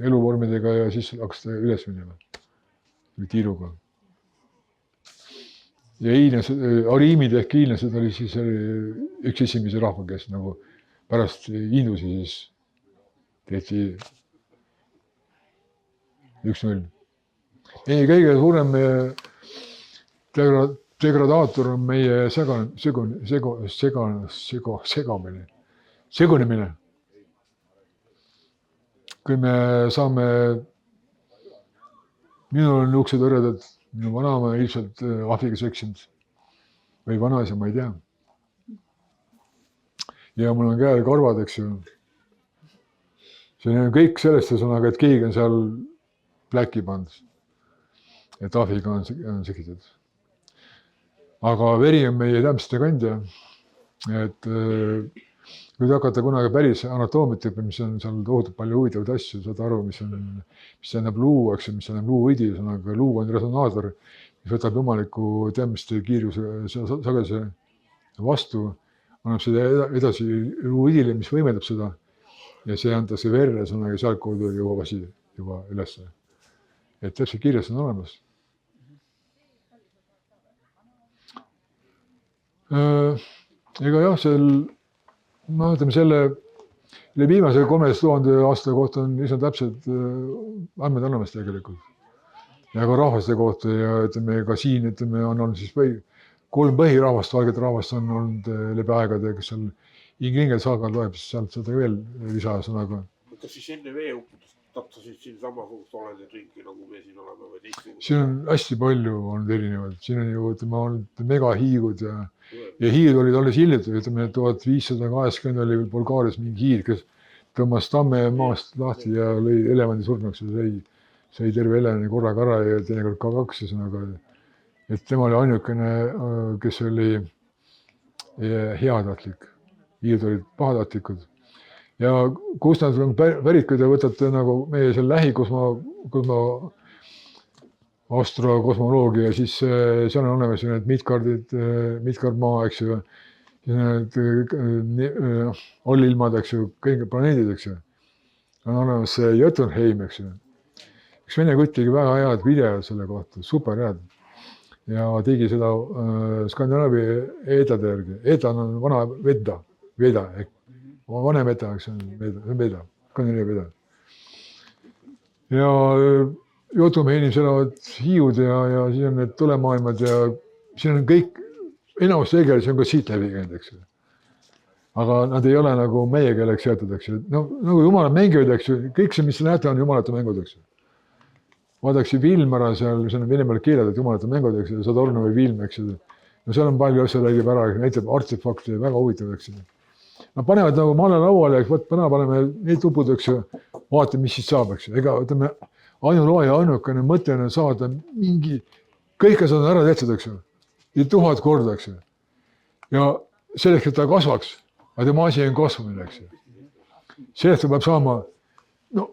Speaker 6: eluvormidega ja siis hakkasid üles minema. Tiiruga. Ja ariimid ehk hiinlased oli siis üks esimese rahva, kes nagu pärast Indusi siis tehti 1-0. Ei, kõige suurem degradaator on meie segunemine. Kui me saame, minul on niisugused õredad, minu vanaema ilmselt ahviga seksinud või vanaisa, ma ei tea. Ja mul on käel karvad, eks ju. See on kõik sellest sõnaga, et keegi on seal pläki pandud, et ahviga on seksitud. Aga veri on meie täpsete kandja, et kui te hakata kunagi päris anatoomiat õppima, mis on seal tohutult palju huvitavaid asju, saad aru, mis tähendab luu, eks ju, mis tähendab luuvõdi, sõnaga luu on resonaator, mis võtab jumaliku tämmiste kiiruse sageduse vastu, annab seda edasi luuvõdile, mis võimendab seda ja see antakse verre, sõnaga sealt kaudu jõuab asi juba ülesse. Et täpselt kirjas on olemas. Ega jah, ma ütleme selle viimase 3000 aasta kohta on üsna täpselt andmed olemas tegelikult. Ja ka rahvaste kohta ja ütleme ka siin ütleme, on olnud siis 3 põhirahvast, valget rahvast on olnud läbi aegade, kes seal Ingringel saagad loeb, siis sealt seda veel lisasõnaga.
Speaker 5: Kas siis enne veeuputust tapsasid siin samasugust olendid ringi, nagu me siin oleme või teistsugused?
Speaker 6: Siin on hästi palju olnud erinevad. Siin on ju ütleme, olnud megahiigud ja hiid olid alles hiljuti, ütleme 1580 oli Bulgaarias mingi hiid, kes tõmbas tamme maast lahti ja lõi elevandi surnaks ja sai terve elevani korraga ära ja teinekord ka 2 sõnaga. Et tema oli ainukene, kes oli heatahtlik. Hiid olid pahatahtlikud. Ja kus nad on pärit, kui te võtate nagu meie seal astrokosmoloogia, siis seal on olemas need Midgard maa, eks ju, need allilmad, eks ju, kõik planeedid, eks ju. On olemas see Jotunheim, eks ju. Üks vene kutt tegi väga head videod selle kohta, super head. Ja tegi seda Skandinaavi eedade järgi. Eedan on vana veda, ehk vanem veda, eks see on veda, Skandinaavi veda. Ja Jotunheimis elavad hiiud ja siin on need tulemaailmad ja siin on kõik, enamus tegelasi on ka siit läbi käinud, eks ju. Aga nad ei ole nagu meie keeleks jäetud, eks ju. No, nagu jumalad mängivad, eks ju, kõik see, mis te näete, on jumalate mängud, eks ju. Vaadaksi film ära seal, see on Vene peal keelatud jumalate mängud, eks ju, Sadorno või film, eks ju. No seal on palju asja räägib ära, näitab artefakte, väga huvitav, eks ju. Nad panevad nagu maale lauale, eks paneme need tupud, eks ju, vaatame, mis siis saab, eks ju. Ega ütleme, ainulooja ainukene mõte on saada mingi, kõik asjad on ära tehtud, eks ju. Ja 1000 korda, eks ju. Ja selleks, et ta kasvaks, aga tema asi on kasvamine, eks ju. Selleks ta peab saama, no,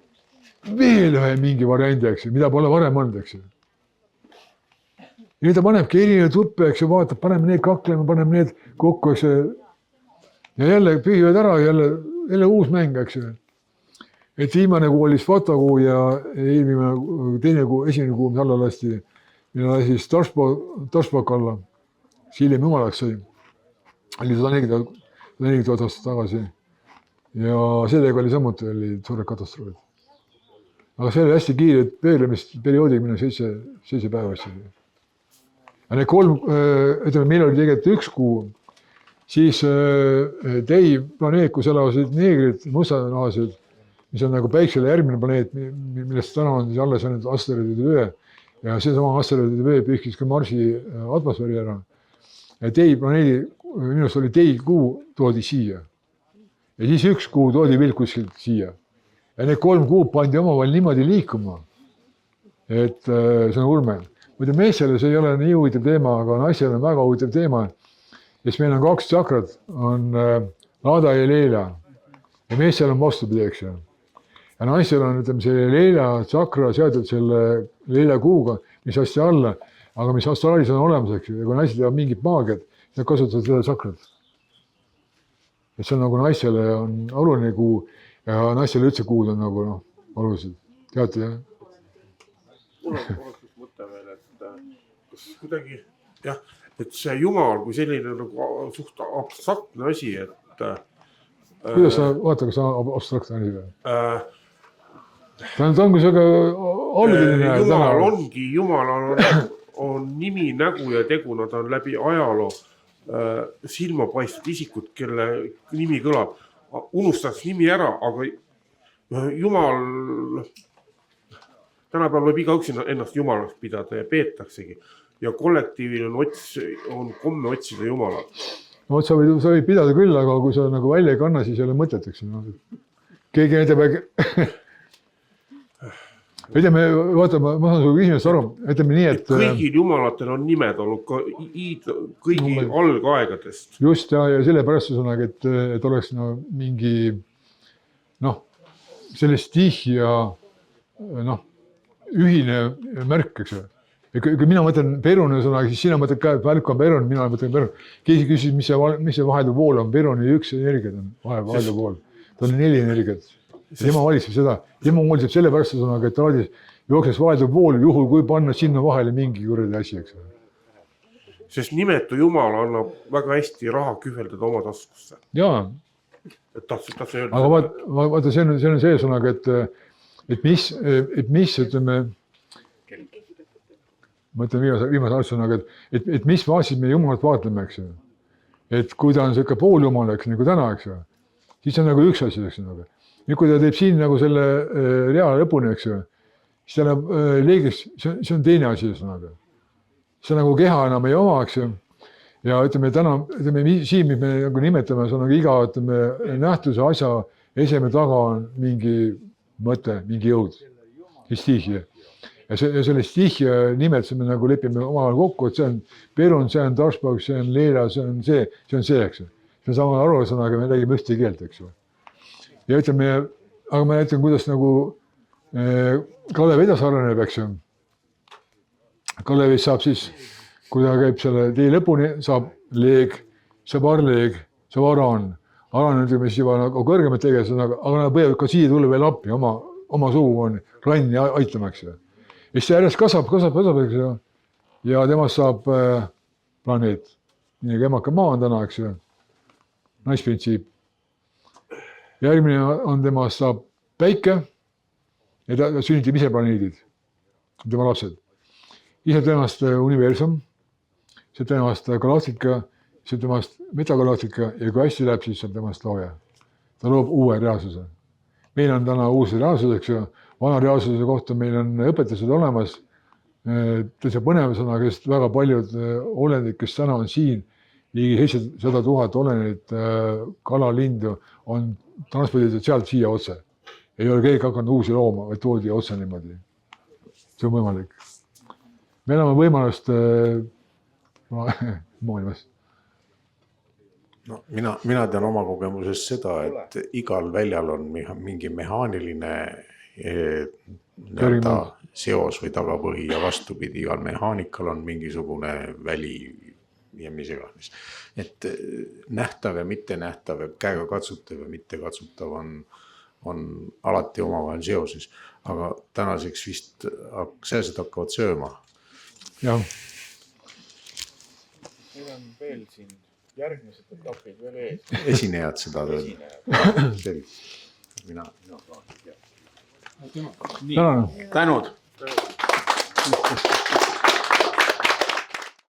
Speaker 6: veel ühe mingi variandi, eks ju, mida pole varem olnud, eks ju. Ja nüüd ta panebki erinevaid tuppe, eks ju, vaatab, paneme need kaklema, paneme need kokku, eks ju. Ja jälle pühivad ära, jälle uus mäng, eks ju. Et viimane kuu oli fotokuu ja eelmine teine kuu, esimene kuu, mis alla lasti, mille lasi Starspok alla, siis hiljem jumalaks sai. Oli 140 aastat tagasi. ja sellega oli samuti suured katastroofid. aga see oli hästi kiire pöörlemisperioodiga, minu 7 päeva asja. ja need 3, ütleme, meil oli tegelikult 1 kuu, siis Dei planeet, kus elavasid neegrid, mustanahalised, mis on nagu päiksele järgmine planeet, millest täna on siis alles ainult asteroidide vöö. Ja seesama asteroidide vöö pühkis ka Marsi atmosfääri ära. Ja Dei planeedi, minu arust oli Dei kuu toodi siia. Ja siis 1 kuu toodi veel kuskilt siia. Ja need 3 kuud pandi omavahel niimoodi liikuma, et see on ulme. Muide meestele see ei ole nii huvitav teema, aga naisele on väga huvitav teema. Ja siis meil on 2 tsakrat, on Lada ja Leila. Ja meestel on vastupidi, eks ju. Ja naistel on, ütleme, see Leila tsakra seotud selle Leila kuuga, mis hästi alla, aga mis astraalis on olemas, eks ju. Ja kui naised teevad mingit maagiat, siis nad kasutavad seda tsakrat. Et see on nagu naisele on oluline kuu ja naisele üldse kuud on nagu olulised. Teate, jah?
Speaker 5: Mul on korrastus mõte veel, et kas kuidagi, jah, et see Jumal kui selline nagu suht abstraktne asi, et
Speaker 6: kuidas sa, vaata, kas on abstraktne asi või? Ta on kui siuke algiline.
Speaker 5: Jumal ongi, Jumalal on nimi, nägu ja tegu, nad on läbi ajaloo silmapaistvad isikud, kelle nimi kõlab. Unustaks nimi ära, aga Jumal, tänapäeval võib igaüks ennast Jumalaks pidada ja peetaksegi. Ja kollektiivil on komme otsida Jumalat.
Speaker 6: No, sa võid pidada küll, aga kui sa nagu välja ei kanna, siis ei ole mõteteks. Keegi näitab ütleme, vaata, ma saan sulle küsimust aru, ütleme nii, et
Speaker 5: kõigil jumalatel on nimed olnud kõigi algaegadest.
Speaker 6: Just ja sellepärast sõnaga, et oleks mingi selle stihia ühine märk, eks ju. Ja kui mina mõtlen Peruni sõnaga, siis sina mõtled ka, et välk on Peron, mina mõtlen Peron. Keegi küsis, mis see vahelduv vool on, Peroni 1 energiat on vahelduv vool. Ta on 4 energiat. Tema valitseb seda. Tema valitseb sellepärast sõnaga, et raadis jookseks vahelduv vool, juhul kui panna sinna vahele mingi kuradi asi, eks.
Speaker 5: Sest nimetu Jumal annab väga hästi raha kühveldada oma taskusse.
Speaker 6: Jaa. Aga vaata, see on see sõnaga, et mis, ütleme, ma ütlen viimase arvsõnaga, et mis faasis me Jumalat vaatleme, eks. Et kui ta on selline pooljumal, eks, nagu täna, eks. Siis on nagu üks asi, eks. Nüüd, kui ta teeb siin nagu selle rea lõpuni, eks ju, siis ta läheb leegiks, see on teine asi, sõnaga. See on nagu keha enam ei oma, eks ju. Ja ütleme, täna, siin, mis me nagu nimetame, see on nagu iga, ütleme, nähtuse asja eseme taga on mingi mõte, mingi jõud, stihia. Ja selle stihia nimed, me nagu lepime omavahel kokku, et see on Perun, see on Darshbog, see on Leila, see on see, eks ju. Me saame aru, sõnaga, me räägime ühte keelt, eks ju. Ja ütleme, aga ma näitan, kuidas nagu Kalev edasi areneb, eks ju. Kalevis saab siis, kui ta käib selle tee lõpuni, saab leeg, saab arleeg, saab aran. Aran ütleme siis juba nagu kõrgemad tegelased, aga nad võivad ka siia tulla veel appi, oma sugu on ranni aitama, eks ju. Ja siis järjest kasvab, eks ju. Ja temast saab planeet. Nii emaka maa on täna, eks ju. Naisprintsiip. Järgmine on temast saab päike ja ta sünnitab ise planeedid, tema lapsed. Ise temast universum, see temast galaktika, see temast metagalaktika ja kui hästi läheb, siis saab temast looja. Ta loob uue reaalsuse. Meil on täna uus reaalsus, eks ju. Vana reaalsuse kohta meil on õpetused olemas. Tõsi põnev sõna, kes väga paljud olendid, kes täna on siin, ligi 700 000 olendit kalalindu on transporditud sealt siia otse. Ei ole keegi hakanud uusi looma, vaid toodi otse niimoodi. See on võimalik. Me elame võimalust maailmas.
Speaker 2: No, mina tean oma kogemusest seda, et igal väljal on mingi mehaaniline seos või tagapõhi ja vastupidi, igal mehaanikal on mingisugune väli ja mis iganes. Et nähtav ja mitte nähtav ja käega katsutav ja mitte katsutav on alati omavahel seoses. Aga tänaseks vist sellised hakkavad sööma.
Speaker 6: Jah.
Speaker 8: Meil on veel siin järgmised etapid veel ees.
Speaker 2: esinejad seda tööd. mina
Speaker 6: tänan.
Speaker 8: tänud.